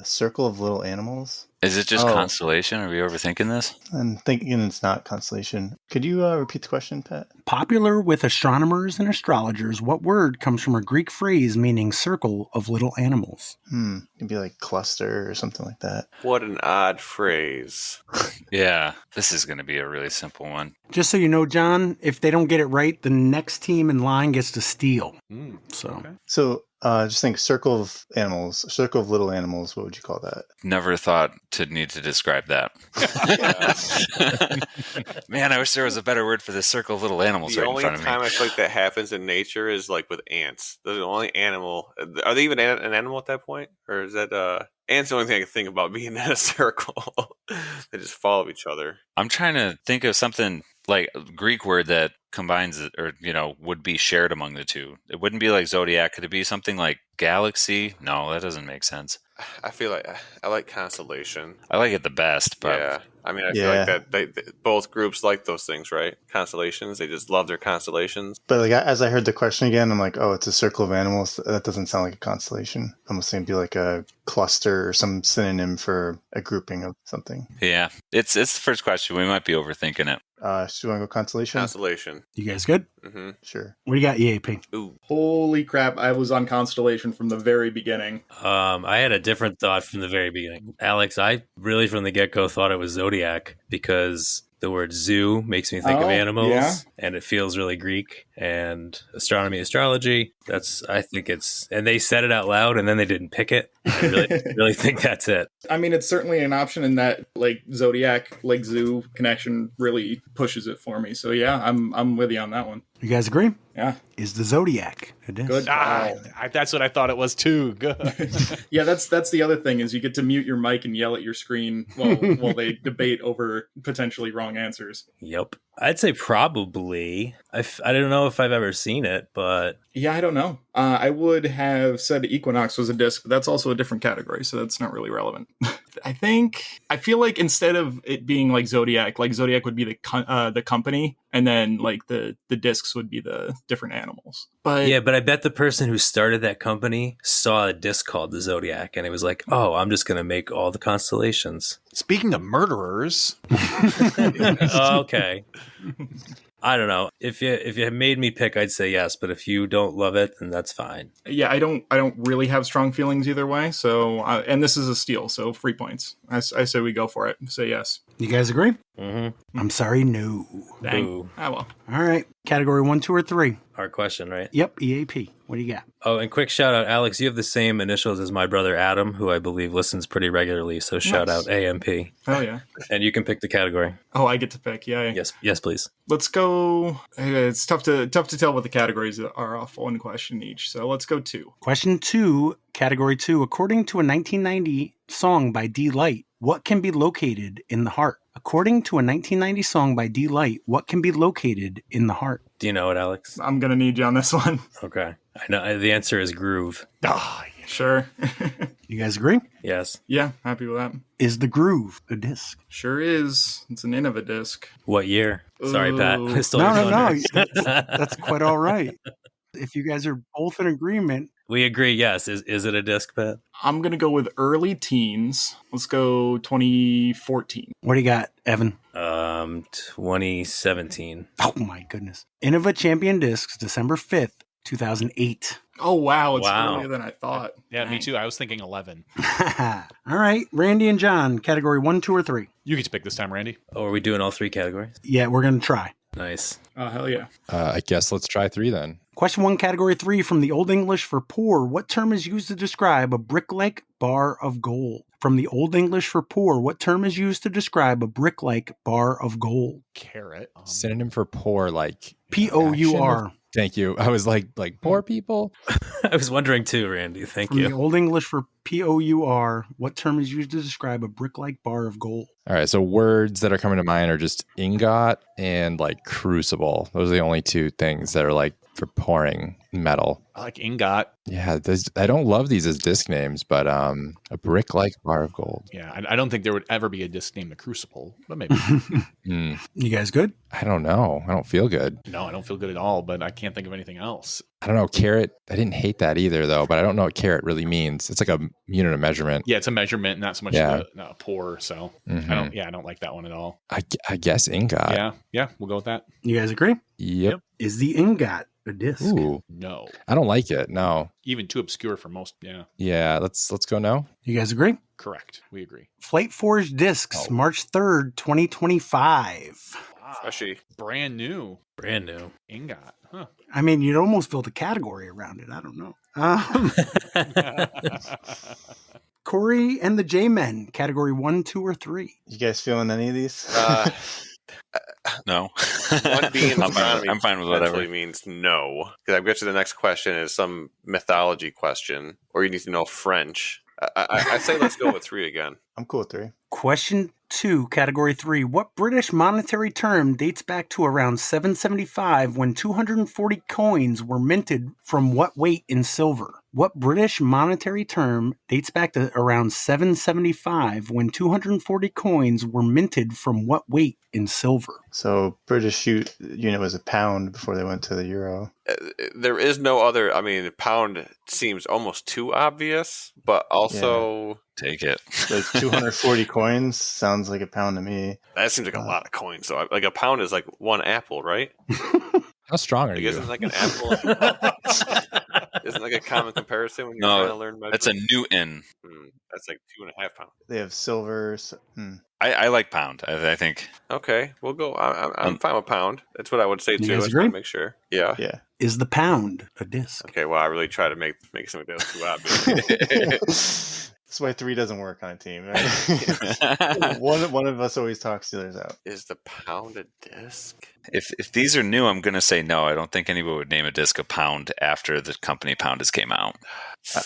Circle of little animals? Is it just constellation? Are we overthinking this? I'm thinking it's not constellation. Could you repeat the question, Pat? Popular with astronomers and astrologers, what word comes from a Greek phrase meaning circle of little animals? It'd be like cluster or something like that. What an odd phrase. Yeah. This is going to be a really simple one. Just so you know, John, if they don't get it right, the next team in line gets to steal. So just think circle of animals, circle of little animals. What would you call that? Never thought to need to describe that. Man, I wish there was a better word for this circle of little animals right in front of me. The only time I feel like that happens in nature is like with ants. They're the only animal. Are they even an animal at that point? Or is that ants the only thing I can think about being in a circle? They just follow each other. I'm trying to think of something like a Greek word that combines it or, would be shared among the two. It wouldn't be like zodiac. Could it be something like galaxy? No, that doesn't make sense. I feel like I like Constellation. I like it the best, but Yeah. I mean, I feel like that they both groups like those things, right? Constellations. They just love their constellations. But like as I heard the question again, I'm like, oh, it's a circle of animals. That doesn't sound like a constellation. I'm saying it'd be like a cluster or some synonym for a grouping of something. yeah, it's the first question. We might be overthinking it. So you want to go constellation? Constellation. You guys good? Mm-hmm. Sure. What do you got, EAP? Ooh. Holy crap, I was on Constellation from the very beginning. I had a different thought from the very beginning. Alex, I really from the get-go thought it was Zodiac because the word zoo makes me think of animals, yeah. and it feels really Greek. And astronomy, astrology, I think it's, and they said it out loud and then they didn't pick it. I really think that's it. I mean, it's certainly an option in that, like, Zodiac, like, zoo connection really pushes it for me. So, yeah, I'm with you on that one. You guys agree? Yeah. Is the Zodiac a disc? Good. That's what I thought it was too. Good. Yeah, that's the other thing is you get to mute your mic and yell at your screen while they debate over potentially wrong answers. Yep. I'd say probably. I don't know if I've ever seen it, but... Yeah, I don't know. I would have said Equinox was a disc, but that's also a different category, so that's not really relevant. I feel like instead of it being like Zodiac would be the company, and then like the discs would be the different animals. But yeah, but I bet the person who started that company saw a disc called the Zodiac, and it was like, oh, I'm just going to make all the constellations. Speaking of murderers, Okay. I don't know. If you made me pick, I'd say yes. But if you don't love it, then that's fine. yeah, I don't really have strong feelings either way. So and this is a steal, so free points. I say we go for it. Say yes. You guys agree? Mm-hmm. I'm sorry, no. Dang. Ooh. Ah, well. All right. Category 1, 2, or 3. Hard question, right? Yep, EAP. What do you got? Oh, and quick shout out, Alex. You have the same initials as my brother Adam, who I believe listens pretty regularly. So shout out AMP. Oh yeah. And you can pick the category. Oh, I get to pick. Yeah. Yes, please. Let's go. It's tough to tell what the categories are off one question each. So let's go 2. Question 2, category 2. According to a 1990 song by D-Light, what can be located in the heart? According to a 1990 song by D-Light, what can be located in the heart? Do you know it, Alex? I'm gonna need you on this one. Okay. I know the answer is groove. Sure. You guys agree? Yes. Yeah, happy with that. Is the groove a disc? Sure is. It's an in of a disc. What year? Sorry, Pat. Ooh. I stole No. your thunder. That's quite all right. If you guys are both in agreement. We agree, yes. Is it a disc, Pat? I'm gonna go with early teens. Let's go 2014. What do you got, Evan? 2017. Oh my goodness. Innova Champion Discs, December 5th, 2008. Oh wow, it's Wow. earlier than I thought. yeah, me too. I was thinking 11. All right, Randy and John, category 1, 2, or 3. You get to pick this time, Randy. Oh, are we doing all 3 categories? Yeah, we're going to try. Nice. Oh hell yeah. I guess let's try 3 then. Question 1, category 3, from the Old English for poor. What term is used to describe a brick-like bar of gold? From the Old English for poor, what term is used to describe a brick-like bar of gold? Carrot. Synonym for poor, like P-O-U-R. Thank you. I was like poor people. I was wondering too, Randy. Thank From the you. Old English for P-O-U-R, what term is used to describe a brick-like bar of gold? All right, so words that are coming to mind are just ingot and like crucible. Those are the only 2 things that are like for pouring metal. I like ingot. Yeah, I don't love these as disc names, but a brick-like bar of gold. Yeah, I don't think there would ever be a disc named the Crucible, but maybe. You guys good? I don't know. I don't feel good. No, I don't feel good at all, but I can't think of anything else. I don't know. Carat, I didn't hate that either, though, but I don't know what carat really means. It's like a unit of measurement. Yeah, it's a measurement, not so much a pour. So Mhm. I don't like that one at all. I guess ingot. Yeah, we'll go with that. You guys agree? Yep. Is the ingot a disc? Ooh, No, I don't like it. No. even too obscure for most. Yeah, Yeah, let's go no. You guys agree? correct. We agree. Flight Forge Discs, March 3rd, 2025. Wow, Especially brand new Brand new. ingot. Huh. I mean, you'd almost build a category around it. I don't know. Corey and the Jaimen, category 1, 2, or 3. You guys feeling any of these? No. one being I'm astronomy fine with whatever. potentially means no. Because I bet you the next question is some mythology question, or you need to know French. I say let's go with 3 again. I'm cool with 3. Question 2, category 3. What British monetary term dates back to around 775 when 240 coins were minted from what weight in silver? What British monetary term dates back to around 775 when 240 coins were minted from what weight in silver? So British unit was a pound before they went to the euro. There is no other. I mean, pound seems almost too obvious, but also Take it. Like 240 coins sounds like a pound to me. that seems like a lot of coins. So, like a pound is like one apple, right? How strong are you? Isn't like an apple? Isn't like a common comparison when you're No, trying to learn measurement? That's a Newton. That's like 2.5 pounds. They have silver. I like pound. I think. Okay, we'll go. I'm fine with pound. That's what I would say You too. guys Let's agree? make sure. Yeah. Yeah. Is the pound a disc? Okay. Well, I really try to make something that was too obvious. That's why 3 doesn't work on a team. Right? one of us always talks the others out. Is the pound a disc? If these are new, I'm gonna say no. I don't think anybody would name a disc a pound after the company Pounders came out.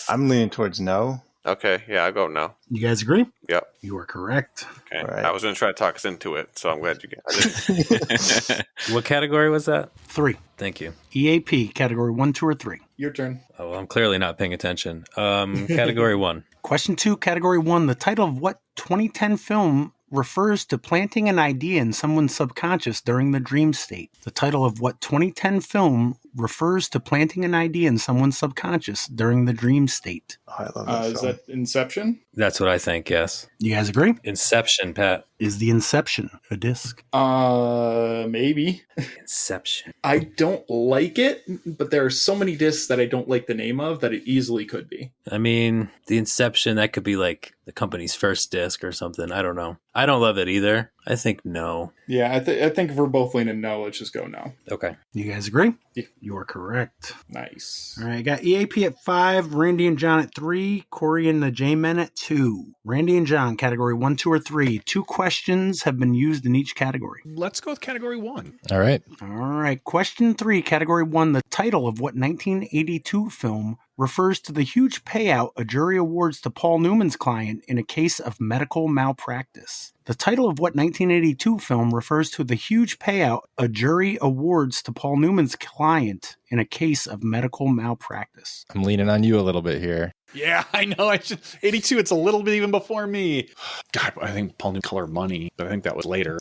I'm leaning towards no. Okay. Yeah, I'll go no. You guys agree? Yep. You are correct. Okay. Right. I was going to try to talk us into it, so I'm glad you did. What category was that? 3. Thank you. EAP, category 1, 2, or 3. Your turn. Oh, well, I'm clearly not paying attention. Category 1. Question 2, category 1. The title of what 2010 film refers to planting an idea in someone's subconscious during the dream state? The title of what 2010 film refers to planting an idea in someone's subconscious during the dream state? Oh, I love that Is film. that Inception? That's what I think, yes. You guys agree? Inception, Pat. Is the Inception a disc? Maybe. Inception. I don't like it, but there are so many discs that I don't like the name of that it easily could be. I mean, the Inception, that could be like the company's first disc or something. I don't know. I don't love it either. I think no. Yeah, I think if we're both leaning no, let's just go no. Okay. You guys agree? Yeah. You are correct. Nice. All right, I got EAP at 5, Randy and John at 3, Corey and the Jaimen at 2. Randy and John, category 1, 2, or 3. 2 questions have been used in each category. Let's go with category 1. All right. All right, question 3, category 1. The title of what 1982 film refers to the huge payout a jury awards to Paul Newman's client in a case of medical malpractice? The title of what 1982 film refers to the huge payout a jury awards to Paul Newman's client in a case of medical malpractice? I'm leaning on you a little bit here. Yeah, I know. I should 82. It's a little bit even before me. God, I think Paul Newman Color Money, but I think that was later.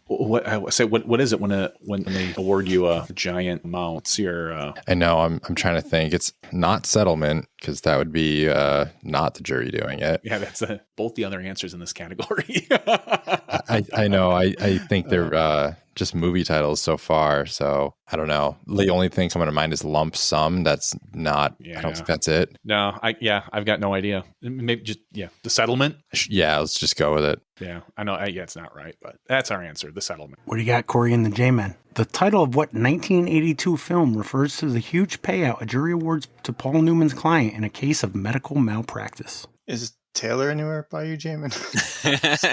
What is it when they award you a giant amount? It's your I know. I'm trying to think. It's not settlement because that would be not the jury doing it. yeah, that's both the other answers in this category. I know. I think they're just movie titles so far. So I don't know. The only thing coming to mind is Lump Sum. That's not. I don't think that's it. No, I've got no idea. Maybe just the settlement. Yeah, let's just go with it. Yeah, I know. It's not right, but that's our answer. The settlement. What do you got, Corey and the J-Men? The title of what 1982 film refers to the huge payout a jury awards to Paul Newman's client in a case of medical malpractice? Is Taylor anywhere by you, Jaimen?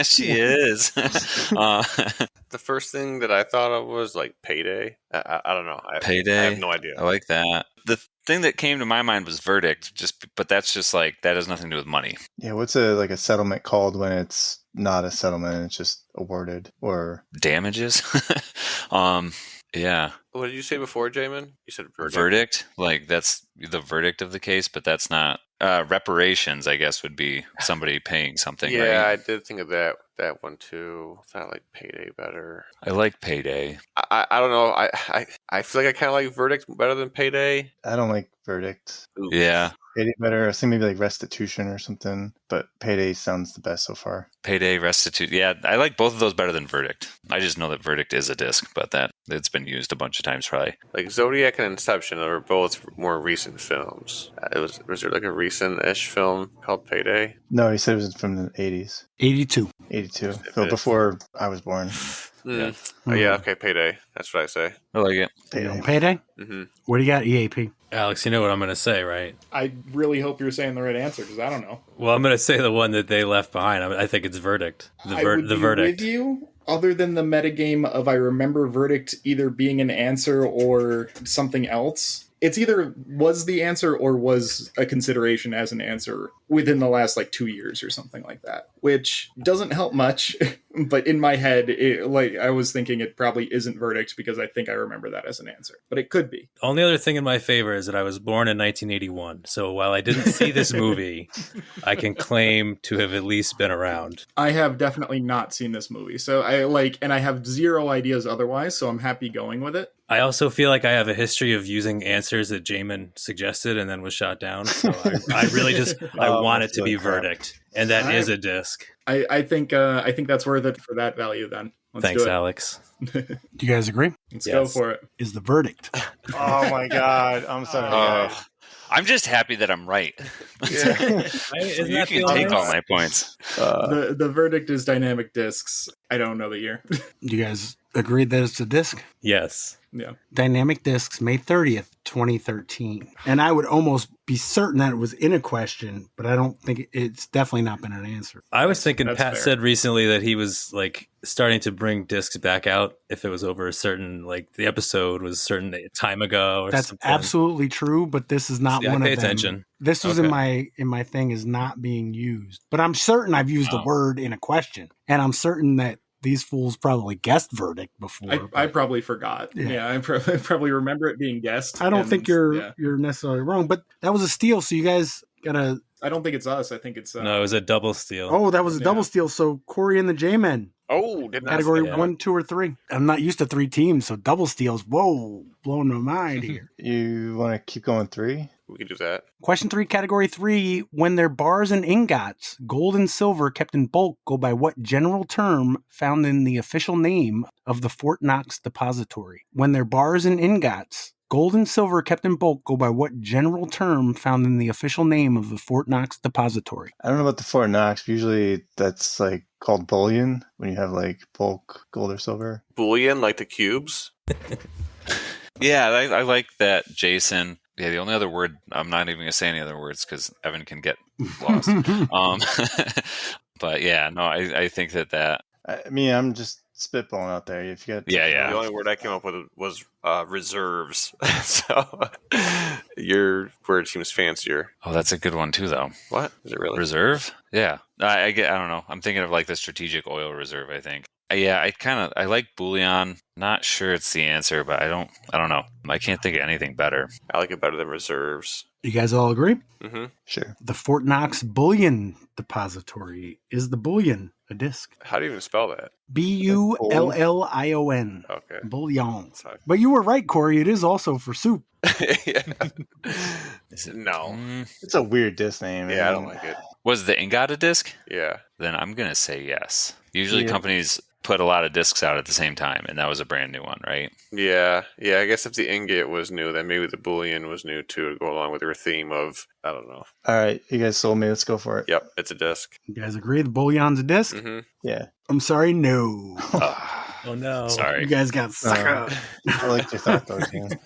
She is. The first thing that I thought of was like Payday. I don't know. Payday. I have no idea. I like that. The thing that came to my mind was Verdict. But that's just like that has nothing to do with money. Yeah, what's a settlement called when it's not a settlement and it's just awarded or Damages. Yeah. What did you say before, Jaimen? You said Verdict. Like that's the verdict of the case, but that's not reparations. I guess would be somebody paying something. Yeah, right? I did think of that one too. I like Payday better. I like Payday. I don't know. I feel like I kind of like Verdict better than Payday. I don't like Verdict. Ooh. Yeah. Payday better. I think maybe like Restitution or something, but Payday sounds the best so far. Payday, Restitute. Yeah, I like both of those better than Verdict. I just know that Verdict is a disc, but that it's been used a bunch of times probably. Like Zodiac and Inception are both more recent films. Was there like a recent-ish film called Payday? No, he said it was from the 80s. 82. 82. So before I was born. Yeah. Oh, yeah, okay, Payday. That's what I say. I like it. Payday. Payday? Mm-hmm. What do you got, EAP? Alex, you know what I'm going to say, right? I really hope you're saying the right answer because I don't know. Well, I'm going to say the one that they left behind. I think it's Verdict. I would be Verdict. with you, other than the metagame of I remember Verdict either being an answer or something else. It's either was the answer or was a consideration as an answer within the last 2 years or something like that, which doesn't help much But in my head, I was thinking it probably isn't Verdict because I think I remember that as an answer. But it could be. Only other thing in my favor is that I was born in 1981. So while I didn't see this movie, I can claim to have at least been around. I have definitely not seen this movie. So and I have zero ideas otherwise, so I'm happy going with it. I also feel like I have a history of using answers that Jaimen suggested and then was shot down. So I really just I want it to be Verdict, and that is a disc. I think that's worth it for that value. Then thanks, Alex. Do you guys agree? Let's go for it. Is the verdict? Oh my god! I'm sorry. guys. I'm just happy that I'm right. You can take all my points. The verdict is Dynamic Discs. I don't know the year. Do you guys agree that it's a disc? Yes. Yeah. Dynamic Discs, May 30th, 2013. And I would almost be certain that it was in a question, but I don't think it's definitely not been an answer. I was thinking That's Pat fair. said recently that he was like starting to bring discs back out if it was over a certain, like the episode was a certain time ago or That's something. absolutely true, but this is not See, one I pay of them. attention. This was Okay. in my thing is not being used. But I'm certain I've used the word in a question. And I'm certain that these fools probably guessed Verdict before. I probably forgot. Yeah, I probably remember it being guessed. I don't and, think you're yeah. necessarily wrong, but that was a steal, so you guys gotta. I don't think it's us. I think it's No, it was a double steal. Oh, that was a double steal. So Corey and the J-Men, Oh, did not category say that. 1, 2, or 3. I'm not used to 3 teams, so double steals. Whoa, blowing my mind here. You want to keep going 3? We could do that. Question 3, category 3. When their bars and ingots, gold and silver kept in bulk, go by what general term found in the official name of the Fort Knox Depository? When their bars and ingots, gold and silver kept in bulk, go by what general term found in the official name of the Fort Knox Depository? I don't know about the Fort Knox. But usually that's like called bullion when you have like bulk gold or silver. Bullion, like the cubes. Yeah, I like that, Jason. Yeah, the only other word, I'm not even going to say any other words because Evan can get lost. But yeah, no, I think that. I mean, I'm just spitballing out there. If you got Yeah. The only word I came up with was reserves. So your word seems fancier. Oh, that's a good one too, though. What is it really? Reserve? Yeah. I don't know. I'm thinking of like the strategic oil reserve, I think. Yeah, I like bullion. Not sure it's the answer, but I don't know. I can't think of anything better. I like it better than reserves. You guys all agree? Mm-hmm. Sure. The Fort Knox Bullion Depository. Is the bullion a disc? How do you even spell that? Bullion. Okay. Bullion. Sorry. But you were right, Corey. It is also for soup. Yeah. No. It's a weird disc name. Yeah, I don't like it. Was the ingot a disc? Yeah. Then I'm going to say yes. Usually Yeah. companies put a lot of discs out at the same time, and that was a brand new one, right? Yeah. Yeah. I guess if the ingot was new, then maybe the bullion was new too, to go along with your theme of, I don't know. All right, you guys sold me. Let's go for it. Yep. It's a disc. You guys agree the bullion's a disc? Mm-hmm. Yeah. I'm sorry, no. Oh no. You Sorry. guys got sucker. I like your thought, though. Ken.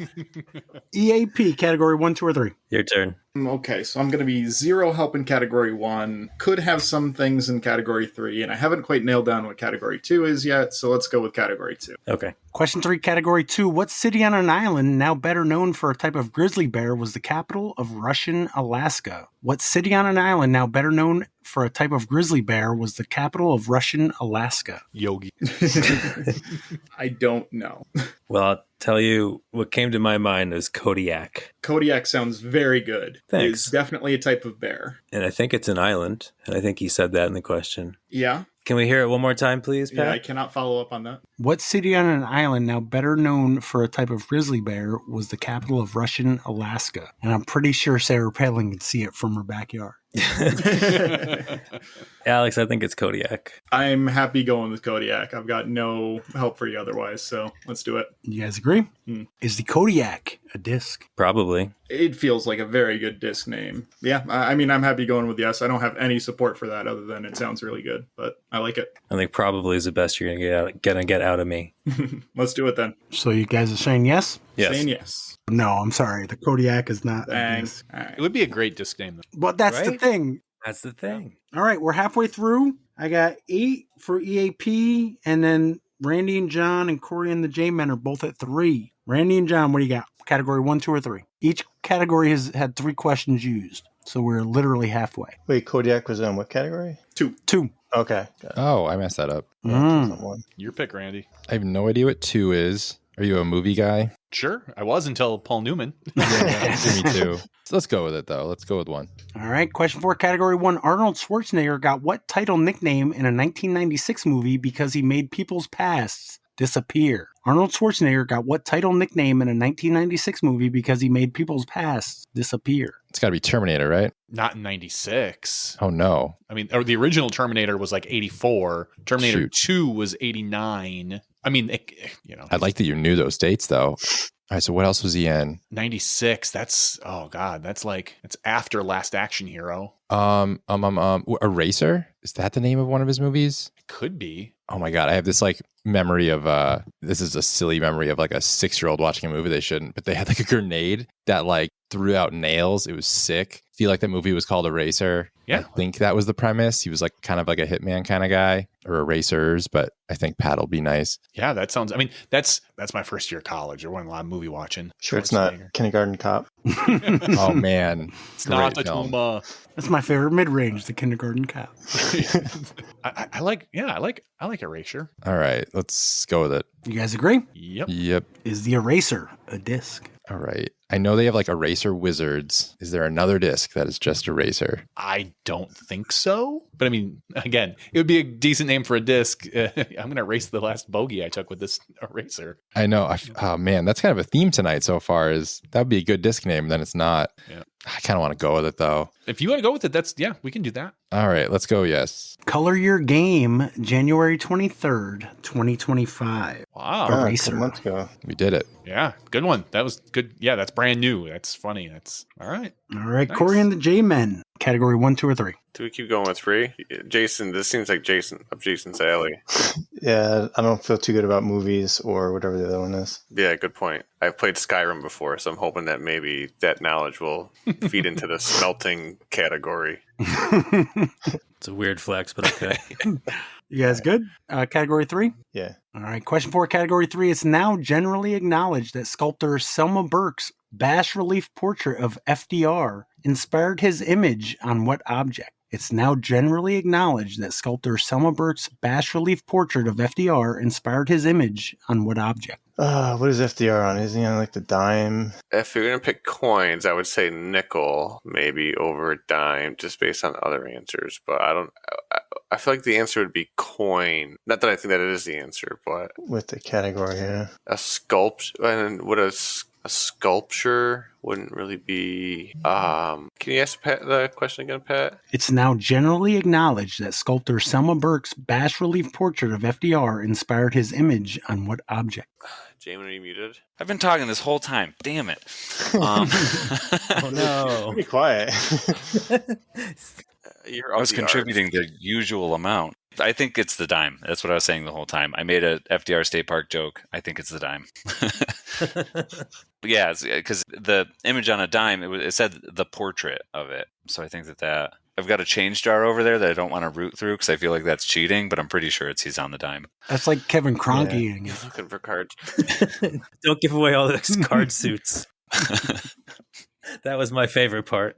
EAP, category 1, 2, or 3. Your turn. Okay, so I'm going to be 0 help in category 1. Could have some things in category 3, and I haven't quite nailed down what category 2 is yet, so let's go with category 2. Okay. Question 3, category 2. What city on an island, now better known for a type of grizzly bear, was the capital of Russian Alaska? What city on an island, now better known for a type of grizzly bear, was the capital of Russian Alaska? Yogi. I don't know. Well, I'll tell you what came to my mind is Kodiak. Kodiak sounds very good. Thanks. It's definitely a type of bear. And I think it's an island. And I think he said that in the question. Yeah? Can we hear it one more time, please, Pat? Yeah, I cannot follow up on that. What city on an island, now better known for a type of grizzly bear, was the capital of Russian Alaska? And I'm pretty sure Sarah Palin can see it from her backyard. Alex, I think it's Kodiak. I'm happy going with Kodiak. I've got no help for you otherwise, so let's do it. You guys agree? Is the Kodiak a disc? Probably. It feels like a very good disc name. Yeah, I mean, I'm happy going with yes. I don't have any support for that other than it sounds really good, but I like it. I think probably is the best you're gonna get out of me. Let's do it then. So you guys are saying yes? Yes. Saying yes. No, I'm sorry. The Kodiak is not a Dang. disc. All right. It would be a great disc name, though. But that's the Right? thing. That's the thing. All right, we're halfway through. I got 8 for EAP, and then Randy and John and Corey and the J-Men are both at 3. Randy and John, what do you got? Category 1, 2, or 3? Each category has had 3 questions used, so we're literally halfway. Wait, Kodiak was on what category? 2. 2. Okay. Oh, I messed that up. Mm. Your pick, Randy. I have no idea what 2 is. Are you a movie guy? Sure, I was until Paul Newman. Me too. So let's go with it, though. Let's go with 1. All right. Question 4, category 1. Arnold Schwarzenegger got what title nickname in a 1996 movie because he made people's pasts disappear? Arnold Schwarzenegger got what title nickname in a 1996 movie because he made people's pasts disappear? It's got to be Terminator, right? Not in 96. Oh, no. I mean, or the original Terminator was like 84. Terminator Shoot. 2 was 89. I mean, I like that you knew those dates, though. All right, so what else was he in? 96. That's after Last Action Hero. Eraser? Is that the name of one of his movies? It could be. Oh my God, I have this like memory of this is a silly memory of like a 6-year-old watching a movie they shouldn't, but they had like a grenade that like threw out nails. It was sick. I feel like that movie was called Eraser. Yeah. I think that was the premise. He was like kind of like a hitman kind of guy, or erasers, but I think Pat'll be nice. Yeah, that sounds, I mean, that's my first year of college. There wasn't a lot of movie watching. Sure, it's not Kindergarten Cop. Oh man. It's not a Tuma. That's my favorite mid-range, the Kindergarten Cop. I like Erasure. All right, let's go with it. You guys agree? Yep. Is the Eraser a disc? All right. I know they have like Eraser Wizards. Is there another disc that is just Eraser? I don't think so. But I mean, again, it would be a decent name for a disc. I'm going to erase the last bogey I took with this eraser. I know. Oh man, that's kind of a theme tonight so far. Is that would be a good disc name? Then it's not. Yeah. I kind of want to go with it though. If you want to go with it, we can do that. All right, let's go. Yes. Color Your Game, January 23rd, 2025. Wow. Eraser. 2 months ago. We did it. Yeah, good one. That was good. Yeah, that's brand new. That's funny. That's all right. All right, Nice. Corey and the J-Men, category 1, 2, or 3. Do we keep going with 3? Jason, this seems like Jason's alley. Yeah, I don't feel too good about movies or whatever the other one is. Yeah, good point. I've played Skyrim before, so I'm hoping that maybe that knowledge will feed into the smelting category. It's a weird flex, but okay. You guys good? Category 3? Yeah. All right, question 4, category 3. It's now generally acknowledged that sculptor Selma Burke's bas relief portrait of FDR inspired his image on what object? It's now generally acknowledged that sculptor Selma Burke's bas relief portrait of FDR inspired his image on what object? What is FDR on? Isn't he on like the dime? If you're going to pick coins, I would say nickel, maybe over a dime, just based on other answers. But I feel like the answer would be coin. Not that I think that it is the answer, but With the category, yeah. a sculpture, and what a sculpture wouldn't really be. Can you ask Pat the question again, Pat? It's now generally acknowledged that sculptor Selma Burke's bas relief portrait of FDR inspired his image on what object? Jamin, are you muted? I've been talking this whole time. Damn it. Oh no. Be quiet. You're I was of the contributing the usual amount. I think it's the dime. That's what I was saying the whole time. I made a FDR State Park joke. I think it's the dime. Yeah, because the image on a dime, it said the portrait of it. So I think that I've got a change jar over there that I don't want to root through because I feel like that's cheating, but I'm pretty sure he's on the dime. That's like Kevin Kroenke Yeah. eating it. Looking for cards. Don't give away all those card suits. That was my favorite part.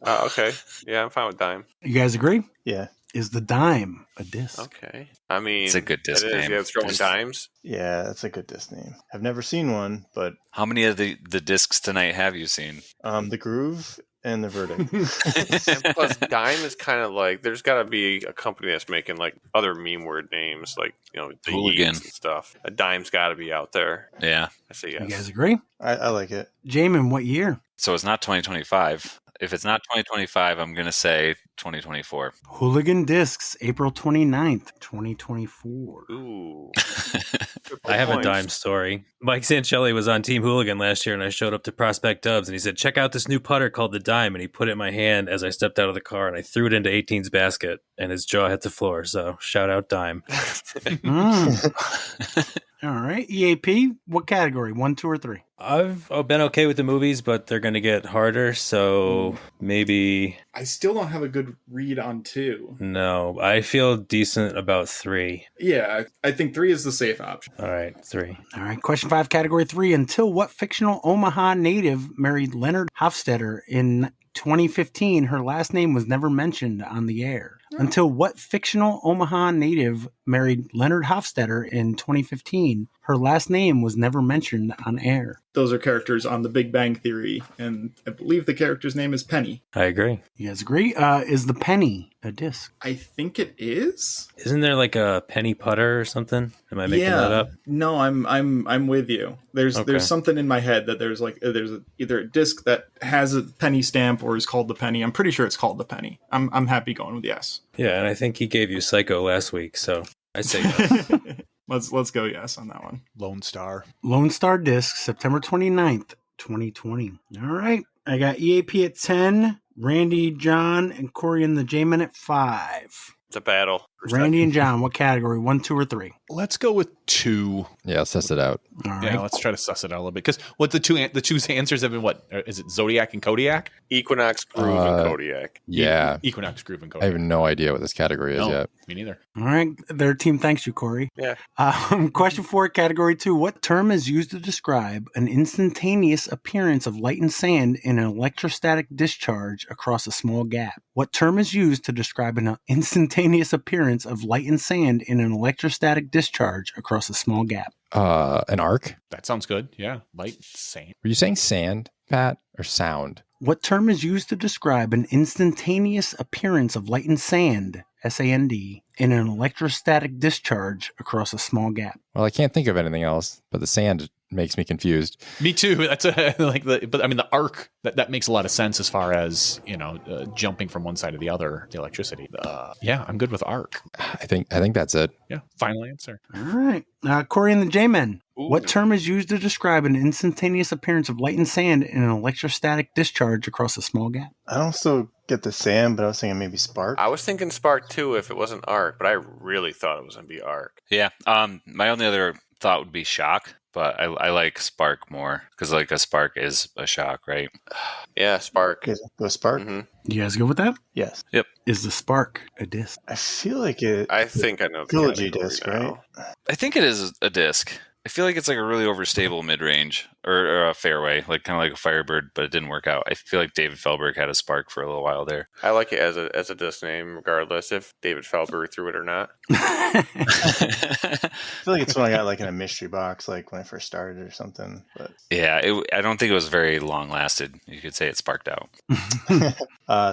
Okay. Yeah, I'm fine with dime. You guys agree? Yeah. Is the dime a disc? Okay. I mean, It's a good disc it is. name. Yeah, it's throwing There's- dimes. Yeah, that's a good disc name. I've never seen one, but How many of the discs tonight have you seen? the groove and the verdict. And plus, dime is kind of like there's got to be a company that's making like other meme word names, like the Hooligan. Yeats and stuff. A dime's got to be out there. Yeah. I say You guys yes. agree? I like it. Jamin, what year? So it's not 2025. If it's not 2025, I'm going to say 2024. Hooligan Discs, April 29th, 2024. Ooh. I have a dime story. Mike Sancelli was on Team Hooligan last year, and I showed up to Prospect Dubs, and he said, "Check out this new putter called the Dime," and he put it in my hand as I stepped out of the car, and I threw it into 18's basket, and his jaw hit the floor. So shout out Dime. All right. EAP, what category? 1, 2, or 3? I've been okay with the movies, but they're going to get harder, so maybe I still don't have a good read on 2. no. I feel decent about 3. Yeah, I think 3 is the safe option. All right, 3. All right. Question 5, category 3. Until what fictional Omaha native married Leonard Hofstetter in 2015? Her last name was never mentioned on the air. Until what fictional Omaha native married Leonard Hofstadter in 2015? Her last name was never mentioned on air. Those are characters on The Big Bang Theory, and I believe the character's name is Penny. I agree. You guys agree? Is the penny a disc? I think it is. Isn't there like a penny putter or something? Am I making that up? No, I'm with you. There's something in my head that there's either a disc that has a penny stamp or is called the penny. I'm pretty sure it's called the penny. I'm happy going with yes. Yeah, and I think he gave you Psycho last week, so I say yes. Let's go yes on that one. Lone Star. Lone Star disc, September 29th, 2020. All right. I got EAP at 10, Randy, John, and Corey and the Jaimen at 5. It's a battle. Randy and John, what category? 1, 2, or 3? Let's go with 2. Yeah, suss it out. All right. Yeah, let's try to suss it out a little bit. Because what the two answers have been what? Is it Zodiac and Kodiak? Equinox, Groove, and Kodiak. Yeah. Equinox, Groove, and I Kodiak. have no idea what this category is yet. Me neither. All right. Their team thanks you, Corey. Yeah. Question 4, category 2. What term is used to describe an instantaneous appearance of light and sand in an electrostatic discharge across a small gap? What term is used to describe an instantaneous appearance of light and sand in an electrostatic discharge across a small gap? An arc? That sounds good. Yeah. Light, sand. Were you saying sand, Pat, or sound? What term is used to describe an instantaneous appearance of light and sand, S-A-N-D, in an electrostatic discharge across a small gap? Well, I can't think of anything else, but the sand makes me confused. Me too. That's but I mean, the arc that makes a lot of sense as far as jumping from one side to the other. The electricity. Yeah, I'm good with arc. I think that's it. Yeah, final answer. All right, Corey and the Jaimen. What term is used to describe an instantaneous appearance of light and sand in an electrostatic discharge across a small gap? I don't still get the sand, but I was thinking maybe spark. I was thinking spark too if it wasn't arc, but I really thought it was going to be arc. Yeah. My only other thought would be shock, but I like spark more because like a spark is a shock, right? Yeah, spark. Go spark? Mm-hmm. You guys go with that? Yes. Yep. Is the spark a disc? I feel like it. I think I know the Trilogy category disc, now. right? I think it is a disc. I feel like it's like a really overstable mid-range or a fairway, like kind of like a Firebird, but it didn't work out. I feel like David Feldberg had a spark for a little while there. I like it as a disc name, regardless if David Feldberg threw it or not. I feel like it's when I got like in a mystery box, like when I first started or something. But Yeah, I don't think it was very long lasted. You could say it sparked out.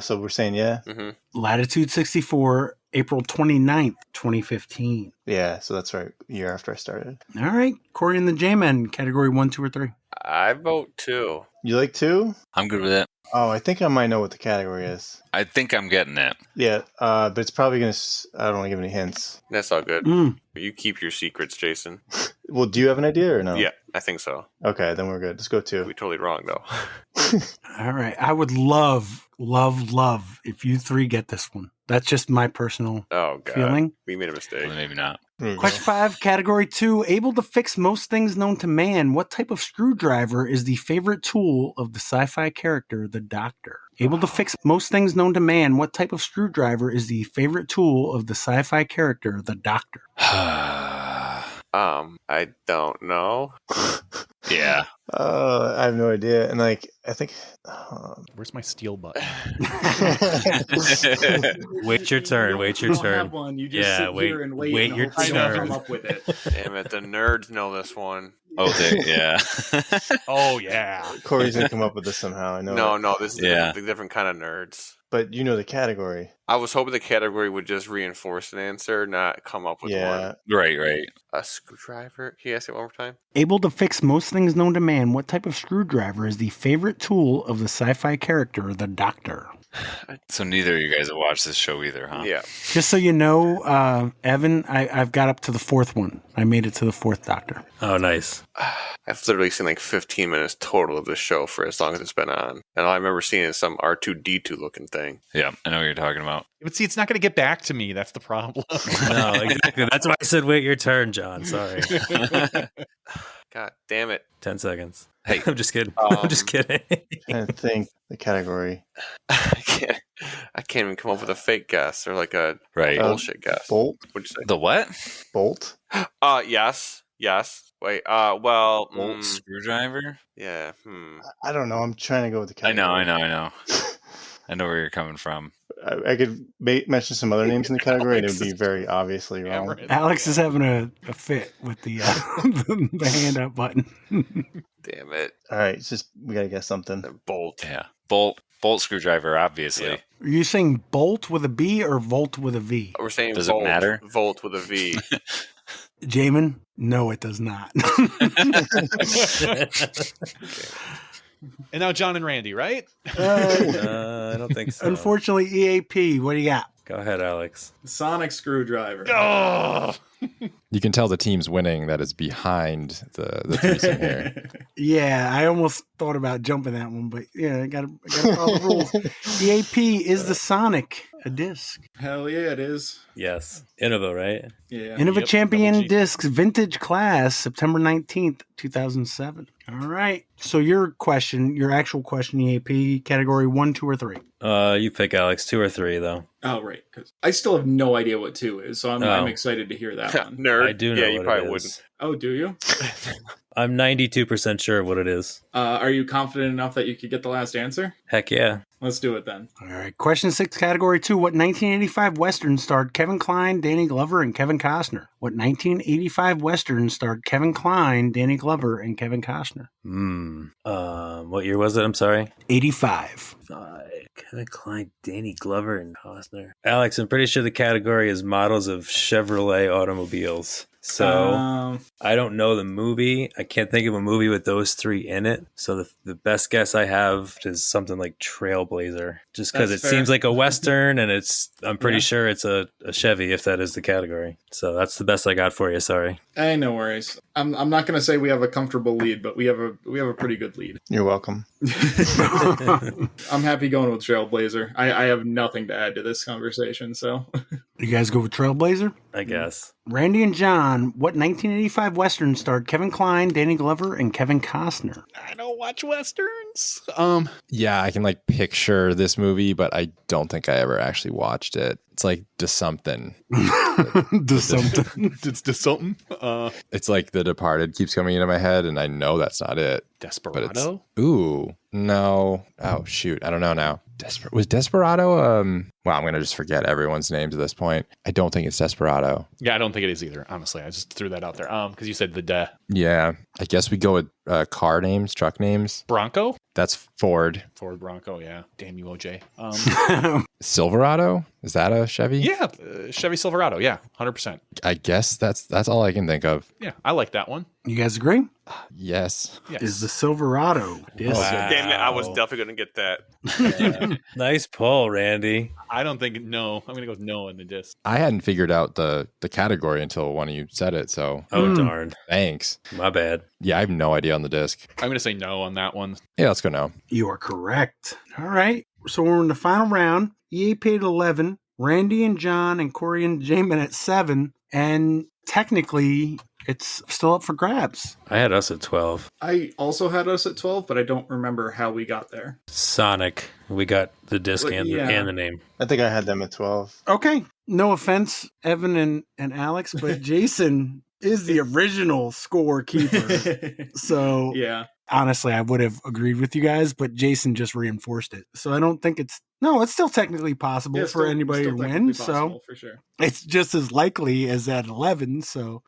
so we're saying yeah. Mm-hmm. Latitude 64, April 29th, 2015. Yeah, so that's right. Year after I started. All right, Corey and the J-Men, category 1, 2, or 3. I vote 2. You like 2? I'm good with it. Oh, I think I might know what the category is. I think I'm getting it. Yeah, but it's probably going to... I don't want to give any hints. That's all good. Mm. You keep your secrets, Jason. Well, do you have an idea or no? Yeah, I think so. Okay, then we're good. Let's go 2. We're totally wrong, though. All right, I would love if you 3 get this one. That's just my personal Oh, God. feeling. We made a mistake. Well, maybe not. Question 5, category 2, able to fix most things known to man. What type of screwdriver is the favorite tool of the sci-fi character, the Doctor? Able to fix most things known to man. What type of screwdriver is the favorite tool of the sci-fi character, the Doctor? I don't know. Yeah. I have no idea. And like, I think... Where's my steel button? Wait your turn. Wait your You don't turn. have one. You just Yeah, sit wait- here and wait wait and your hope you turn. come up with it. Damn it, the nerds know this one. Oh, yeah. Oh, yeah. Corey's going to come up with this somehow. I know. No, this is Yeah. a different kind of nerds. But you know the category. I was hoping the category would just reinforce an answer, not come up with Yeah. one. Right. A screwdriver? Can you ask it one more time? Able to fix most things known to man. What type of screwdriver is the favorite tool of the sci-fi character, the Doctor? So neither of you guys have watched this show either, huh? Yeah. Just so you know, Evan, I've got up to the 4th one. I made it to the 4th Doctor. Oh, nice. I've literally seen like 15 minutes total of this show for as long as it's been on. And all I remember seeing is some R2-D2 looking thing. Yeah, I know what you're talking about. But see, it's not going to get back to me. That's the problem. No, exactly. That's why I said wait your turn, John. Sorry. God damn it. 10 seconds. Hey. I'm just kidding. I'm just kidding. I think the category. I can't even come up with a fake guess or like a Right. bullshit guess. Bolt? What'd you say? The what? Bolt? Yes. Wait, well... Bolt screwdriver? Yeah, I don't know. I'm trying to go with the I category. know. I know where you're coming from. I could mention some other names in the category, and it would be very obviously wrong. Hammerhead. Alex is having a fit with the the hand up button. Damn it. All right, it's just we gotta guess something. Bolt. Yeah. Bolt screwdriver, obviously. Yeah. Are you saying bolt with a B or volt with a V? We're saying Does it Volt. matter? Volt with a V. Jaimen? No, it does not. And now John and Randy, right? I don't think so. Unfortunately, EAP, what do you got? Go ahead, Alex. Sonic screwdriver. Oh, You can tell the team's winning that is behind the threesome here. Yeah, I almost thought about jumping that one, but yeah, I gotta follow the rules. EAP is the Sonic, a disc. Hell yeah, it is. Yes. Innova, right? Yeah. Innova Yep, Champion double G. Discs, vintage class, September 19th, 2007. All right. So your actual question, EAP, category 1, 2, or 3? You pick, Alex. 2 or 3, though. Oh, right. Because I still have no idea what 2 is, so I'm excited to hear that one. Nerd. I do know Yeah, you what probably it wouldn't. is. Oh, do you? I'm 92% sure of what it is. Are you confident enough that you could get the last answer? Heck yeah. Let's do it then. All right. Question 6, category 2. What 1985 Western starred Kevin Kline, Danny Glover, and Kevin Costner? What 1985 Western starred Kevin Kline, Danny Glover, and Kevin Costner? What year was it? I'm sorry. 85. Kevin Kline, Danny Glover, and Costner. Alex, I'm pretty sure the category is models of Chevrolet automobiles. So I don't know the movie. I can't think of a movie with those 3 in it. So the best guess I have is something like Trailblazer, just because it That's fair. seems like a Western, and I'm pretty sure it's a Chevy if that is the category. So that's the best I got for you. Sorry. Hey, no worries. I'm not going to say we have a comfortable lead, but we have a pretty good lead. You're welcome. I'm happy going with Trailblazer. I have nothing to add to this conversation, so. You guys go with Trailblazer? I guess. Randy and John, what 1985 Western starred Kevin Kline, Danny Glover, and Kevin Costner? I don't watch westerns. Yeah, I can like picture this movie, but I don't think I ever actually watched it. It's like just something. Does something. It's just something. It's like The Departed keeps coming into my head, and I know that's not it. But it's Desperado. no. Oh shoot, I don't know now. Was Desperado? Well, I'm gonna just forget everyone's names at this point. I don't think it's Desperado. Yeah, I don't think it is either. Honestly, I just threw that out there. Because you said the Yeah, I guess we go with car names, truck names. Bronco. That's Ford. Ford Bronco. Yeah. Damn you, OJ. Silverado? Is that a Chevy? Yeah, Chevy Silverado. Yeah, 100%. I guess that's all I can think of. Yeah, I like that one. You guys agree? Yes. Yes. Is the Silverado disc. Wow. Damn it, I was definitely going to get that. Nice pull, Randy. I don't think no. I'm gonna go with no in the disc. I hadn't figured out the category until one of you said it, so Oh, darn. thanks. My bad. Yeah, I have no idea on the disc. I'm gonna say no on that one. Yeah, let's go no. You are correct. All right. So we're in the final round. EAP at 11. Randy and John and Corey and Jaimen at 7. And technically, it's still up for grabs. I had us at 12. I also had us at 12, but I don't remember how we got there. Sonic. We got the disc Well, and the name. I think I had them at 12. Okay. No offense, Evan and Alex, but Jason is the original scorekeeper. So Yeah. honestly, I would have agreed with you guys, but Jason just reinforced it. So I don't think it's still technically possible Yeah, for still- anybody still to technically win. possible, So for sure. it's just as likely as at 11. So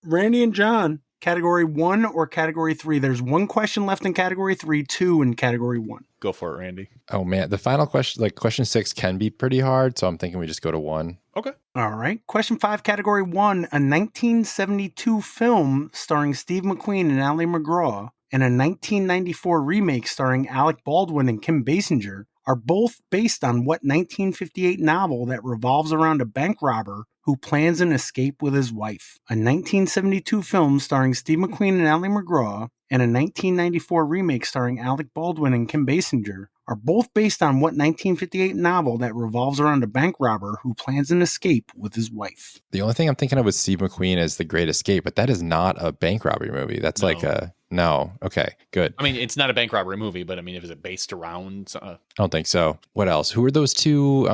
Randy and John, category 1 or category 3? There's 1 question left in category 3, 2 in category 1. Go for it, Randy. Oh man, the final question, like question 6, can be pretty hard, so I'm thinking we just go to 1. Okay. All right. Question 5, category 1, a 1972 film starring Steve McQueen and Ali McGraw and a 1994 remake starring Alec Baldwin and Kim Basinger are both based on what 1958 novel that revolves around a bank robber who plans an escape with his wife? A 1972 film starring Steve McQueen and Ali McGraw and a 1994 remake starring Alec Baldwin and Kim Basinger are both based on what 1958 novel that revolves around a bank robber who plans an escape with his wife? The only thing I'm thinking of with Steve McQueen is The Great Escape, but that is not a bank robbery movie. That's No. like a No. Okay, good. I mean, it's not a bank robbery movie, but I mean, is it based around I don't think so. What else? Who are those two?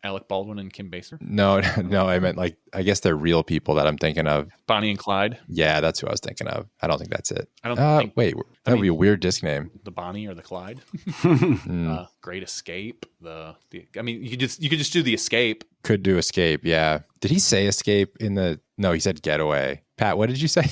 Alec Baldwin and Kim Basinger? No, I meant like, I guess they're real people that I'm thinking of. Bonnie and Clyde? Yeah, that's who I was thinking of. I don't think that's it. I don't think. Wait, that would be a weird disc name. The Bonnie or the Clyde? Mm. Great Escape. I mean, you could just do The Escape. Could do Escape, yeah. Did he say Escape in the... No, he said Getaway. Pat, what did you say?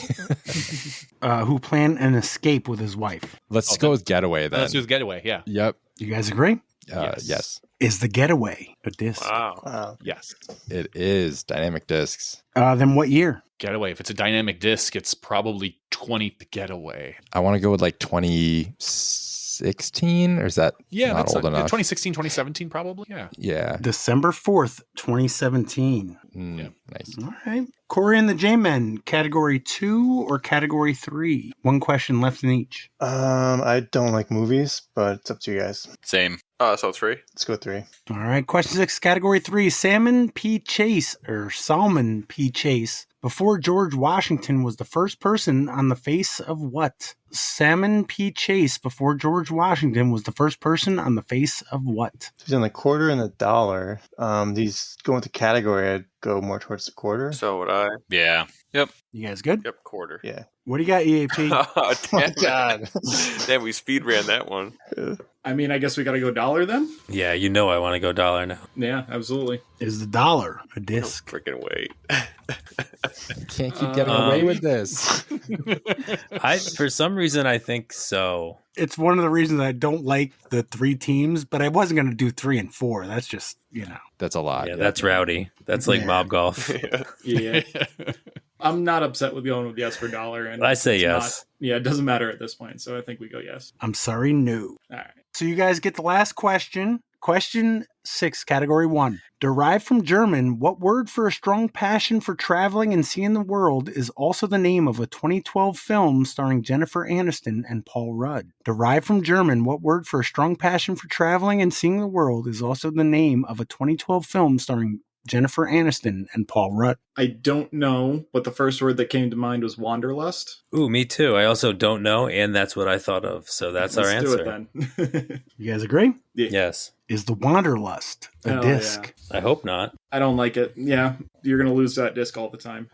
Who planned an escape with his wife. Let's go with Getaway then. Let's do Getaway, yeah. Yep. You guys agree? Yes. Is the Getaway a disc? Wow. Yes. It is Dynamic Discs. Then what year? Getaway. If it's a dynamic disc, it's probably 20 Getaway. I want to go with like 2016, or is that not old enough? 2016, 2017 probably, yeah. Yeah. December 4th, 2017. Yeah. Nice. All right. Corey and the Jaimen, category 2 or category 3? One question left in each. I don't like movies, but it's up to you guys. Same. So 3. Let's go 3. All right. Question 6, category 3. Salmon P. Chase before George Washington was the first person on the face of what? Salmon P. Chase before George Washington was the first person on the face of what? He's in the quarter and the dollar. These going with the category, I'd go more towards the quarter. So would I. Yeah. Yep. You guys good? Yep, quarter. Yeah. What do you got, EAP? Oh, damn, God. Damn, we speed ran that one. I mean, I guess we got to go dollar then. Yeah, I want to go dollar now. Yeah, absolutely. Is the dollar a disc? Freaking wait. Can't keep getting away with this. For some reason, I think so. It's one of the reasons I don't like the 3 teams, but I wasn't going to do 3 and 4. That's just, That's a lot. Yeah, that's rowdy. That's like mob golf. Yeah. I'm not upset with going with yes for dollar. And I say it's yes. It doesn't matter at this point. So I think we go yes. I'm sorry, no. All right. So you guys get the last question. Question 6, category 1. Derived from German, what word for a strong passion for traveling and seeing the world is also the name of a 2012 film starring Jennifer Aniston and Paul Rudd? Derived from German, what word for a strong passion for traveling and seeing the world is also the name of a 2012 film starring Jennifer Aniston and Paul Rudd? I don't know, but the first word that came to mind was wanderlust. Ooh, me too. I also don't know, and that's what I thought of. So that's our answer. Do it then. You guys agree? Yeah. Yes. Is the Wanderlust a Hell disc? I hope not. I don't like it. Yeah, you're going to lose that disc all the time.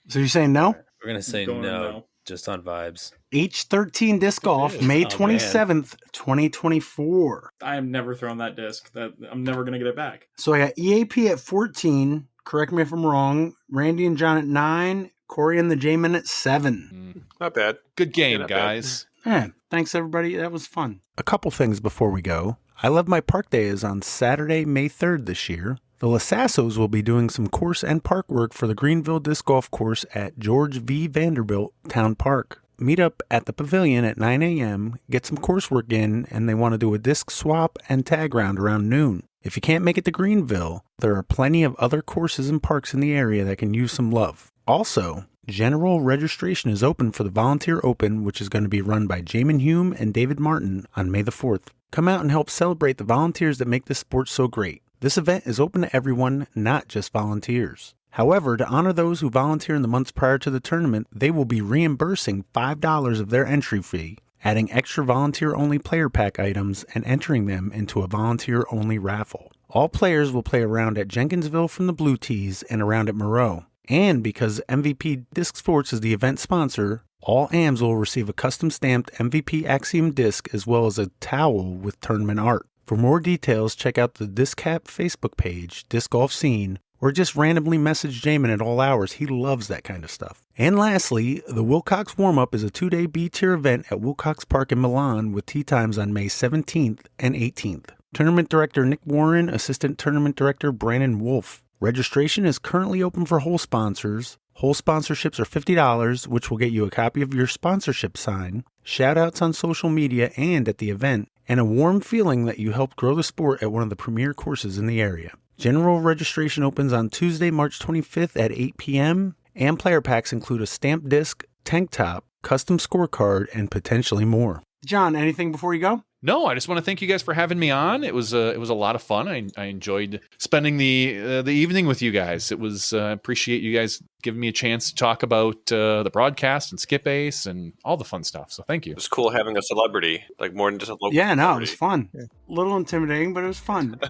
So you're saying no? We're going to say Going no, just on vibes. H13 Disc Golf, May 27th, 2024. I am never throwing that disc. I'm never going to get it back. So I got EAP at 14. Correct me if I'm wrong. Randy and John at 9. Corey and the Jaimen at 7. Not bad. Good game, not guys. Yeah, thanks everybody. That was fun. A couple things before we go. I Love My Park Day is on Saturday, May 3rd this year. The Lasassos will be doing some course and park work for the Greenville Disc Golf Course at George V. Vanderbilt Town Park. Meet up at the pavilion at 9 a.m., get some coursework in, and they want to do a disc swap and tag round around noon. If you can't make it to Greenville, there are plenty of other courses and parks in the area that can use some love. Also, general registration is open for the Volunteer Open, which is going to be run by Jaimen Hume and David Martin on May the 4th. Come out and help celebrate the volunteers that make this sport so great. This event is open to everyone, not just volunteers. However, to honor those who volunteer in the months prior to the tournament, they will be reimbursing $5 of their entry fee, adding extra volunteer-only player pack items, and entering them into a volunteer-only raffle. All players will play around at Jenkinsville from the Blue Tees and around at Moreau. And because MVP Disc Sports is the event sponsor, all AMs will receive a custom-stamped MVP Axiom disc as well as a towel with tournament art. For more details, check out the DiscCap Facebook page, Disc Golf Scene, or just randomly message Jaimen at all hours. He loves that kind of stuff. And lastly, the Wilcox Warm-Up is a 2-day B-tier event at Wilcox Park in Milan with tee times on May 17th and 18th. Tournament Director Nick Warren, Assistant Tournament Director Brandon Wolf. Registration is currently open for whole sponsors. Whole sponsorships are $50, which will get you a copy of your sponsorship sign, shout-outs on social media and at the event, and a warm feeling that you helped grow the sport at one of the premier courses in the area. General registration opens on Tuesday, March 25th at 8 p.m., and player packs include a stamped disc, tank top, custom scorecard, and potentially more. John, anything before you go? No, I just want to thank you guys for having me on. It was a lot of fun. I enjoyed spending the evening with you guys. It was appreciate you guys giving me a chance to talk about the broadcast and SkipAce and all the fun stuff. So thank you. It was cool having a celebrity, like more than just a local. Yeah, no, celebrity. it was fun. A little intimidating, but it was fun.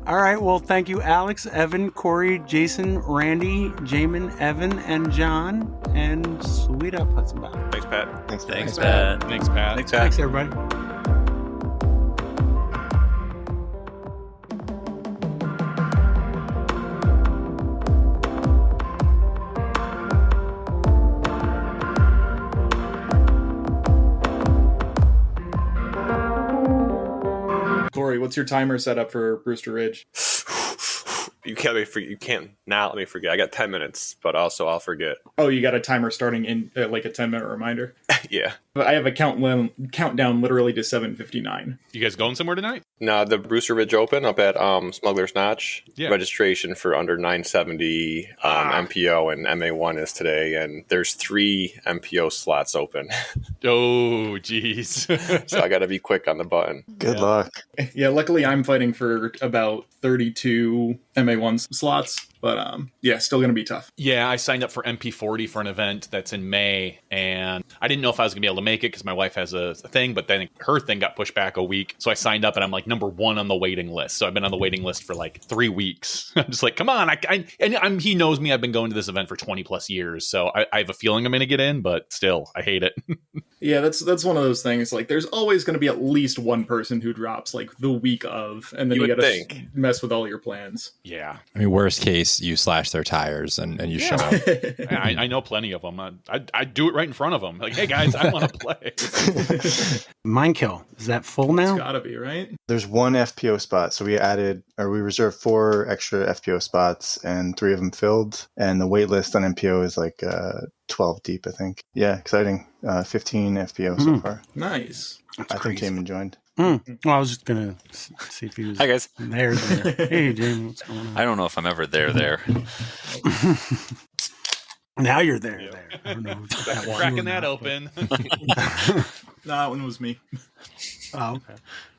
All right, well, thank you, Alex, Evan, Corey, Jason, Randy, Jaimen, Evan, and John. And sweet up, Hudson Bob. Thanks, Pat. Thanks, Thanks, Pat. Pat. Thanks, Pat. Thanks, everybody. Corey, what's your timer set up for Brewster Ridge? You can't now let me forget. I got 10 minutes, but also I'll forget. Oh, you got a timer starting in like a 10-minute reminder? Yeah. But I have a countdown literally to 7:59. You guys going somewhere tonight? No, the Brewster Ridge Open up at Smuggler's Notch. Yeah. Registration for under 970 MPO and MA1 is today, and there's 3 MPO slots open. Oh, geez. So I got to be quick on the button. Good luck. Yeah, luckily I'm fighting for about 32 MA1 slots, but yeah, still going to be tough. Yeah, I signed up for MP40 for an event that's in May, and I didn't know if I was going to be able to make it because my wife has a thing, but then her thing got pushed back a week. So I signed up, and I'm like number 1 on the waiting list. So I've been on the waiting list for like 3 weeks. I'm just like, come on. He knows me. I've been going to this event for 20 plus years. So I have a feeling I'm going to get in, but still, I hate it. Yeah, that's one of those things. Like, there's always going to be at least one person who drops like the week of, and then you got to mess with all your plans. Yeah. I mean, worst case, you slash their tires and you show up. I know plenty of them. I do it right in front of them. Like, hey guys, I want to play. Mindkill, is that full now? It's gotta be, right? There's 1 FPO spot, so we reserved 4 extra FPO spots, and 3 of them filled. And the wait list on MPO is like 12 deep, I think. Yeah, exciting. 15 FPO so far. Nice. I think Jaimen joined. Well, I was just gonna see if he was Hi, guys. there. Hey, Jaimen, what's going on? I don't know if I'm ever there. Now you're there. I don't know. Cracking that open. No, that one was me. Oh, okay.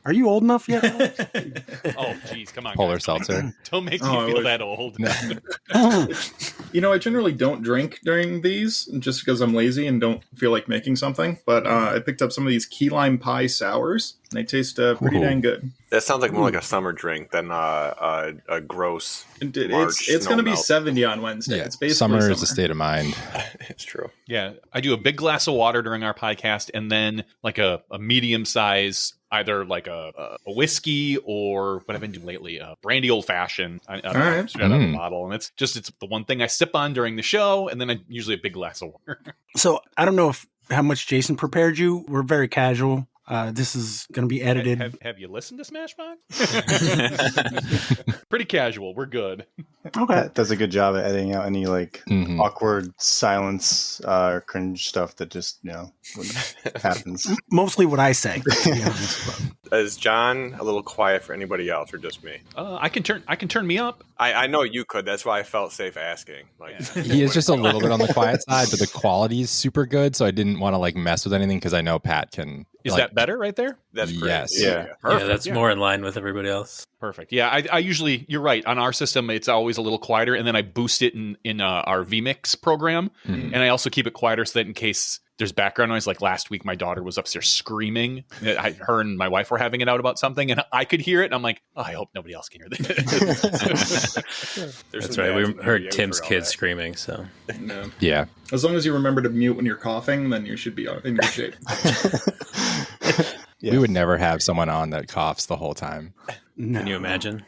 Are you old enough yet, Alex? Oh, geez, come on. Polar guys. seltzer. Don't make me I feel wish. that old. You know, I generally don't drink during these just because I'm lazy and don't feel like making something. But I picked up some of these key lime pie sours, and they taste pretty dang good. That sounds like more like a summer drink than a gross. It's going to be 70 on Wednesday. Yeah, It's basically summer is a state of mind. It's true. Yeah, I do a big glass of water during our podcast, and then like a medium size, either like a whiskey or what I've been doing lately, brandy old fashioned. I don't know, straight out of a bottle, and it's the one thing I sip on during the show, and then usually a big glass of water. So I don't know how much Jason prepared you. We're very casual. This is going to be edited. Have you listened to Smashbox? Pretty casual. We're good. Okay. That does a good job at editing out any like awkward silence or cringe stuff that just happens. Mostly what I say. To be honest. Is John a little quiet for anybody else, or just me? I can turn me up. I know you could. That's why I felt safe asking. Like, He is just a little bit on the quiet side, but the quality is super good. So I didn't want to like mess with anything because I know Pat can. Is that better right there? That's great. Yes. Yeah. Perfect. Yeah, that's more in line with everybody else. Perfect. Yeah, I usually, you're right. On our system, it's always a little quieter, and then I boost it in our vMix program, and I also keep it quieter so that in case there's background noise, like last week, my daughter was upstairs screaming. Her and my wife were having it out about something, and I could hear it, and I'm like, oh, I hope nobody else can hear this. That's right. We heard Tim's kids screaming, so. No. Yeah. As long as you remember to mute when you're coughing, then you should be in good shape. Yeah. We would never have someone on that coughs the whole time. No. Can you imagine?